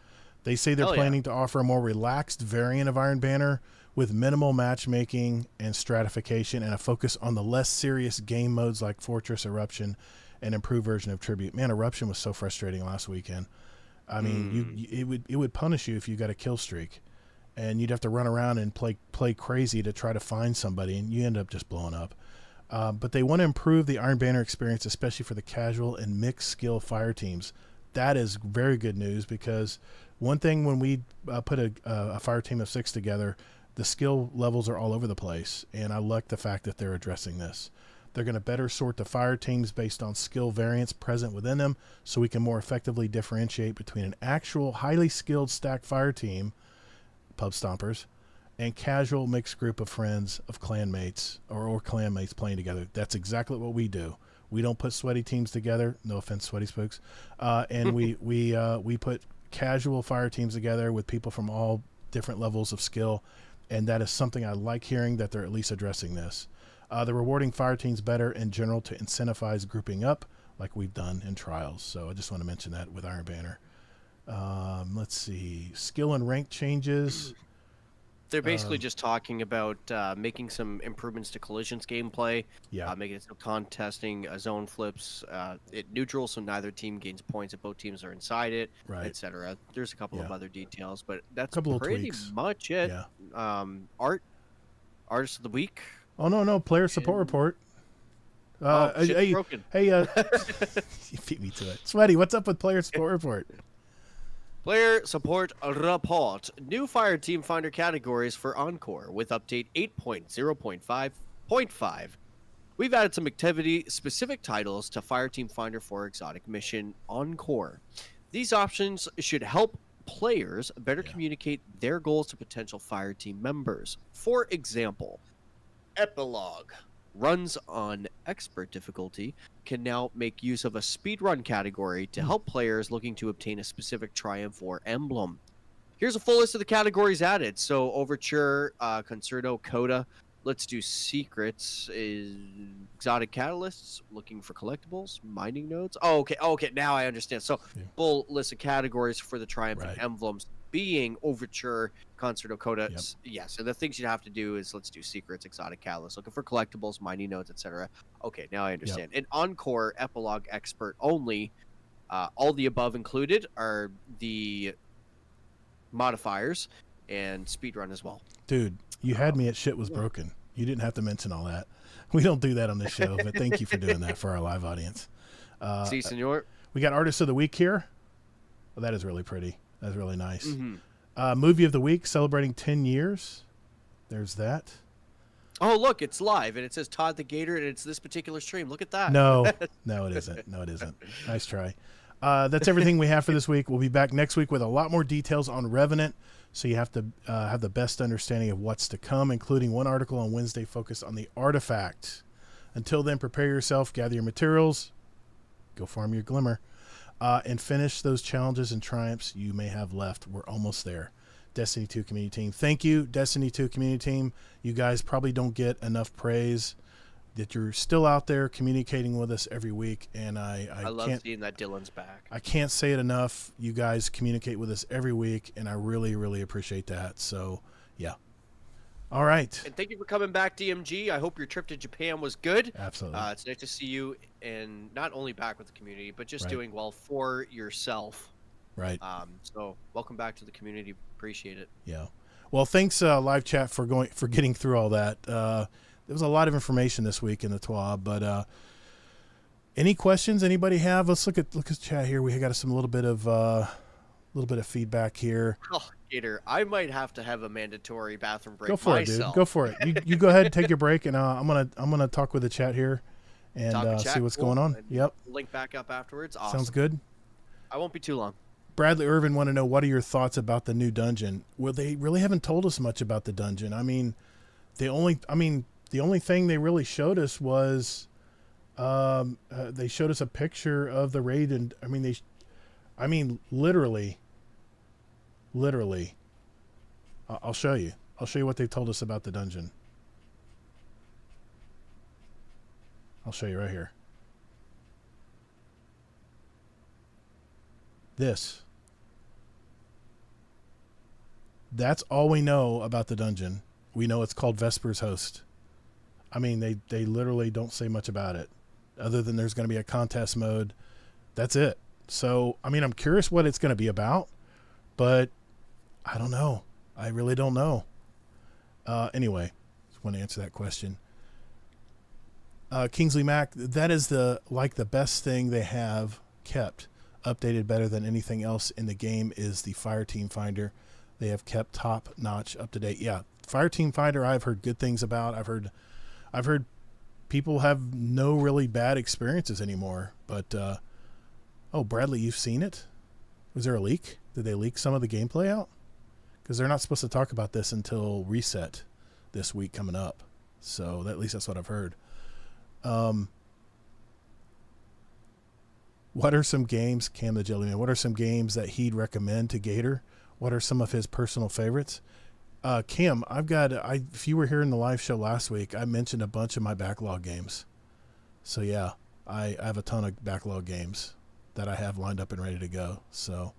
They say they're planning to offer a more relaxed variant of Iron Banner with minimal matchmaking and stratification and a focus on the less serious game modes like Fortress, Eruption, and improved version of Tribute. Man, Eruption was so frustrating last weekend. I mean, it would punish you if you got a kill streak, and you'd have to run around and play crazy to try to find somebody, and you end up just blowing up. But they want to improve the Iron Banner experience, especially for the casual and mixed skill fire teams. That is very good news because one thing when we put a fire team of 6 together, the skill levels are all over the place, and I like the fact that they're addressing this. They're going to better sort the fire teams based on skill variants present within them so we can more effectively differentiate between an actual highly skilled stacked fire team, pub stompers, and casual mixed group of friends of clanmates or clanmates playing together. That's exactly what we do. We don't put sweaty teams together. No offense, SweatySpookz. And we put casual fire teams together with people from all different levels of skill. And that is something I like hearing, that they're at least addressing this. They're rewarding fire teams better in general to incentivize grouping up like we've done in Trials. So I just want to mention that with Iron Banner. Let's see. Skill and rank changes. They're basically just talking about making some improvements to collisions gameplay, making it so contesting zone flips it neutral, so neither team gains points if both teams are inside it, etc. There's a couple of other details, but that's pretty much it. Artist of the week. Oh no, player support report. Shit's broken. Hey, you beat me to it. Sweaty, what's up with player support report? Player support report. New Fire Team Finder categories for Encore with update 8.0.5.5. We've added some activity-specific titles to Fire Team Finder for Exotic Mission Encore. These options should help players better communicate their goals to potential Fire Team members. For example, Epilogue runs on expert difficulty can now make use of a speedrun category to help players looking to obtain a specific triumph or emblem. Here's a full list of the categories added. So Overture, Concerto, Coda, Let's Do Secrets, Exotic Catalysts, looking for collectibles, mining nodes. Oh, okay, now I understand. So full list of categories for the triumph and emblems being Overture, Concerto, Coda. Yes, and the things you have to do is Let's Do Secrets, Exotic Catalysts, looking for collectibles, mining nodes, etc. Okay, now I understand. And Encore, Epilogue, Expert only. All the above included are the modifiers and speedrun as well. Dude, you had me at shit was broken. You didn't have to mention all that. We don't do that on this show, but thank you for doing that for our live audience. Si, senor. We got Artist of the Week here. Well, that is really pretty. That's really nice. Movie of the Week, celebrating 10 years. There's that. Oh, look, it's live, and it says ToddtheGatr, and it's this particular stream. Look at that. No, it isn't. No, it isn't. Nice try. That's everything we have for this week. We'll be back next week with a lot more details on Revenant, so you have to have the best understanding of what's to come, including one article on Wednesday focused on the artifact. Until then, prepare yourself, gather your materials, go farm your glimmer, and finish those challenges and triumphs you may have left. We're almost there. Destiny 2 community team. Thank you, Destiny 2 community team. You guys probably don't get enough praise that you're still out there communicating with us every week, and I love seeing that Dylan's back. I can't say it enough. You guys communicate with us every week, and I really, really appreciate that. So, yeah. All right. And thank you for coming back, DMG. I hope your trip to Japan was good. Absolutely. It's nice to see you, and not only back with the community, but just Right. doing well for yourself. Right. So welcome back to the community. Appreciate it. Yeah. Well, thanks live chat for getting through all that. There was a lot of information this week in the TWAB, but any questions anybody have? Let's look at chat here. We got some little bit of feedback here. Oh, Gator, I might have to have a mandatory bathroom break. Go for myself. it, dude. Go for it. You go ahead and take your break, and I'm gonna talk with the chat here and see what's going on. Yep. Link back up afterwards. Awesome. Sounds good. I won't be too long. Bradley Irvin want to know, what are your thoughts about the new dungeon? Well, they really haven't told us much about the dungeon. I mean, the only thing they really showed us was they showed us a picture of the raid, and literally. I'll show you. I'll show you what they've told us about the dungeon. I'll show you right here. That's all we know about the dungeon. We know it's called Vesper's Host. I mean, they literally don't say much about it, other than there's going to be a contest mode. That's it. So, I mean, I'm curious what it's going to be about, but I don't know. I really don't know. Anyway, just want to answer that question. Kingsley Mac, that is the best thing they have kept. Updated better than anything else in the game is the Fire Team Finder. They have kept top notch, up to date. Yeah, Fire Team Finder I've heard good things about. I've heard people have no really bad experiences anymore. But oh, Bradley, you've seen it? Was there a leak? Did they leak some of the gameplay out? Because they're not supposed to talk about this until reset this week coming up. So at least that's what I've heard. What are some games, Cam the Jellyman, what are some games that he'd recommend to Gator? What are some of his personal favorites? Cam, if you were here in the live show last week, I mentioned a bunch of my backlog games. So yeah, I have a ton of backlog games that I have lined up and ready to go. So,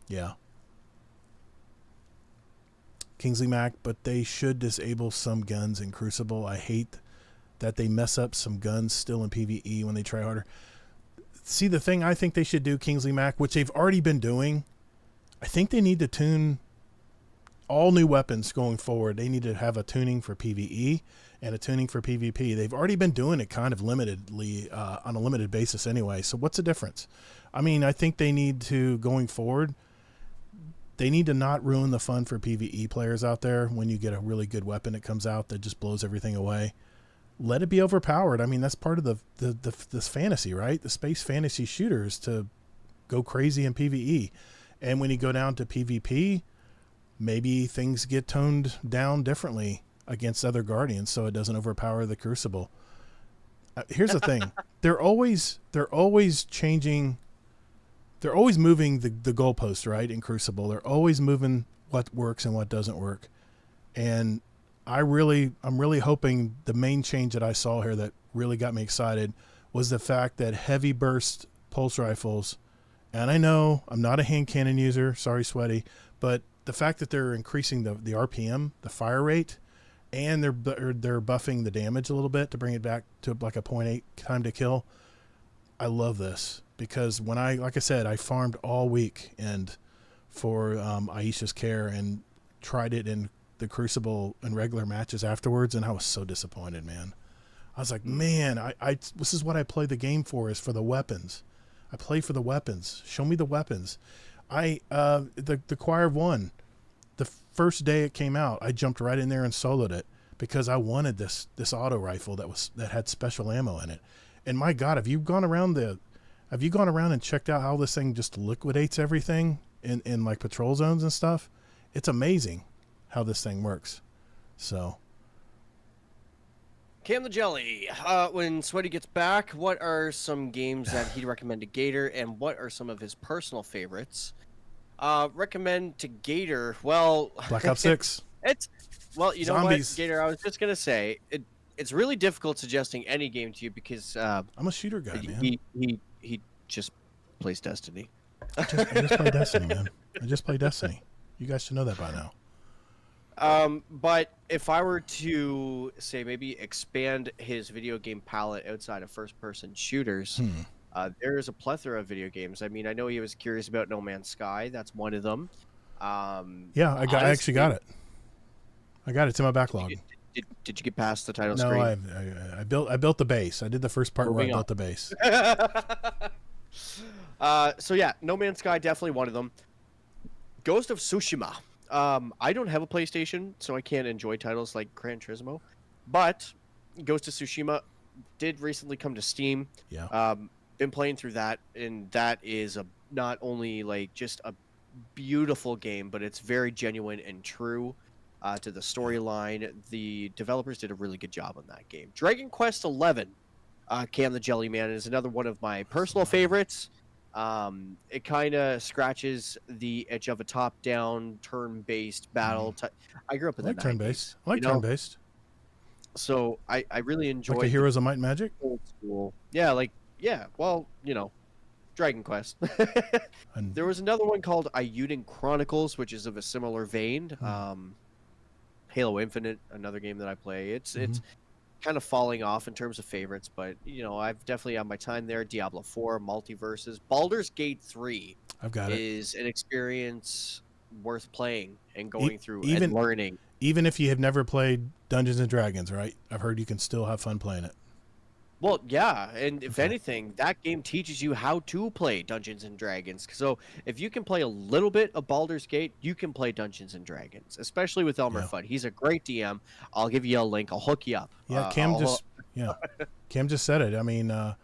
yeah. Kingsley Mac, but they should disable some guns in Crucible. I hate that they mess up some guns still in PvE when they try harder. See, the thing I think they should do, Kingsley Mac, which they've already been doing, I think they need to tune all new weapons going forward. They need to have a tuning for PvE and a tuning for PvP. They've already been doing it kind of limitedly, on a limited basis anyway. So what's the difference? I mean, I think they need to, going forward, they need to not ruin the fun for PvE players out there when you get a really good weapon that comes out that just blows everything away. Let it be overpowered. I mean, that's part of this fantasy, right? The space fantasy shooters to go crazy in PvE. And when you go down to PvP, maybe things get toned down differently against other Guardians so it doesn't overpower the Crucible. Here's the thing. They're always changing. They're always moving the goalpost, right, in Crucible. They're always moving what works and what doesn't work. And I'm really hoping the main change that I saw here that really got me excited was the fact that heavy burst pulse rifles, and I know I'm not a hand cannon user, sorry Sweaty, but the fact that they're increasing the RPM, the fire rate, and they're buffing the damage a little bit to bring it back to like a 0.8 time to kill. I love this because like I said, I farmed all week and for Aisha's care and tried it in the Crucible and regular matches afterwards, and I was so disappointed, man. I was like, man, I this is what I play the game for, is for the weapons. I play for the weapons. Show me the weapons. The Choir of One, the first day it came out, I jumped right in there and soloed it because I wanted this auto rifle that had special ammo in it. And my God, have you gone around and checked out how this thing just liquidates everything in like patrol zones and stuff? It's amazing how this thing works. So Cam the Jelly, when Sweaty gets back, what are some games that he'd recommend to Gator, and what are some of his personal favorites? Recommend to Gator, well... Black Ops 6. Well, you Zombies. know what, Gator, I was just going to say, it's really difficult suggesting any game to you because... I'm a shooter guy, man. He just plays Destiny. I just play Destiny, man. I just play Destiny. You guys should know that by now. But if I were to say maybe expand his video game palette outside of first-person shooters, there is a plethora of video games. I mean, I know he was curious about No Man's Sky. That's one of them. Yeah, I actually got it. I got it. It's in my backlog. Did you get past the title no, screen? I built the base. I did the first part where I built the base. So yeah, No Man's Sky, definitely one of them. Ghost of Tsushima. I don't have a PlayStation, so I can't enjoy titles like Gran Turismo, but Ghost of Tsushima did recently come to Steam. Yeah. Been playing through that, and that is not only like just a beautiful game, but it's very genuine and true to the storyline. The developers did a really good job on that game. Dragon Quest XI, Cam the Jellyman, is another one of my personal favorites. It kind of scratches the edge of a top-down, turn-based battle. I grew up in the 90s. Turn-based. I like turn-based. So I really enjoy like the Heroes of Might and Magic. Old school. Yeah, well, Dragon Quest. There was another one called Ayuden Chronicles, which is of a similar vein. Halo Infinite, another game that I play. It's kind of falling off in terms of favorites, but I've definitely had my time there. Diablo 4, Multiverses, Baldur's Gate 3. I've got it. Is an experience worth playing and going through and learning. Even if you have never played Dungeons and Dragons, right? I've heard you can still have fun playing it. Well, yeah, and if anything, that game teaches you how to play Dungeons and Dragons. So if you can play a little bit of Baldur's Gate, you can play Dungeons and Dragons, especially with Elmer Fudd. He's a great DM. I'll give you a link. I'll hook you up. Yeah, Cam just said it. I mean, I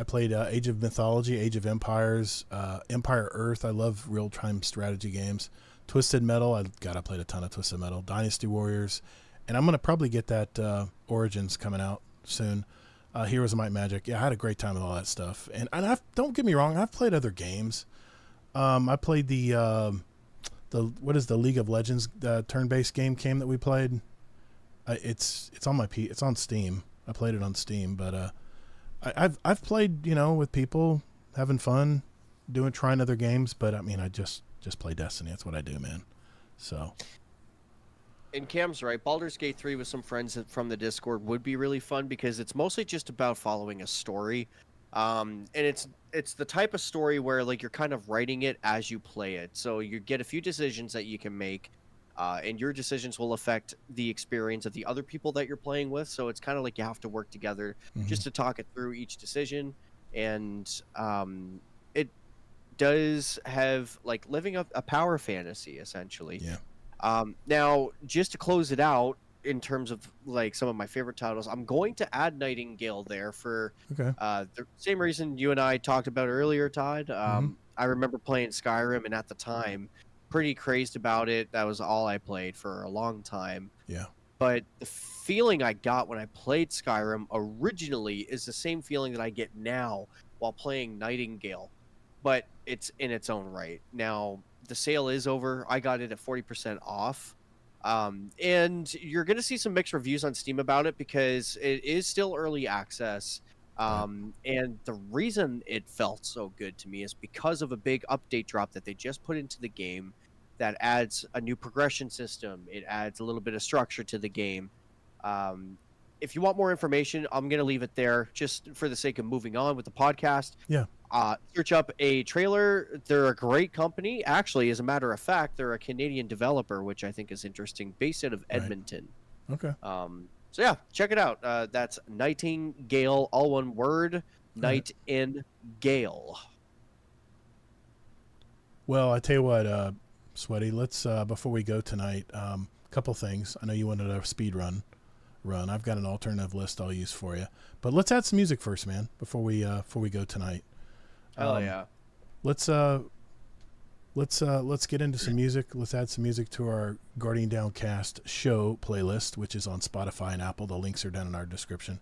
played Age of Mythology, Age of Empires, Empire Earth. I love real-time strategy games. Twisted Metal. I played a ton of Twisted Metal. Dynasty Warriors, and I'm gonna probably get that Origins coming out soon. Heroes of Might and Magic. Yeah, I had a great time with all that stuff. And don't get me wrong, I've played other games. I played the League of Legends turn-based game that we played. It's on Steam. I played it on Steam, but I've played with people having fun, trying other games. But I mean, I just play Destiny. That's what I do, man. So. And Cam's right. Baldur's Gate 3 with some friends from the Discord would be really fun because it's mostly just about following a story. And it's the type of story where like you're kind of writing it as you play it. So you get a few decisions that you can make, and your decisions will affect the experience of the other people that you're playing with. So it's kind of like you have to work together just to talk it through each decision. And it does have like living a power fantasy essentially. Yeah. Now, just to close it out, in terms of like some of my favorite titles, I'm going to add Nightingale there for the same reason you and I talked about earlier, Todd. I remember playing Skyrim, and at the time, pretty crazed about it. That was all I played for a long time. Yeah. But the feeling I got when I played Skyrim originally is the same feeling that I get now while playing Nightingale, but it's in its own right. Now, the sale is over. I got it at 40% off. And you're going to see some mixed reviews on Steam about it because it is still early access. And the reason it felt so good to me is because of a big update drop that they just put into the game that adds a new progression system. It adds a little bit of structure to the game. If you want more information, I'm going to leave it there just for the sake of moving on with the podcast. Yeah. Search up a trailer. They're a great company. Actually, as a matter of fact, they're a Canadian developer, which I think is interesting, based out of Edmonton. Okay. So yeah, check it out. That's Nightingale, all one word, Nightingale. Well, I tell you what, Sweaty, let's before we go tonight, a couple things. I know you wanted a speed run. I've got an alternative list I'll use for you, but let's add some music first, man, before we go tonight. Oh yeah. Let's get into some music. Let's add some music to our Guardian Downcast show playlist, which is on Spotify and Apple. The links are down in our description.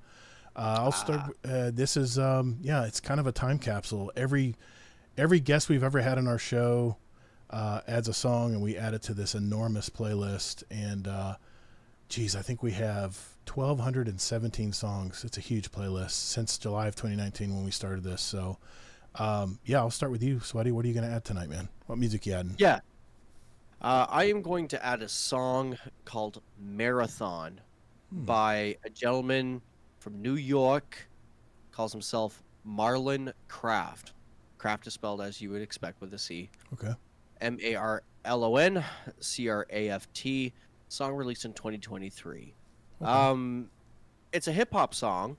I'll start. This is it's kind of a time capsule. Every guest we've ever had on our show adds a song, and we add it to this enormous playlist. And I think we have 1,217 songs. It's a huge playlist since July of 2019 when we started this. So. I'll start with you, Sweaty. What are you going to add tonight, man? What music you adding? Yeah. I am going to add a song called Marathon by a gentleman from New York, calls himself Marlon Craft. Craft is spelled as you would expect with a C. Okay. MarlonCraft. Song released in 2023. Okay. It's a hip hop song,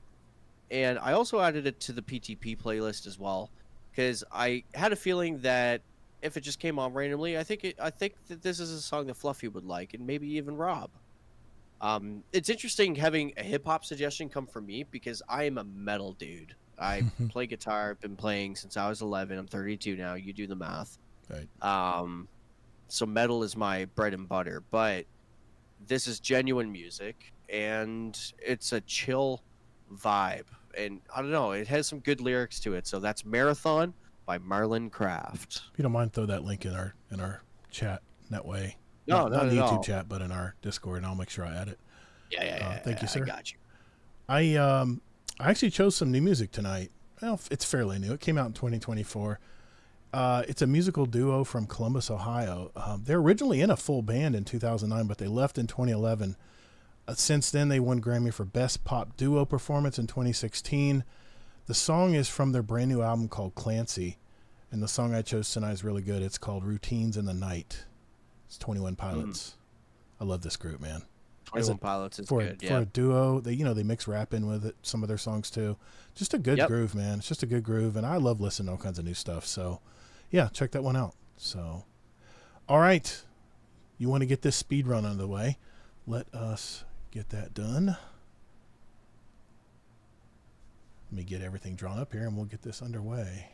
and I also added it to the PTP playlist as well because I had a feeling that if it just came on randomly, I think that this is a song that Fluffy would like, and maybe even Rob. It's interesting having a hip hop suggestion come from me because I am a metal dude. I play guitar. I've been playing since I was 11. I'm 32 now. You do the math. Right. So metal is my bread and butter, but this is genuine music, and it's a chill vibe. And I don't know, it has some good lyrics to it. So that's Marathon by Marlon Craft. If you don't mind, throw that link in our chat that way. No, not in the YouTube all. chat, but in our Discord, and I'll make sure I add it. Yeah. Thank you, sir. I got you. I actually chose some new music tonight. Well, it's fairly new. It came out in 2024. It's a musical duo from Columbus, Ohio. They're originally in a full band in 2009, but they left in 2011. Since then, they won Grammy for Best Pop Duo Performance in 2016. The song is from their brand new album called Clancy, and the song I chose tonight is really good. It's called Routines in the Night. It's 21 Pilots. I love this group, man. 21 Pilots is good, For a duo, they mix rap in with it, some of their songs too. Just a good groove, man. It's just a good groove, and I love listening to all kinds of new stuff. So, yeah, check that one out. So, all right. You want to get this speed run out of the way. Let us get that done. Let me get everything drawn up here, and we'll get this underway.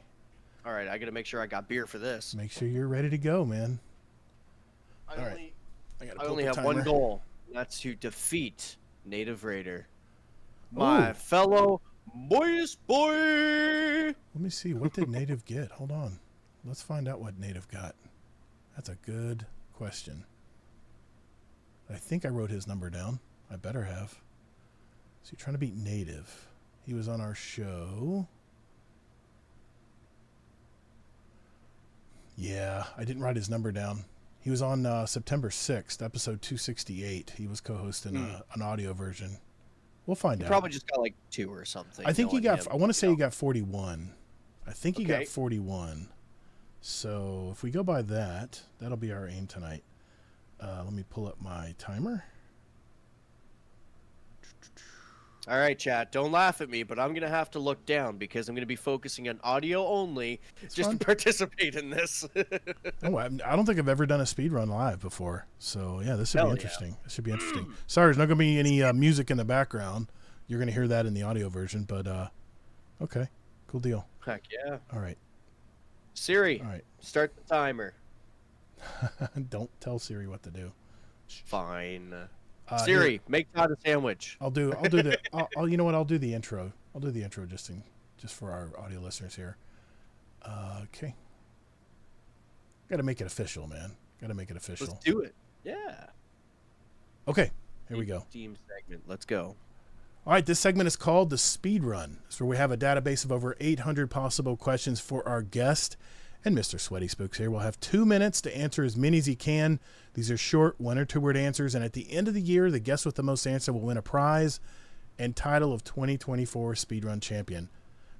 All right, I got to make sure I got beer for this. Make sure you're ready to go, man. I only have one goal. That's to defeat Native Raider. My fellow moist boy. Let me see. What did Native get? Hold on. Let's find out what Native got. That's a good question. I think I wrote his number down. I better have. So you're trying to beat Native. He was on our show. Yeah, I didn't write his number down. He was on September 6th, episode 268. He was co-hosting an audio version. We'll find out. Probably just got like 2 or something. I think he got, I want to say he got 41. I think he got 41. So if we go by that, that'll be our aim tonight. Let me pull up my timer. All right, chat. Don't laugh at me, but I'm going to have to look down because I'm going to be focusing on audio only to participate in this. Oh, I don't think I've ever done a speed run live before. So, yeah, this should be interesting. This should be interesting. Sorry, there's not going to be any music in the background. You're going to hear that in the audio version, but okay. Cool deal. Heck yeah. All right. Siri, all right. Start the timer. Don't tell Siri what to do. Fine. Siri, make Todd a sandwich. I'll do the. You know what? I'll do the intro. I'll do the intro just for our audio listeners here. Okay. Got to make it official, man. Got to make it official. Let's do it. Yeah. Okay. Here we go. Team segment. Let's go. All right. This segment is called the Speed Run. It's where we have a database of over 800 possible questions for our guest. And Mr. SweatySpookz here will have 2 minutes to answer as many as he can. These are short 1 or 2 word answers. And at the end of the year, the guest with the most answer will win a prize and title of 2024 Speedrun Champion.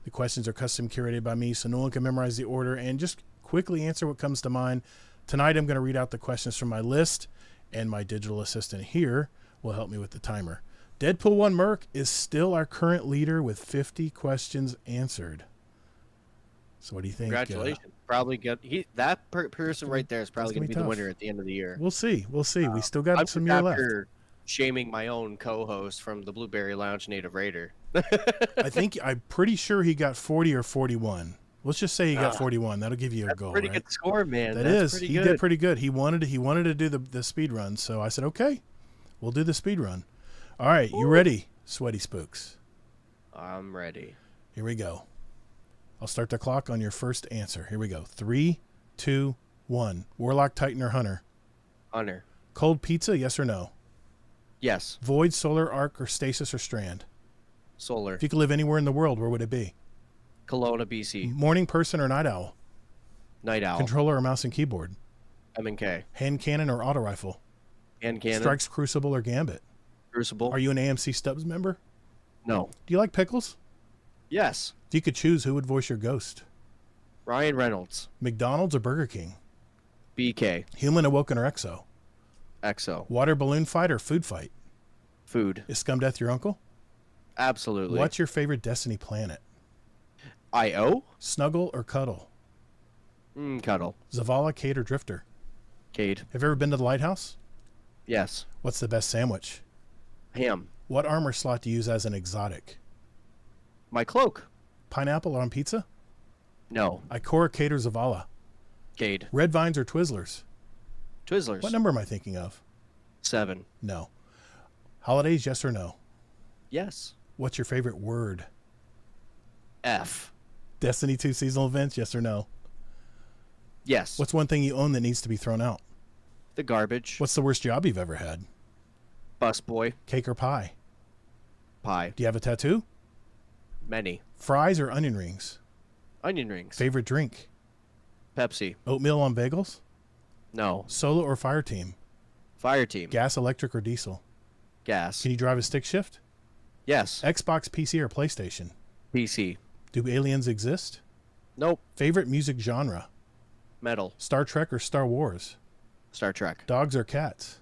The questions are custom curated by me, so no one can memorize the order and just quickly answer what comes to mind. Tonight, I'm going to read out the questions from my list, and my digital assistant here will help me with the timer. Deadpool 1 Merc is still our current leader with 50 questions answered. So what do you think? Congratulations. Probably good. That person right there is probably going to be the winner at the end of the year. We'll see. We'll see. We still got some year left. Shaming my own co-host from the Blueberry Lounge, Native Raider. I'm pretty sure he got 40 or 41. Let's just say he got 41. That'll give you a goal. Pretty right? good score, man. He did pretty good. He wanted to do the speed run, so I said, okay, we'll do the speed run. All right, you ready, SweatySpookz? I'm ready. Here we go. I'll start the clock on your first answer. Here we go. 3, 2, 1. Warlock, Titan, or Hunter? Hunter. Cold pizza, yes or no? Yes. Void, solar, arc, or stasis, or strand? Solar. If you could live anywhere in the world, where would it be? Kelowna, BC. Morning person or night owl? Night owl. Controller or mouse and keyboard? M&K. Hand cannon or auto rifle? Hand cannon. Strikes, Crucible, or Gambit? Crucible. Are you an AMC Stubbs member? No. Do you like pickles? Yes. If you could choose, who would voice your ghost? Ryan Reynolds. McDonald's or Burger King? BK. Human, awoken, or exo? EXO. Water balloon fight or food fight? Food. Is Scum Death your uncle? Absolutely. What's your favorite Destiny planet? IO? Snuggle or cuddle? Cuddle. Zavala, Cade, or Drifter? Cade. Have you ever been to the lighthouse? Yes. What's the best sandwich? Ham. What armor slot do you use as an exotic? My cloak. Pineapple on pizza? No. Ikora, Cade, or Zavala? Cade. Red Vines or Twizzlers? Twizzlers. What number am I thinking of? 7. No. Holidays, yes or no? Yes. What's your favorite word? F. Destiny 2 seasonal events, yes or no? Yes. What's one thing you own that needs to be thrown out? The garbage? What's the worst job you've ever had? Busboy. Cake or pie? Pie. Do you have a tattoo? Many. Fries or onion rings? Onion rings. Favorite drink? Pepsi. Oatmeal on bagels? No. Solo or fire team? Fire team. Gas, electric, or diesel? Gas. Can you drive a stick shift? Yes. Xbox, PC, or PlayStation? PC. Do aliens exist? Nope. Favorite music genre? Metal. Star Trek or Star Wars? Star Trek. Dogs or cats?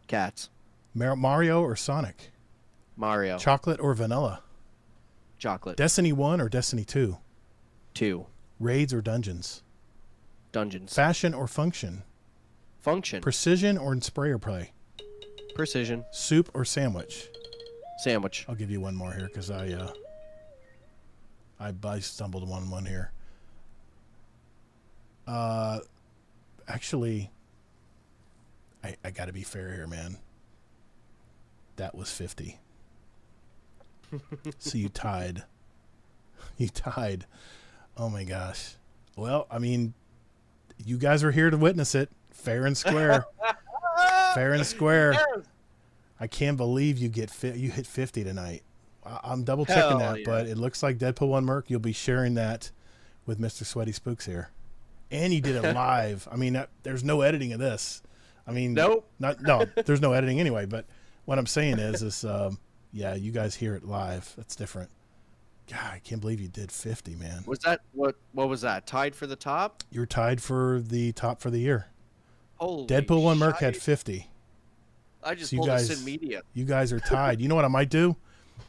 Cats. Mario or Sonic? Mario. Chocolate or vanilla? Chocolate. Destiny 1 or Destiny 2? 2. Raids or dungeons? Dungeons. Fashion or function? Function. Precision or in spray or play? Precision. Soup or sandwich? Sandwich. I'll give you one more here because I stumbled on one here. Actually, I got to be fair here, man. That was 50. So you tied. You tied. Oh my gosh. Well, I mean, you guys are here to witness it. Fair and square. Fair and square. I can't believe you hit 50 tonight. I'm double checking that, but it looks like Deadpool 1 Merc, you'll be sharing that with Mr SweatySpookz here. And you did it live. I mean, there's no editing of this. I mean, nope. No, there's no editing anyway, but what I'm saying is yeah, you guys hear it live. That's different. God, I can't believe you did 50, man. Was that what was that? Tied for the top? You're tied for the top for the year. Holy Deadpool 1 Merc had 50. I just So pulled a Sin Media. You guys are tied. You know what I might do?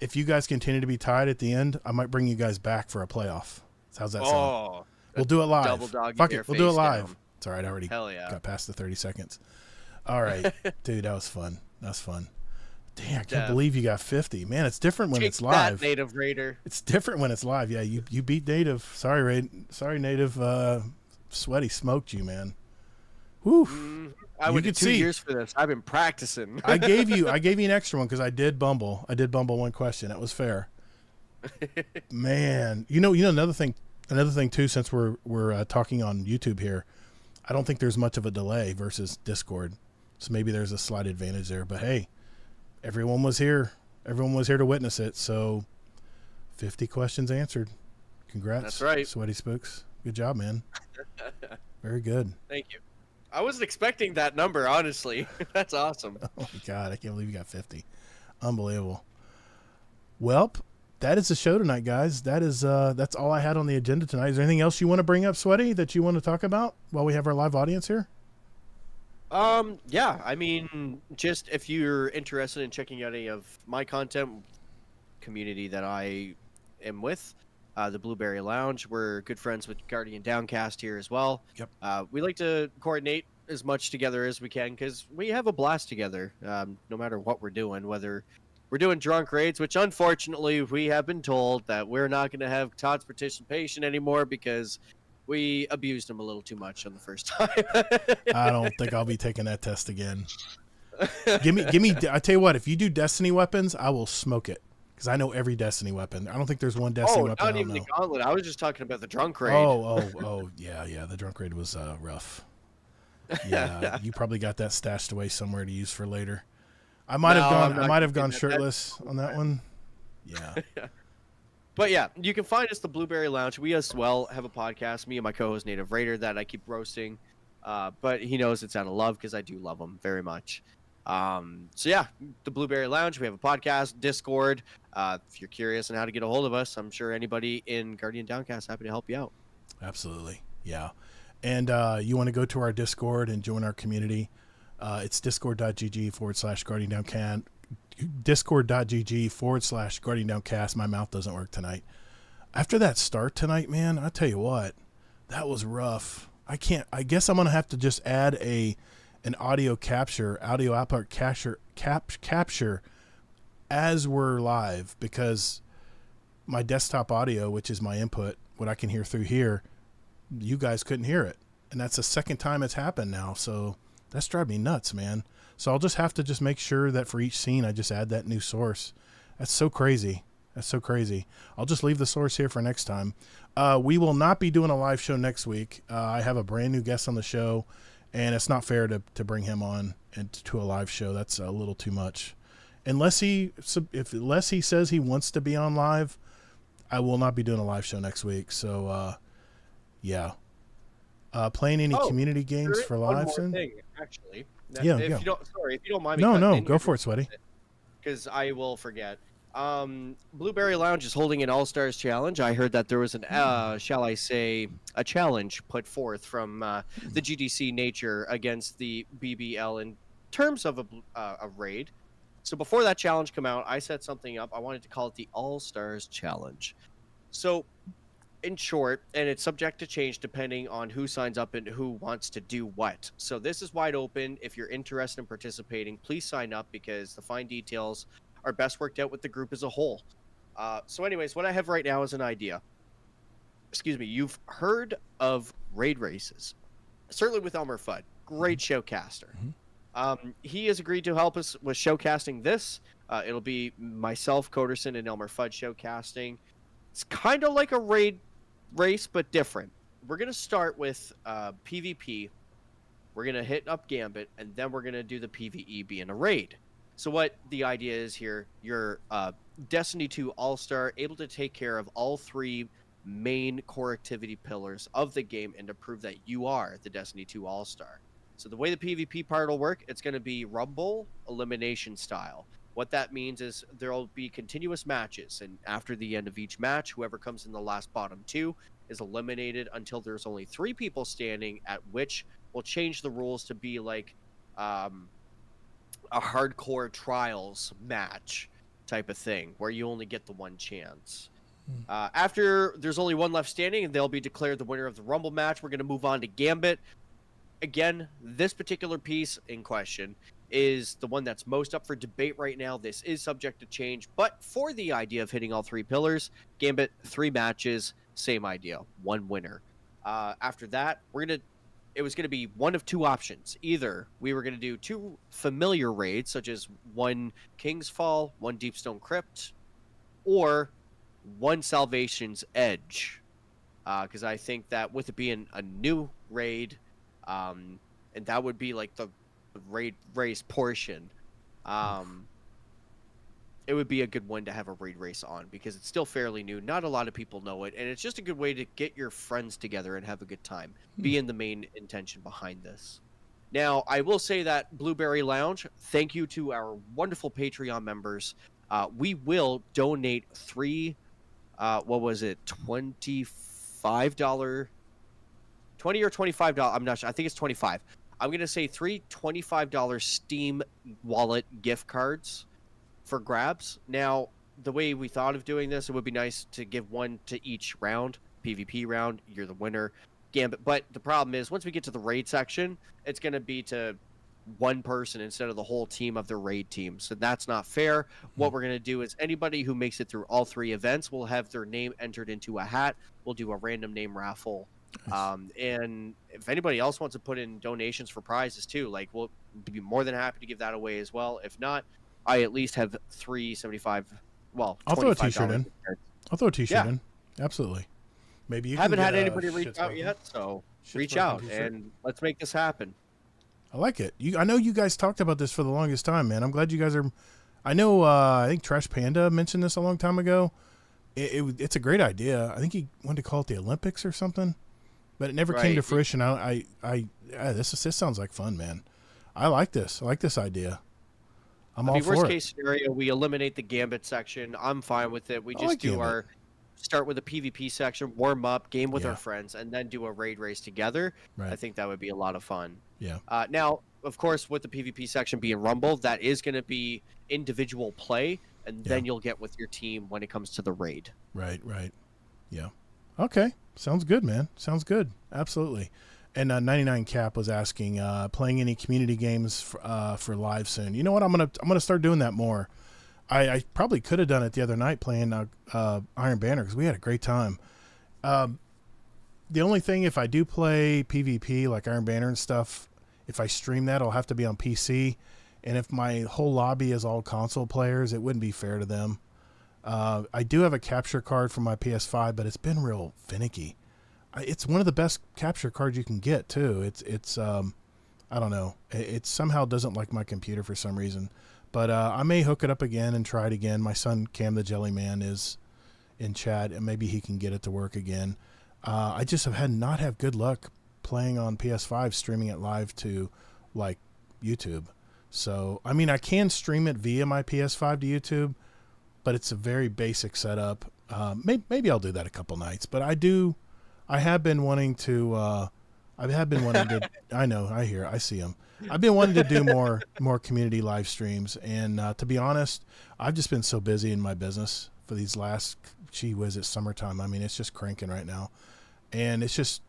If you guys continue to be tied at the end, I might bring you guys back for a playoff. How's that sound? We'll do it live. Double dog. Fuck it. We'll do it live. Down. It's all right. I already Hell yeah. got past the 30 seconds. All right. Dude, that was fun. That's fun. Damn, I can't believe you got 50. Man, it's different when it's live. That, Native Raider. It's different when it's live. Yeah, you beat Native. Sorry, Native. Sweaty smoked you, man. Whew. I waited 2 years for this. I've been practicing. I gave you an extra one because I did bumble. One question. That was fair. Man, you know another thing too. Since we're talking on YouTube here, I don't think there's much of a delay versus Discord, so maybe there's a slight advantage there. But hey, everyone was here. Everyone was here to witness it. So 50 questions answered. Congrats. That's right. SweatySpookz. Good job, man. Very good. Thank you. I wasn't expecting that number, honestly. That's awesome. Oh my God, I can't believe you got 50. Unbelievable. Welp, that is the show tonight, guys. That's all I had on the agenda tonight. Is there anything else you want to bring up, Sweaty, that you want to talk about while we have our live audience here? Yeah, I mean, just if you're interested in checking out any of my content community that I am with, the Blueberry Lounge, we're good friends with Guardian Downcast here as well. Yep. We like to coordinate as much together as we can because we have a blast together, no matter what we're doing, whether we're doing drunk raids, which unfortunately we have been told that we're not going to have Todd's participation anymore because we abused him a little too much on the first time. I don't think I'll be taking that test again. Give me. I tell you what, if you do Destiny weapons, I will smoke it because I know every Destiny weapon. I don't think there's one Destiny weapon. Not even the gauntlet. I was just talking about the drunk raid. Oh, yeah. The drunk raid was rough. Yeah, you probably got that stashed away somewhere to use for later. I might have gone shirtless on that one. Yeah. But yeah, you can find us the Blueberry Lounge. We as well have a podcast, me and my co-host Native Raider, that I keep roasting. but he knows it's out of love because I do love him very much. So yeah, the Blueberry Lounge. We have a podcast, Discord. If you're curious on how to get a hold of us, I'm sure anybody in Guardian Downcast happy to help you out. Absolutely, yeah. And you want to go to our Discord and join our community? It's discord.gg/Guardian Downcast. Discord.gg/Guardian Downcast. My mouth doesn't work tonight. After that start tonight, man, I tell you what, that was rough. I guess I'm gonna have to just add an audio output capture as we're live, because my desktop audio, which is my input, what I can hear through here, you guys couldn't hear it, and that's the second time it's happened now. So that's driving me nuts, man. So I'll just have to make sure that for each scene I just add that new source. That's so crazy. I'll just leave the source here for next time. We will not be doing a live show next week. I have a brand new guest on the show, and it's not fair to bring him on and to a live show. That's a little too much. Unless he says he wants to be on live, I will not be doing a live show next week. So, yeah. Playing any community games for live soon? Actually, yeah. If you don't mind me. No, go for it, Sweaty. Because I will forget. Blueberry Lounge is holding an All-Stars challenge. I heard that there was an, shall I say, a challenge put forth from the GDC Nature against the BBL in terms of a raid. So before that challenge come out, I set something up. I wanted to call it the All-Stars Challenge. So, in short, and it's subject to change depending on who signs up and who wants to do what. So this is wide open. If you're interested in participating, please sign up, because the fine details are best worked out with the group as a whole. So anyways, what I have right now is an idea. Excuse me. You've heard of raid races, certainly with Elmer Fudd, great showcaster. He has agreed to help us with showcasting this. It'll be myself, Coderson, and Elmer Fudd showcasting. It's kind of like a raid race, but different. We're going to start with PvP. We're going to hit up Gambit, and then we're going to do the PvE being a raid. So what the idea is here, you're Destiny 2 All-Star, able to take care of all three main core activity pillars of the game and to prove that you are the Destiny 2 All-Star. So the way the PvP part will work, it's going to be Rumble elimination style. What that means is there will be continuous matches, and after the end of each match, whoever comes in the last bottom two is eliminated until there's only 3 people standing, at which we'll change the rules to be like a hardcore trials match type of thing, where you only get the one chance. After there's only one left standing, and they'll be declared the winner of the Rumble match, we're going to move on to Gambit. Again, this particular piece in question is the one that's most up for debate right now. This is subject to change, but for the idea of hitting all 3 pillars, Gambit, 3 matches, same idea, 1 winner. After that, it was going to be one of 2 options. Either we were going to do 2 familiar raids, such as 1 King's Fall, 1 Deepstone Crypt, or 1 Salvation's Edge. Because I think that with it being a new raid, and that would be like the raid race portion, it would be a good one to have a raid race on, because it's still fairly new. Not a lot of people know it, and it's just a good way to get your friends together and have a good time, being the main intention behind this. Now, I will say that Blueberry Lounge, thank you to our wonderful Patreon members. We will donate 3, what was it, $25, $20 or $25, I'm not sure, I think it's 25. I'm going to say 3 $25 Steam wallet gift cards for grabs. Now, the way we thought of doing this, it would be nice to give 1 to each round. PvP round, you're the winner. Gambit. But the problem is, once we get to the raid section, it's going to be to 1 person instead of the whole team of the raid team. So that's not fair. What we're going to do is anybody who makes it through all 3 events will have their name entered into a hat. We'll do a random name raffle. And if anybody else wants to put in donations for prizes too, like, we'll be more than happy to give that away as well. If not, I at least have 375. Well, I'll throw a t-shirt in. In. Absolutely. Maybe you haven't had anybody reach out yet, so reach out and let's make this happen. I like it. I know you guys talked about this for the longest time, man. I'm glad you guys are. I know. I think Trash Panda mentioned this a long time ago. It's a great idea. I think he wanted to call it the Olympics or something. but it never came to fruition. This sounds like fun, man. I like this. I like this idea. I'm all for it. Worst case scenario, we eliminate the Gambit section. I'm fine with it. We just do start with a PvP section, warm up, game with our friends, and then do a raid race together. Right. I think that would be a lot of fun. Yeah. Now, of course, with the PvP section being Rumble, that is going to be individual play, and then you'll get with your team when it comes to the raid. Right. Yeah. Okay. Sounds good, man. Sounds good. Absolutely. And 99 Cap was asking, playing any community games for live soon. You know what? I'm gonna start doing that more. I probably could have done it the other night playing Iron Banner because we had a great time. The only thing, if I do play PvP like Iron Banner and stuff, if I stream that, I'll have to be on PC. And if my whole lobby is all console players, it wouldn't be fair to them. I do have a capture card for my PS5, but it's been real finicky. It's one of the best capture cards you can get too. It's I don't know. It somehow doesn't like my computer for some reason. But I may hook it up again and try it again. My son Cam the Jellyman is in chat, and maybe he can get it to work again. I just have not had good luck playing on PS5, streaming it live to like YouTube. So I mean, I can stream it via my PS5 to YouTube, but it's a very basic setup. Maybe I'll do that a couple nights. But I have been wanting to. I know. I see them. I've been wanting to do more community live streams, and to be honest, I've just been so busy in my business for these last, it's summertime. I mean, it's just cranking right now, and it's just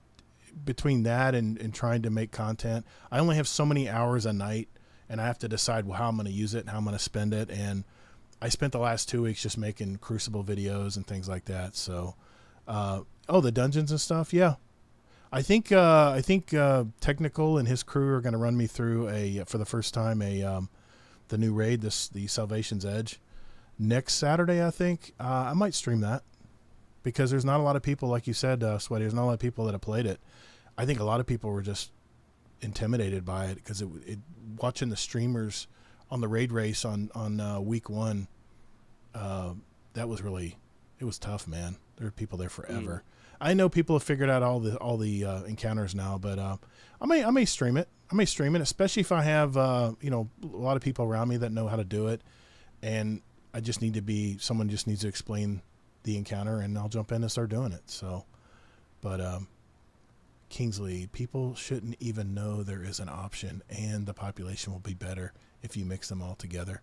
between that and trying to make content. I only have so many hours a night, and I have to decide how I'm going to use it and how I'm going to spend it. And I spent the last 2 weeks just making Crucible videos and things like that. So, the dungeons and stuff, yeah. I think Technical and his crew are going to run me through for the first time the new raid, the Salvation's Edge, next Saturday. I think I might stream that because there's not a lot of people, like you said, Sweaty. There's not a lot of people that have played it. I think a lot of people were just intimidated by it because watching the streamers on the raid race on week 1, that was really, it was tough, man. There were people there forever. I know people have figured out all the encounters now, but I may stream it. Especially if I have a lot of people around me that know how to do it, and someone just needs to explain the encounter, and I'll jump in and start doing it. So, but Kingsley, people shouldn't even know there is an option, and the population will be better if you mix them all together.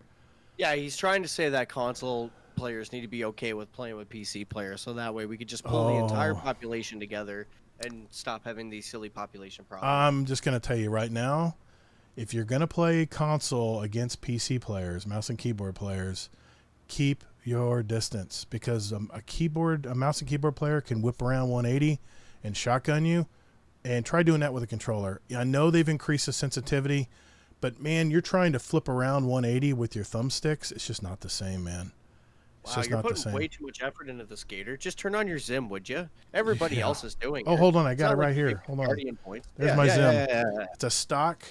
Yeah, he's trying to say that console players need to be okay with playing with PC players, so that way we could just pull the entire population together and stop having these silly population problems. I'm just going to tell you right now, if you're going to play console against PC players, mouse and keyboard players, keep your distance, because a mouse and keyboard player can whip around 180 and shotgun you, and try doing that with a controller. I know they've increased the sensitivity, but man, you're trying to flip around 180 with your thumbsticks. It's just not the same, man. Wow, you're putting way too much effort into this, Gator. Just turn on your Zim, would you? Everybody else is doing it. Oh, hold on. I got it right here. Hold on. There's my Zim. It's a stock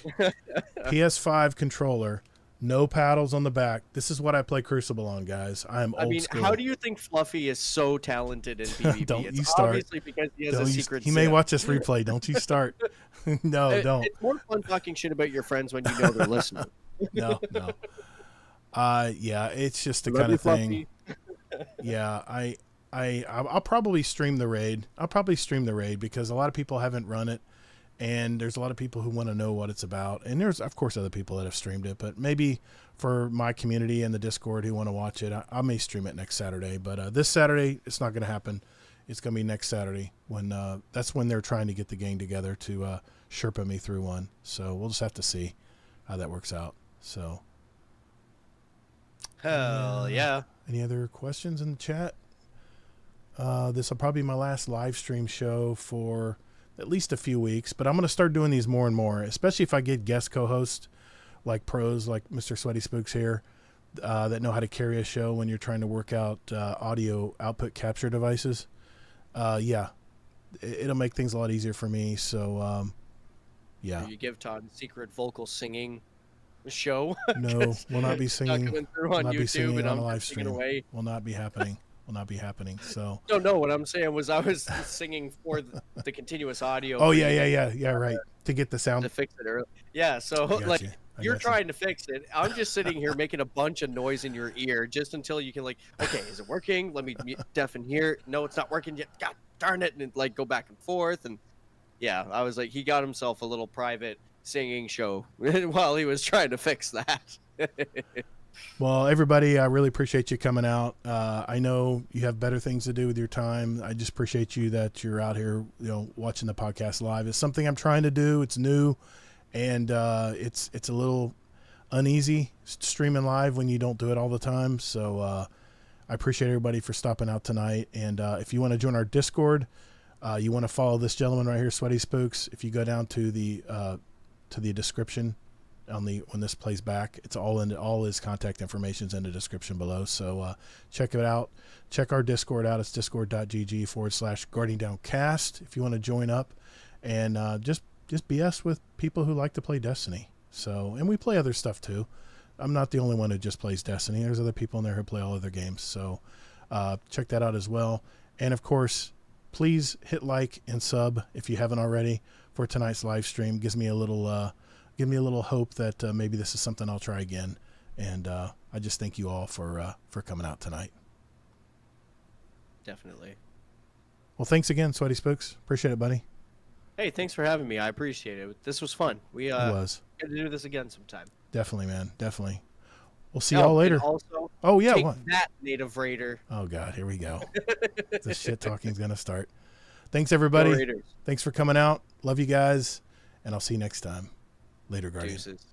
PS5 controller. No paddles on the back. This is what I play Crucible on, guys. I am old school. How do you think Fluffy is so talented in PvP? Don't you start. Obviously because he has a secret He may watch this replay. Don't you start. No, don't. It's more fun talking shit about your friends when you know they're listening. No. Yeah, it's just the kind of thing. Yeah, I'll probably stream the raid. Because a lot of people haven't run it, and there's a lot of people who want to know what it's about. And there's, of course, other people that have streamed it, but maybe for my community and the Discord who want to watch it, I may stream it next Saturday. But this Saturday, it's not going to happen. It's going to be next Saturday when that's when they're trying to get the gang together to Sherpa me through one. So we'll just have to see how that works out. So. Hell yeah. Any other questions in the chat? This will probably be my last live stream show for at least a few weeks, but I'm going to start doing these more and more, especially if I get guest co-hosts like pros like Mr SweatySpookz here that know how to carry a show when you're trying to work out audio output capture devices. Yeah, it'll make things a lot easier for me. So, yeah. You give Todd a secret vocal singing show. No, we'll not be singing. Coming through on YouTube, and on I'm a live stream. away. Will not be happening. happening. So No. What I'm saying was I was singing for the continuous audio. oh yeah, right, to get the sound to fix it early. Yeah, so I got like you. you're trying to fix it. I'm just sitting here making a bunch of noise in your ear just until you can like, okay, is it working? Let me deafen here. No, it's not working yet. God darn it! And like go back and forth. And yeah, I was like, he got himself a little private singing show while he was trying to fix that. Well, everybody, I really appreciate you coming out. I know you have better things to do with your time. I just appreciate you that you're out here, watching the podcast live. It's something I'm trying to do. It's new, and it's a little uneasy streaming live when you don't do it all the time. So I appreciate everybody for stopping out tonight. And if you want to join our Discord, you want to follow this gentleman right here, SweatySpookz. If you go down to the description when this plays back, it's all his contact information's in the description below. So check it out. Check our Discord out. It's discord.gg/guardingdowncast if you want to join up and just BS with people who like to play Destiny. So, and we play other stuff too. I'm not the only one who just plays Destiny. There's other people in there who play all other games. So check that out as well. And of course, please hit like and sub if you haven't already for tonight's live stream. Gives me a little hope that maybe this is something I'll try again. And I just thank you all for coming out tonight. Definitely. Well, thanks again, SweatySpookz. Appreciate it, buddy. Hey, thanks for having me. I appreciate it. This was fun. We It was. got to do this again sometime. Definitely, man. Definitely. We'll see y'all later. Also, Oh, yeah. take What? that, Native Raider. Oh, God. Here we go. The shit talking's going to start. Thanks, everybody. Thanks for coming out. Love you guys. And I'll see you next time. Later, Guardian. Deuces.